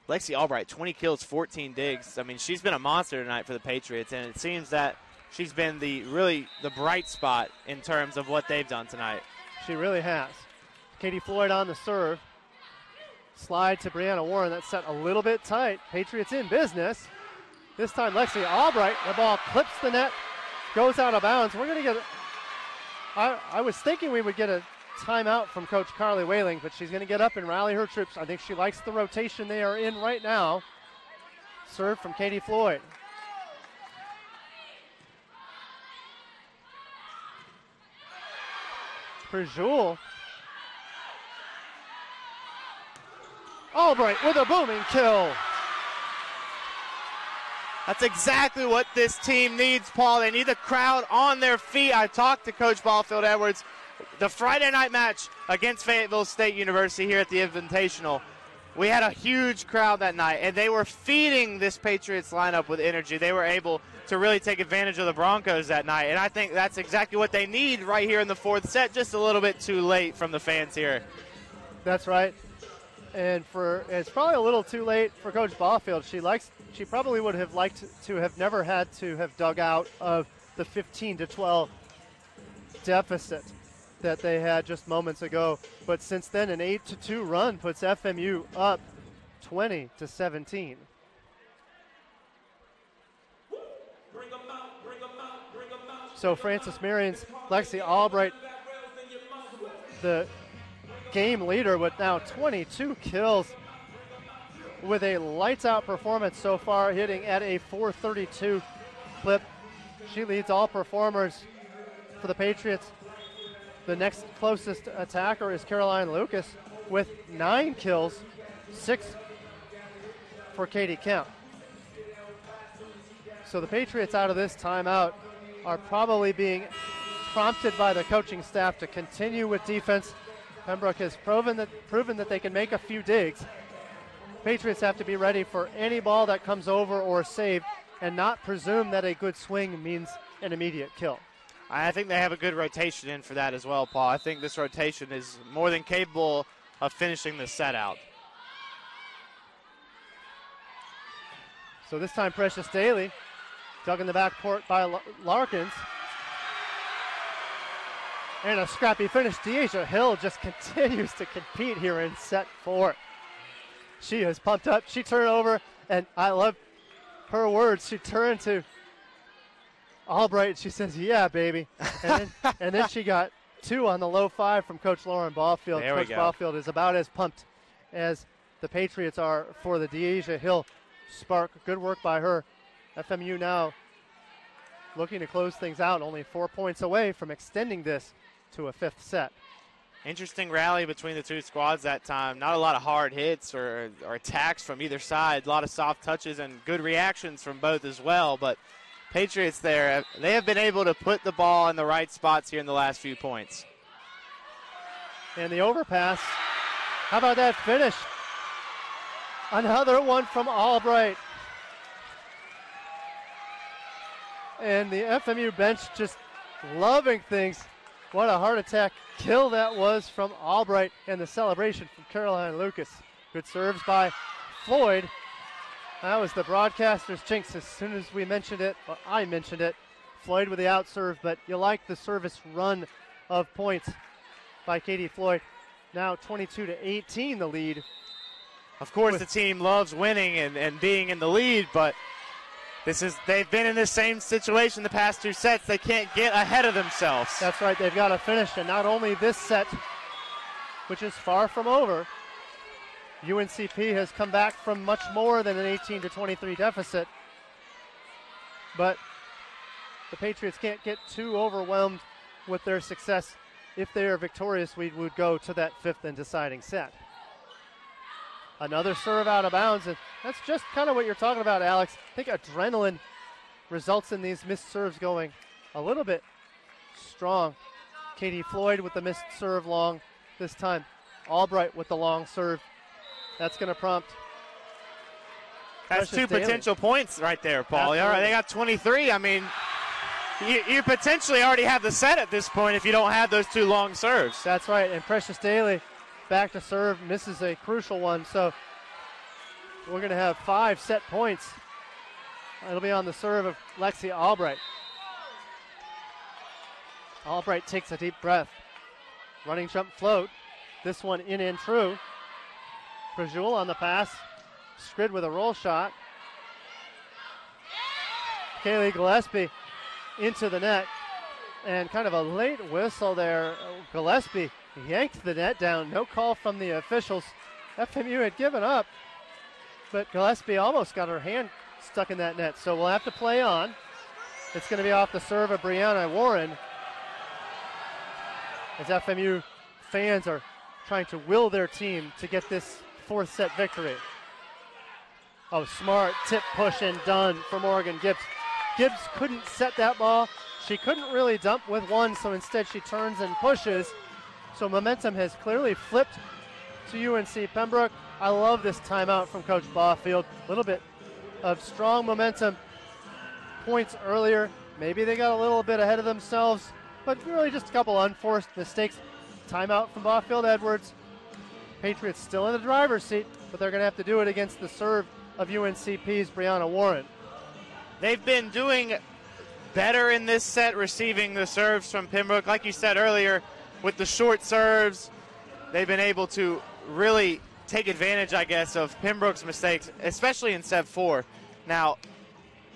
Lexi Albright, 20 kills, 14 digs. I mean, she's been a monster tonight for the Patriots, and it seems that she's been the bright spot in terms of what they've done tonight. She really has. Katie Floyd on the serve. Slide to Brianna Warren. That's set a little bit tight. Patriots in business. This time Lexi Albright. The ball clips the net, goes out of bounds. We're going to get I was thinking we would get a timeout from Coach Carly Whaling, but she's going to get up and rally her troops. I think she likes the rotation they are in right now. Serve from Katie Floyd. Prejul. Albright with a booming kill. That's exactly what this team needs, Paul. They need the crowd on their feet. I talked to Coach Ballfield Edwards. The Friday night match against Fayetteville State University here at the Invitational, we had a huge crowd that night, and they were feeding this Patriots lineup with energy. They were able to really take advantage of the Broncos that night, and I think that's exactly what they need right here in the fourth set. Just a little bit too late from the fans here. That's right. And it's probably a little too late for Coach Ballfield. She probably would have liked to have never had to have dug out of the 15-12 deficit that they had just moments ago. But since then, an 8-2 run puts FMU up 20-17. So Francis Marion's Lexi Albright, the game leader with now 22 kills with a lights-out performance so far, hitting at a .432 clip. She leads all performers for the Patriots. The next closest attacker is Caroline Lucas with 9 kills, 6 for Katie Kemp. So the Patriots out of this timeout are probably being prompted by the coaching staff to continue with defense. Pembroke has proven that they can make a few digs. Patriots have to be ready for any ball that comes over or saved and not presume that a good swing means an immediate kill. I think they have a good rotation in for that as well, Paul. I think this rotation is more than capable of finishing the set out. So this time Precious Daly, dug in the back court by Larkins. And a scrappy finish. Deasia Hill just continues to compete here in set 4. She is pumped up. She turned over, and I love her words. She turned to Albright, she says, yeah, baby. And then she got 2 on the low 5 from Coach Lauren Ballfield. There we Coach go. Ballfield is about as pumped as the Patriots are for the Deasia Hill spark. Good work by her. FMU now looking to close things out, only 4 points away from extending this to a 5th set. Interesting rally between the two squads that time. Not a lot of hard hits or attacks from either side. A lot of soft touches and good reactions from both as well. But Patriots there, they have been able to put the ball in the right spots here in the last few points. And the overpass. How about that finish? Another one from Albright. And the FMU bench just loving things. What a heart attack kill that was from Albright, and the celebration from Caroline Lucas. Good serves by Floyd. That was the broadcaster's jinx as soon as we mentioned it, or I mentioned it. Floyd with the out serve, but you like the service run of points by Katie Floyd. Now 22-18 the lead. Of course, the team loves winning and being in the lead, but they've been in the same situation the past 2 sets. They can't get ahead of themselves. That's right. They've got to finish, and not only this set, which is far from over. UNCP has come back from much more than an 18-23 deficit, but the Patriots can't get too overwhelmed with their success. If they are victorious, we would go to that 5th and deciding set. Another serve out of bounds, and that's just kind of what you're talking about, Alex. I think adrenaline results in these missed serves going a little bit strong. Katie Floyd with the missed serve long this time. Albright with the long serve. That's going to prompt. That's Precious 2 Daly. potential points right there, Paul. Absolutely. All right, they got 23. I mean, you potentially already have the set at this point if you don't have those 2 long serves. That's right, and Precious Daly back to serve, misses a crucial one. So we're going to have 5 set points. It'll be on the serve of Lexi Albright. Albright takes a deep breath. Running jump float. This one in and true. Prajul on the pass. Skrid with a roll shot. Kaylee Gillespie into the net. And kind of a late whistle there. Gillespie yanked the net down. No call from the officials. FMU had given up, but Gillespie almost got her hand stuck in that net. So we'll have to play on. It's going to be off the serve of Brianna Warren, as FMU fans are trying to will their team to get this 4th set victory. Oh, smart tip push and done for Morgan Gibbs. Gibbs couldn't set that ball. She couldn't really dump with one, so instead she turns and pushes. So momentum has clearly flipped to UNC Pembroke. I love this timeout from Coach Ballfield. A little bit of strong momentum points earlier. Maybe they got a little bit ahead of themselves, but really just a couple unforced mistakes. Timeout from Ballfield Edwards. Patriots still in the driver's seat, but they're going to have to do it against the serve of UNCP's Brianna Warren. They've been doing better in this set, receiving the serves from Pembroke. Like you said earlier, with the short serves, they've been able to really take advantage, I guess, of Pembroke's mistakes, especially in set 4. Now,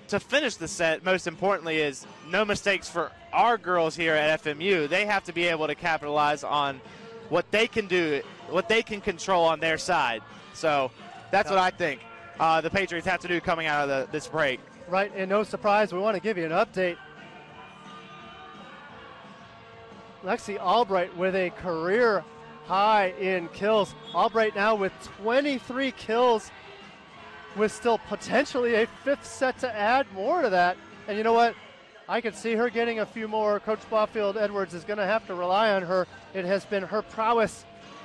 to finish the set, most importantly, is no mistakes for our girls here at FMU. They have to be able to capitalize on what they can do, what they can control on their side. So that's what I think the Patriots have to do coming out of this break. Right, and no surprise, we want to give you an update. Lexi Albright with a career high in kills. Albright now with 23 kills, with still potentially a 5th set to add more to that. And you know what? I could see her getting a few more. Coach Ballfield Edwards is going to have to rely on her. It has been her prowess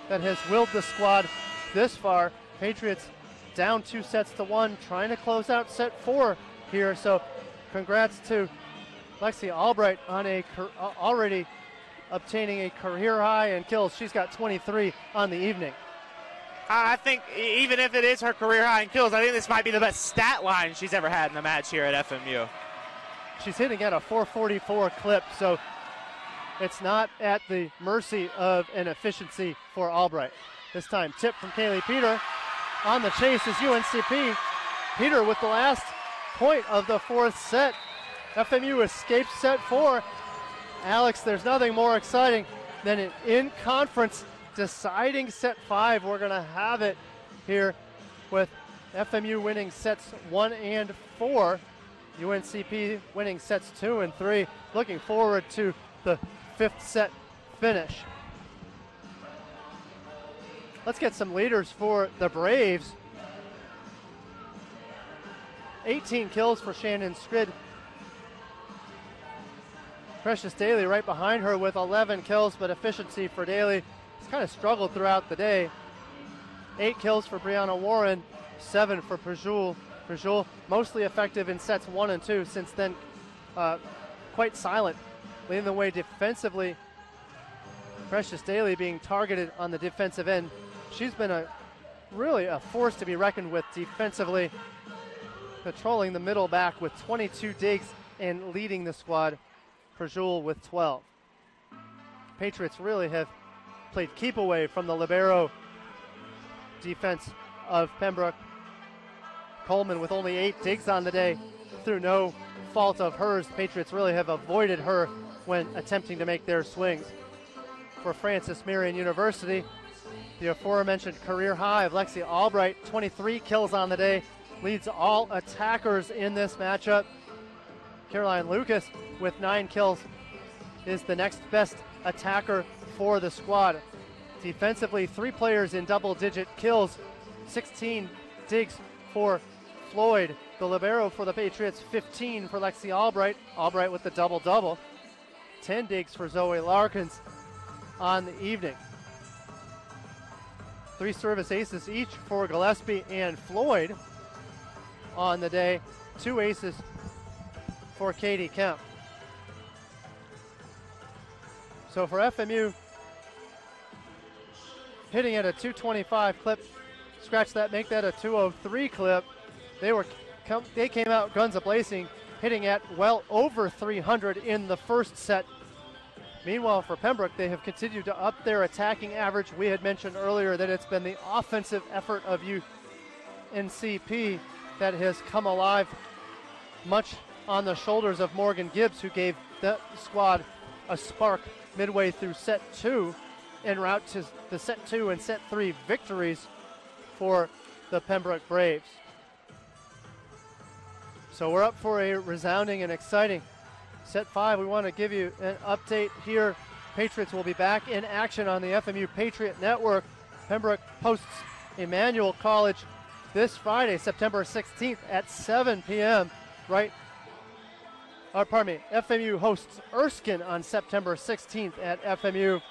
that has willed the squad this far. Patriots down 2-1, trying to close out set 4 here. So congrats to Lexi Albright on already obtaining a career high in kills. She's got 23 on the evening. I think even if it is her career high in kills, I think this might be the best stat line she's ever had in a match here at FMU. She's hitting at a 444 clip, so it's not at the mercy of an efficiency for Albright. This time, tip from Kaylee Peter. On the chase is UNCP. Peter with the last point of the 4th set. FMU escapes set 4. Alex, there's nothing more exciting than an in-conference deciding set 5. We're going to have it here with FMU winning sets 1 and 4. UNCP winning sets 2 and 3. Looking forward to the 5th set finish. Let's get some leaders for the Braves. 18 kills for Shannon Skrid. Precious Daly right behind her with 11 kills, but efficiency for Daly has kind of struggled throughout the day. 8 kills for Brianna Warren, 7 for Pajul. Pajul mostly effective in sets 1 and 2, since then quite silent, leading the way defensively. Precious Daly being targeted on the defensive end. She's been really a force to be reckoned with defensively, patrolling the middle back with 22 digs and leading the squad. Pajul with 12. Patriots really have played keep away from the libero defense of Pembroke. Coleman with only 8 digs on the day through no fault of hers. The Patriots really have avoided her when attempting to make their swings. For Francis Marion University, the aforementioned career high of Lexi Albright, 23 kills on the day, leads all attackers in this matchup. Caroline Lucas with 9 kills is the next best attacker for the squad. Defensively, 3 players in double-digit kills, 16 digs for Floyd. The libero for the Patriots, 15 for Lexi Albright. Albright with the double-double. 10 digs for Zoe Larkins on the evening. 3 service aces each for Gillespie and Floyd on the day. 2 aces for Katie Kemp. So for FMU, hitting at a 225 clip, scratch that, make that a 203 clip. They came out guns a-blazing, hitting at well over 300 in the first set. Meanwhile, for Pembroke, they have continued to up their attacking average. We had mentioned earlier that it's been the offensive effort of UNCP that has come alive, much on the shoulders of Morgan Gibbs, who gave the squad a spark midway through set 2 en route to the set 2 and set 3 victories for the Pembroke Braves. So we're up for a resounding and exciting set 5. We want to give you an update here. Patriots will be back in action on the FMU Patriot Network. Pembroke hosts Emmanuel College this Friday, September 16th at 7 p.m. FMU hosts Erskine on September 16th at FMU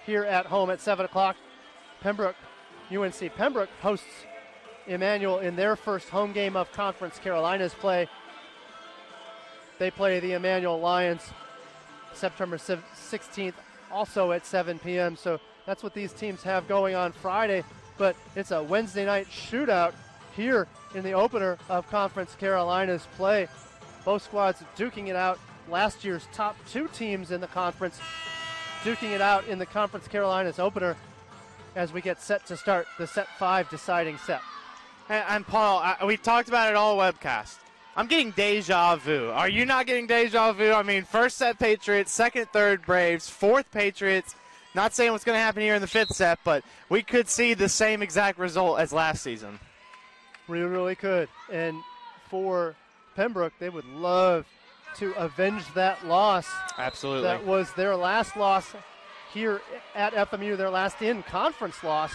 here at home at 7 o'clock. UNC Pembroke hosts Emmanuel in their first home game of Conference Carolinas play. They play the Emmanuel Lions September 16th, also at 7 p.m. So that's what these teams have going on Friday. But it's a Wednesday night shootout here in the opener of Conference Carolinas play. Both squads duking it out. Last year's top 2 teams in the conference duking it out in the Conference Carolinas opener as we get set to start the set 5 deciding set. And Paul, we talked about it all webcast. I'm getting deja vu. Are you not getting deja vu? I mean, first set Patriots, second, third Braves, fourth Patriots. Not saying what's going to happen here in the 5th set, but we could see the same exact result as last season. We really could. And for Pembroke, they would love to avenge that loss. Absolutely. That was their last loss here at FMU, their last in-conference loss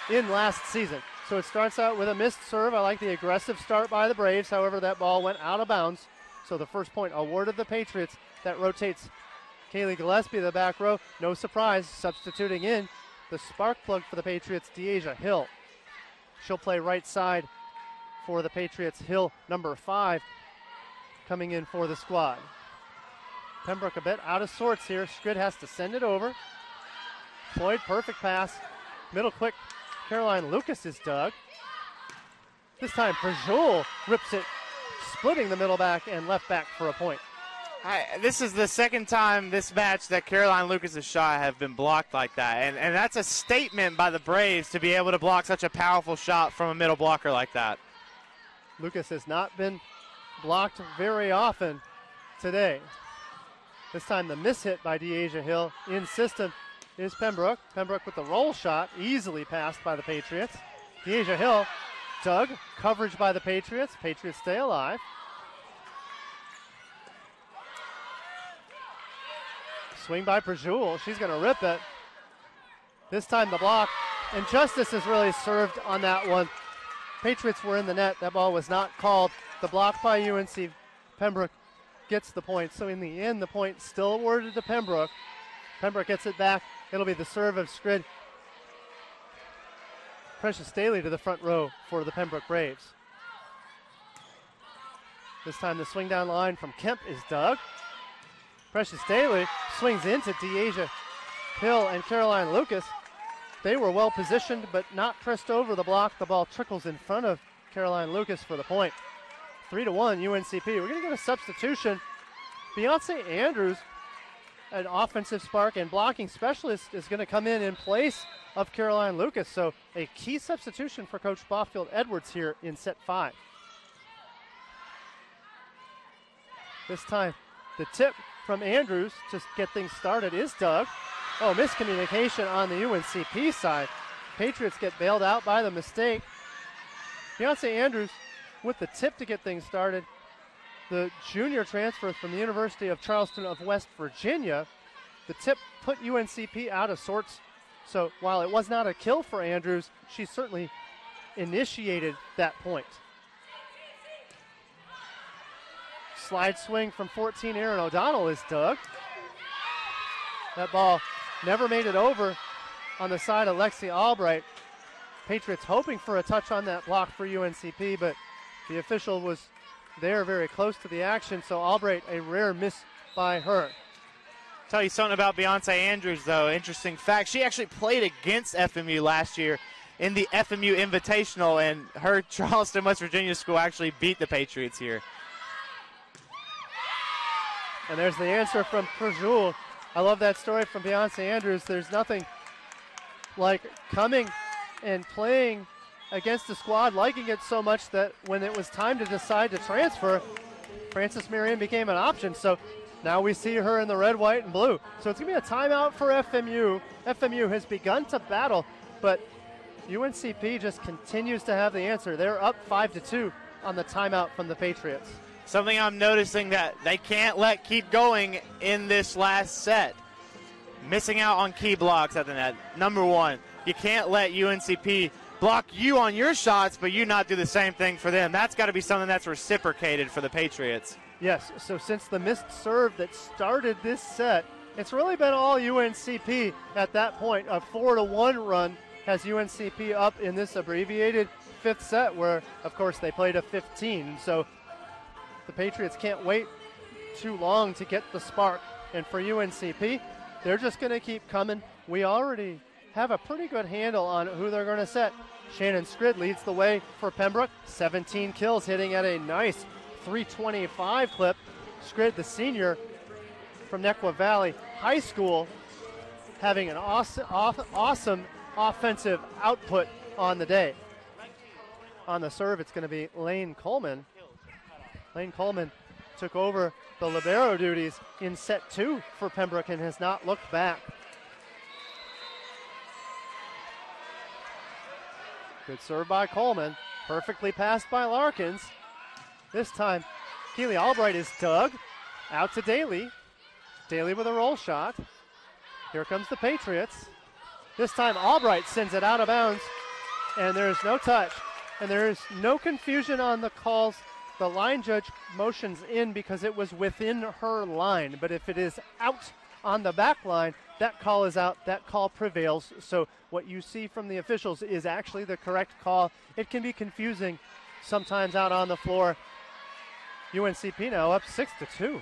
in last season. So it starts out with a missed serve. I like the aggressive start by the Braves. However, that ball went out of bounds. So the first point awarded the Patriots. That rotates Kaylee Gillespie to the back row. No surprise, substituting in the spark plug for the Patriots, Deasia Hill. She'll play right side for the Patriots. Hill, number 5, coming in for the squad. Pembroke a bit out of sorts here. Skrid has to send it over. Floyd, perfect pass. Middle quick. Caroline Lucas is dug. This time Pajul rips it, splitting the middle back and left back for a point. This is the second time this match that Caroline Lucas's shot have been blocked like that. And that's a statement by the Braves to be able to block such a powerful shot from a middle blocker like that. Lucas has not been blocked very often today. This time the miss hit by DeAsia Hill. In system is Pembroke. Pembroke with the roll shot, easily passed by the Patriots. DeAsia Hill dug, coverage by the Patriots. Patriots stay alive. Swing by Prajul. She's going to rip it. This time the block. And justice is really served on that one. Patriots were in the net. That ball was not called. The block by UNC Pembroke gets the point. So in the end, the point still awarded to Pembroke. Pembroke gets it back. It'll be the serve of Skrid. Precious Daly to the front row for the Pembroke Braves. This time the swing down line from Kemp is dug. Precious Daly swings into DeAsia Hill and Caroline Lucas. They were well positioned but not pressed over the block. The ball trickles in front of Caroline Lucas for the point. 3-1 UNCP. We're going to get a substitution. Beyonce Andrews, an offensive spark and blocking specialist, is going to come in place of Caroline Lucas. So a key substitution for Coach Boffield Edwards here in set 5. This time the tip from Andrews to get things started is dug. Oh, miscommunication on the UNCP side. Patriots get bailed out by the mistake. Beyonce Andrews with the tip to get things started. The junior transfer from the University of Charleston of West Virginia. The tip put UNCP out of sorts. So while it was not a kill for Andrews, she certainly initiated that point. Slide swing from 14, Aaron O'Donnell is dug. That ball never made it over on the side of Lexi Albright. Patriots hoping for a touch on that block for UNCP, but the official was there very close to the action, so Albright, a rare miss by her. Tell you something about Beyonce Andrews, though. Interesting fact. She actually played against FMU last year in the FMU Invitational, and her Charleston, West Virginia school actually beat the Patriots here. And there's the answer from Prajul. I love that story from Beyonce Andrews. There's nothing like coming and playing against a squad, liking it so much that when it was time to decide to transfer, Frances Marion became an option. So now we see her in the red, white, and blue. So it's going to be a timeout for FMU. FMU has begun to battle, but UNCP just continues to have the answer. They're up 5-2 on the timeout from the Patriots. Something I'm noticing that they can't let keep going in this last set. Missing out on key blocks at the net. Number one, you can't let UNCP block you on your shots, but you not do the same thing for them. That's got to be something that's reciprocated for the Patriots. Yes, so since the missed serve that started this set, it's really been all UNCP at that point. A 4-1 run has UNCP up in this abbreviated fifth set where, of course, they played a 15. So the Patriots can't wait too long to get the spark. And for UNCP, they're just going to keep coming. We already have a pretty good handle on who they're going to set. Shannon Skrid leads the way for Pembroke. 17 kills, hitting at a nice 325 clip. Skrid, the senior from Nequa Valley High School, having an awesome offensive output on the day. On the serve, it's going to be Lane Coleman. Lane Coleman took over the libero duties in set 2 for Pembroke and has not looked back. Good serve by Coleman. Perfectly passed by Larkins. This time, Keely Albright is dug. Out to Daly. Daly with a roll shot. Here comes the Patriots. This time, Albright sends it out of bounds, and there is no touch. And there is no confusion on the calls. The line judge motions in because it was within her line. But if it is out on the back line, that call is out. That call prevails. So what you see from the officials is actually the correct call. It can be confusing sometimes out on the floor. UNCP now up 6-2.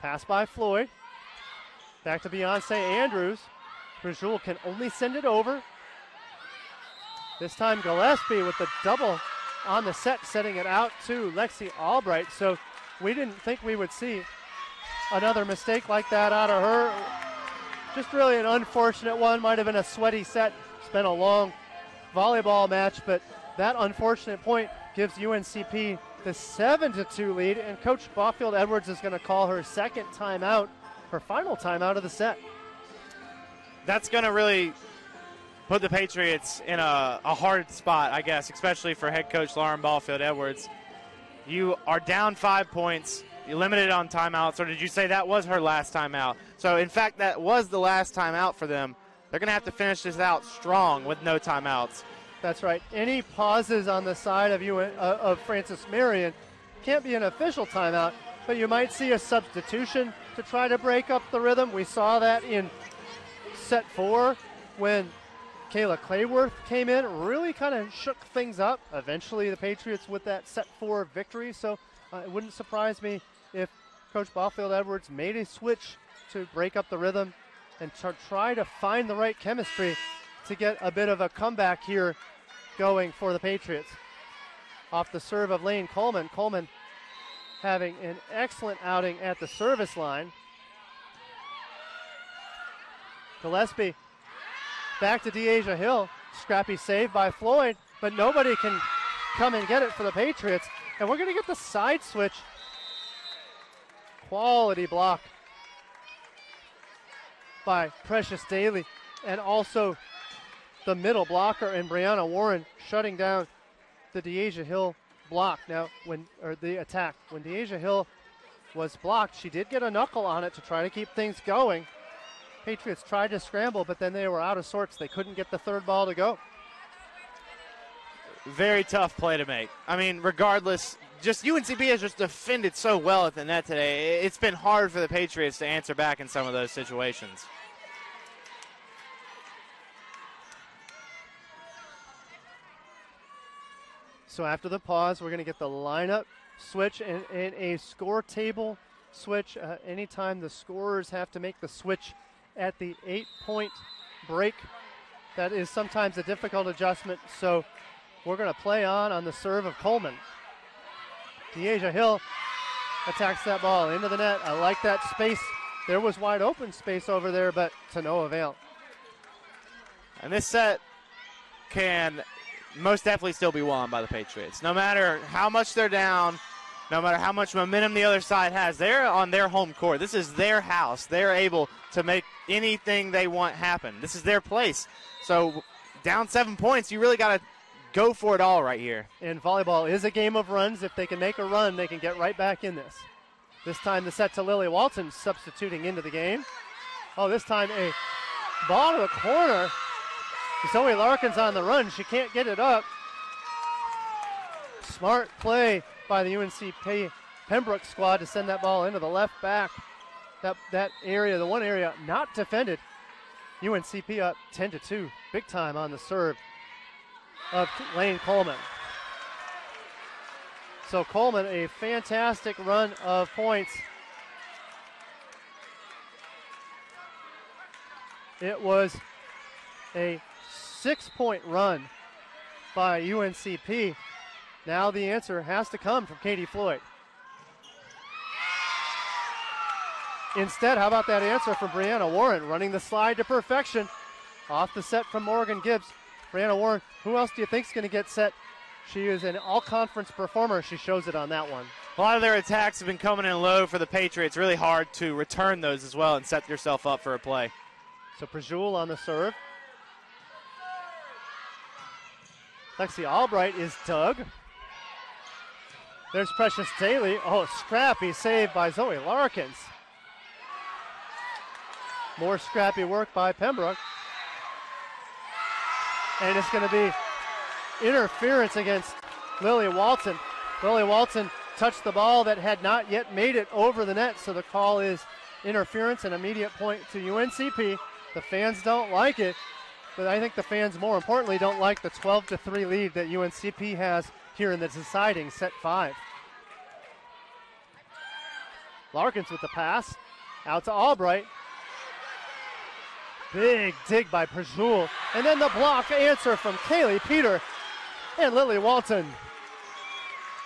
Pass by Floyd. Back to Beyonce Andrews. Brajul can only send it over. This time Gillespie with the double on the set, setting it out to Lexi Albright. So we didn't think we would see another mistake like that out of her. Just really an unfortunate one. Might have been a sweaty set. It's been a long volleyball match, but that unfortunate point gives UNCP the 7-2 lead, and Coach Barfield Edwards is going to call her second timeout, her final timeout of the set. That's going to really put the Patriots in a hard spot, I guess, especially for head coach Lauren Barfield Edwards. You are down 5 points. You limited on timeouts, or did you say that was her last timeout? So, in fact, that was the last timeout for them. They're going to have to finish this out strong with no timeouts. That's right. Any pauses on the side of Francis Marion can't be an official timeout, but you might see a substitution to try to break up the rhythm. We saw that in set 4 when Kayla Clayworth came in, really kind of shook things up. Eventually the Patriots with that set 4 victory, so it wouldn't surprise me if Coach Barfield Edwards made a switch to break up the rhythm and try to find the right chemistry to get a bit of a comeback here going for the Patriots. Off the serve of Lane Coleman. Coleman having an excellent outing at the service line. Gillespie back to DeAsia Hill. Scrappy save by Floyd, but nobody can come and get it for the Patriots. And we're going to get the side switch. Quality block by Precious Daly, and also the middle blocker and Brianna Warren shutting down the DeAsia Hill block. Now, the attack. When DeAsia Hill was blocked, she did get a knuckle on it to try to keep things going. Patriots tried to scramble, but then they were out of sorts. They couldn't get the third ball to go. Very tough play to make. I mean, regardless, just UNCP has just defended so well at the net today. It's been hard for the Patriots to answer back in some of those situations. So after the pause, we're going to get the lineup switch and a score table switch. Anytime the scorers have to make the switch at the 8-point break, that is sometimes a difficult adjustment. So we're going to play on the serve of Coleman. DeAsia Hill attacks that ball into the net. I like that space. There was wide open space over there, but to no avail. And this set can most definitely still be won by the Patriots. No matter how much they're down, no matter how much momentum the other side has, they're on their home court. This is their house. They're able to make anything they want happen. This is their place. So down 7 points, you really got to go for it all right here. And volleyball is a game of runs. If they can make a run, they can get right back in this. This time the set to Lily Walton substituting into the game. Oh, this time a ball to the corner. Zoe Larkin's on the run. She can't get it up. Smart play by the UNC Pembroke squad to send that ball into the left back. That area, the one area not defended. UNCP up 10-2. Big time on the serve of Lane Coleman. So Coleman, a fantastic run of points. It was a 6-point run by UNCP. Now the answer has to come from Katie Floyd. Instead, how about that answer from Brianna Warren, running the slide to perfection off the set from Morgan Gibbs. Brianna Warren, who else do you think is going to get set? She is an all-conference performer. She shows it on that one. A lot of their attacks have been coming in low for the Patriots. Really hard to return those as well and set yourself up for a play. So Prajul on the serve. Lexi Albright is dug. There's Precious Daly. Oh, scrappy save by Zoe Larkins. More scrappy work by Pembroke. And it's going to be interference against Lily Walton. Lily Walton touched the ball that had not yet made it over the net, so the call is interference, an immediate point to UNCP. The fans don't like it, but I think the fans, more importantly, don't like the 12-3 lead that UNCP has here in the deciding set 5. Larkins with the pass, out to Albright. Big dig by Prajul. And then the block answer from Kaylee Peter and Lily Walton.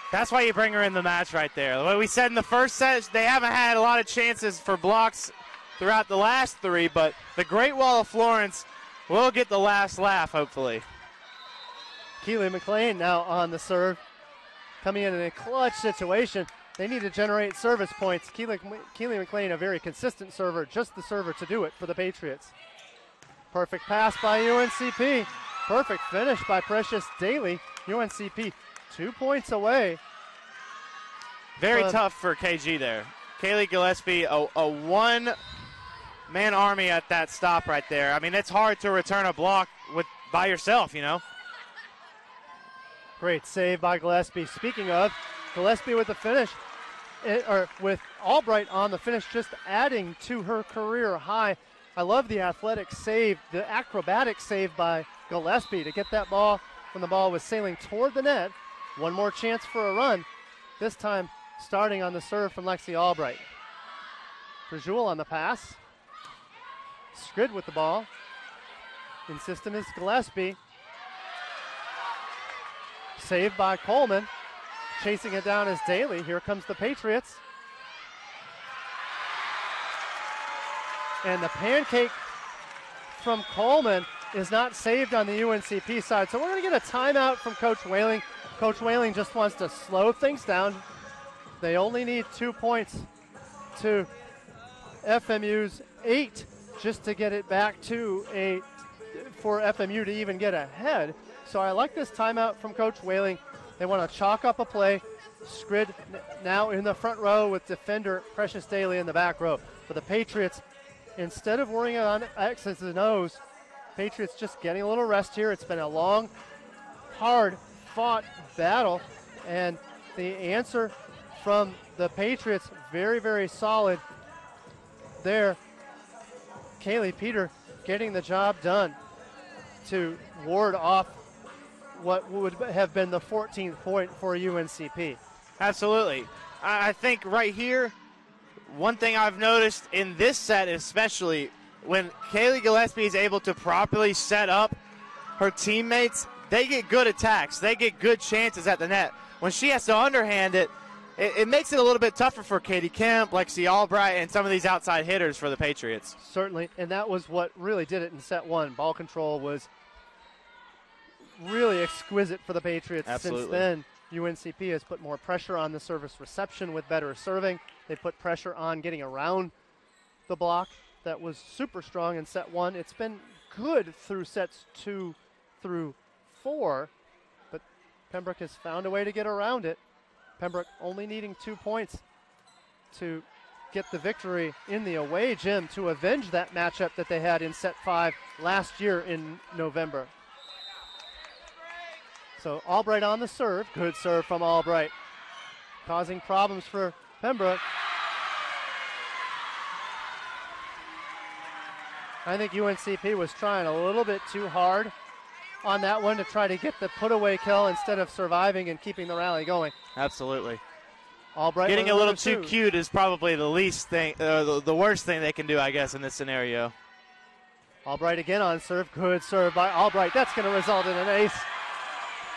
That's why you bring her in the match right there. Like we said in the first set, they haven't had a lot of chances for blocks throughout the last 3, but the Great Wall of Florence will get the last laugh, hopefully. Keely McLean now on the serve. Coming in a clutch situation. They need to generate service points. Keely McLean, a very consistent server, just the server to do it for the Patriots. Perfect pass by UNCP. Perfect finish by Precious Daly. UNCP 2 points away. Very tough for KG there. Kaylee Gillespie, a one-man army at that stop right there. I mean, it's hard to return a block by yourself, you know. Great save by Gillespie. Speaking of, Gillespie with the finish, or with Albright on the finish, just adding to her career high. I love the athletic save, the acrobatic save by Gillespie to get that ball when the ball was sailing toward the net. One more chance for a run, this time starting on the serve from Lexi Albright. Brajul on the pass. Skrid with the ball. In system is Gillespie. Saved by Coleman. Chasing it down is Daly. Here comes the Patriots. And the pancake from Coleman is not saved on the UNCP side. So we're going to get a timeout from Coach Whaling. Coach Whaling just wants to slow things down. They only need 2 points to FMU's 8 just to get it back to for FMU to even get ahead. So I like this timeout from Coach Whaling. They want to chalk up a play. Skrid now in the front row with defender Precious Daly in the back row. For the Patriots, instead of worrying on X's and O's, Patriots just getting a little rest here. It's been a long, hard-fought battle, and the answer from the Patriots, very, very solid there. Kaylee Peter getting the job done to ward off what would have been the 14th point for UNCP. Absolutely. I think right here, one thing I've noticed in this set especially, when Kaylee Gillespie is able to properly set up her teammates, they get good attacks. They get good chances at the net. When she has to underhand it, it makes it a little bit tougher for Katie Kemp, Lexi Albright, and some of these outside hitters for the Patriots. Certainly, and that was what really did it in set one. Ball control was really exquisite for the Patriots. Absolutely. Since then, UNCP has put more pressure on the service reception with better serving. They put pressure on getting around the block. That was super strong in set one. It's been good through sets 2 through 4, but Pembroke has found a way to get around it. Pembroke only needing 2 points to get the victory in the away gym to avenge that matchup that they had in set 5 last year in November. So Albright on the serve. Good serve from Albright, causing problems for Pembroke. I think UNCP was trying a little bit too hard on that one to try to get the put-away kill instead of surviving and keeping the rally going. Absolutely. Albright getting a little too cute is probably the least thing, the worst thing they can do, I guess, in this scenario. Albright again on serve. Good serve by Albright. That's going to result in an ace.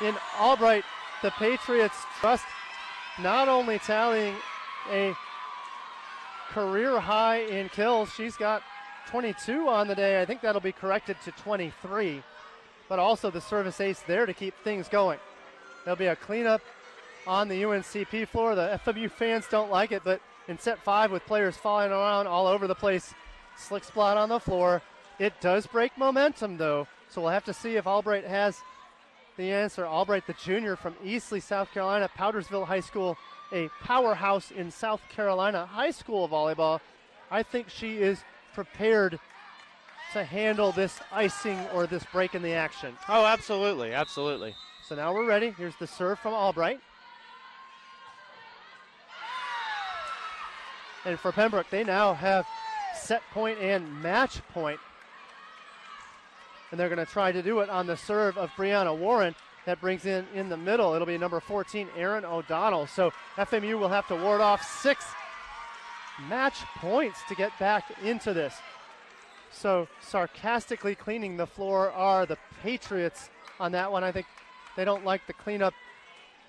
In Albright, the Patriots trust not only tallying a career high in kills, she's got 22 on the day. I think that'll be corrected to 23, but also the service ace there to keep things going. There'll be a cleanup on the UNCP floor. The FMU fans don't like it, but in set 5 with players falling around all over the place, slick spot on the floor. It does break momentum, though, so we'll have to see if Albright has the answer. Albright, the junior from Eastleigh, South Carolina, Powdersville High School, a powerhouse in South Carolina high school volleyball. I think she is prepared to handle this icing or this break in the action. Oh, absolutely, absolutely. So now we're ready. Here's the serve from Albright. And for Pembroke, they now have set point and match point. And they're going to try to do it on the serve of Brianna Warren. That brings in the middle. It'll be number 14, Erin O'Donnell. So FMU will have to ward off 6 match points to get back into this. So sarcastically cleaning the floor are the Patriots on that one. I think they don't like the cleanup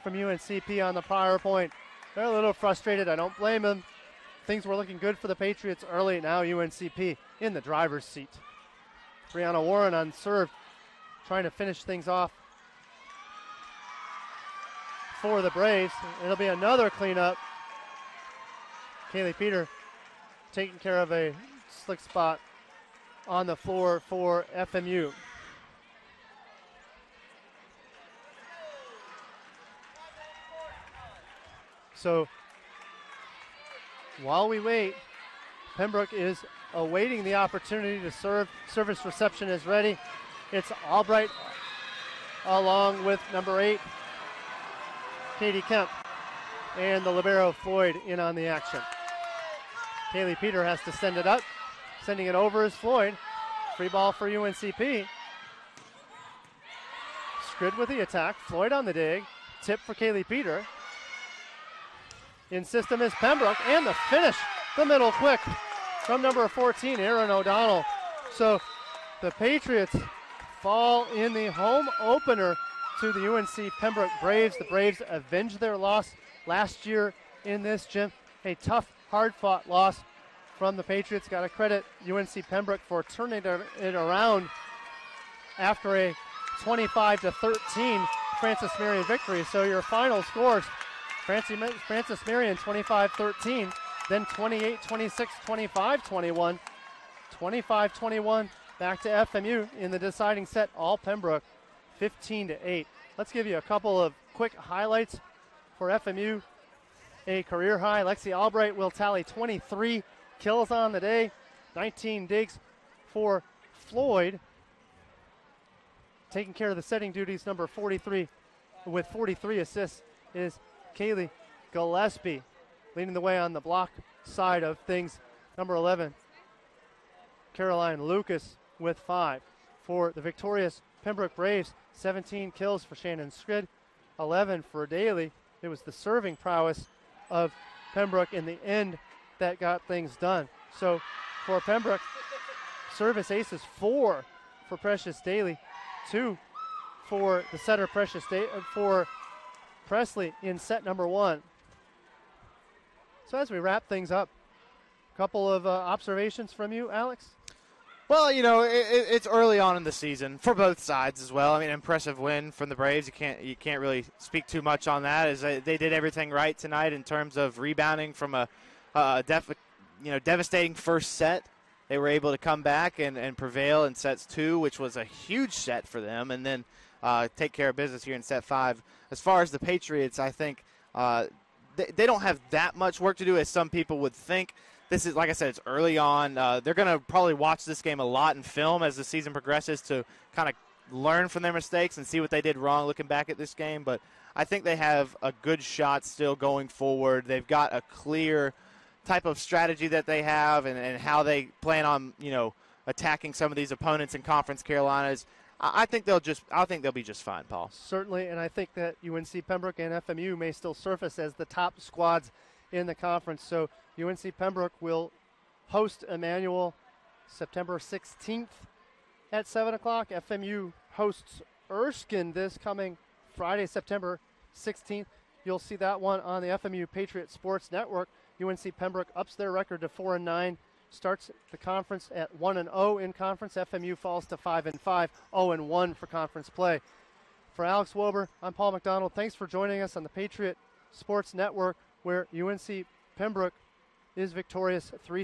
from UNCP on the prior point. They're a little frustrated. I don't blame them. Things were looking good for the Patriots early. Now UNCP in the driver's seat. Brianna Warren on serve, trying to finish things off for the Braves. It'll be another cleanup. Kaylee Peter taking care of a slick spot on the floor for FMU. So while we wait, Pembroke is awaiting the opportunity to serve. Service reception is ready. It's Albright along with number 8, Katie Kemp, and the libero Floyd in on the action. Kaylee Peter has to send it up. Sending it over is Floyd. Free ball for UNCP. Skrid with the attack. Floyd on the dig. Tip for Kaylee Peter. In system is Pembroke, and the finish, the middle quick from number 14, Aaron O'Donnell. So the Patriots fall in the home opener to the UNC Pembroke Braves. The Braves avenged their loss last year in this gym. A tough, hard-fought loss from the Patriots. Got to credit UNC Pembroke for turning it around after a 25-13 Francis Marion victory. So your final scores: Francis Marion 25-13, then 28-26, 25-21, 25-21 back to FMU in the deciding set, all Pembroke 15-8. Let's give you a couple of quick highlights for FMU. A career high, Lexi Albright will tally 23 kills on the day, 19 digs for Floyd. Taking care of the setting duties, number 43 with 43 assists is Kaylee Gillespie. Leading the way on the block side of things, number 11, Caroline Lucas with 5. For the victorious Pembroke Braves, 17 kills for Shannon Skrid, 11 for Daly. It was the serving prowess of Pembroke in the end that got things done. So for Pembroke, service aces, 4 for Precious Daly, 2 for the setter for Presley in set number 1. So as we wrap things up, a couple of observations from you, Alex? Well, you know, it's early on in the season for both sides as well. I mean, impressive win from the Braves. You can't really speak too much on that, as they did everything right tonight in terms of rebounding from a devastating first set. They were able to come back and prevail in sets 2, which was a huge set for them, and then take care of business here in set 5. As far as the Patriots, I think they don't have that much work to do as some people would think. This is, like I said, it's early on. They're going to probably watch this game a lot in film as the season progresses to kind of learn from their mistakes and see what they did wrong looking back at this game. But I think they have a good shot still going forward. They've got a clear type of strategy that they have and how they plan on, attacking some of these opponents in Conference Carolinas. I think they'll be just fine, Paul. Certainly, and I think that UNC Pembroke and FMU may still surface as the top squads in the conference. So UNC Pembroke will host Emmanuel September 16th at 7 o'clock. FMU hosts Erskine this coming Friday, September 16th. You'll see that one on the FMU Patriot Sports Network. UNC Pembroke ups their record to 4-9, starts the conference at 1-0 in conference. FMU falls to 5-5, 0-1 for conference play. For Alex Wober, I'm Paul McDonald. Thanks for joining us on the Patriot Sports Network, where UNC Pembroke is victorious 3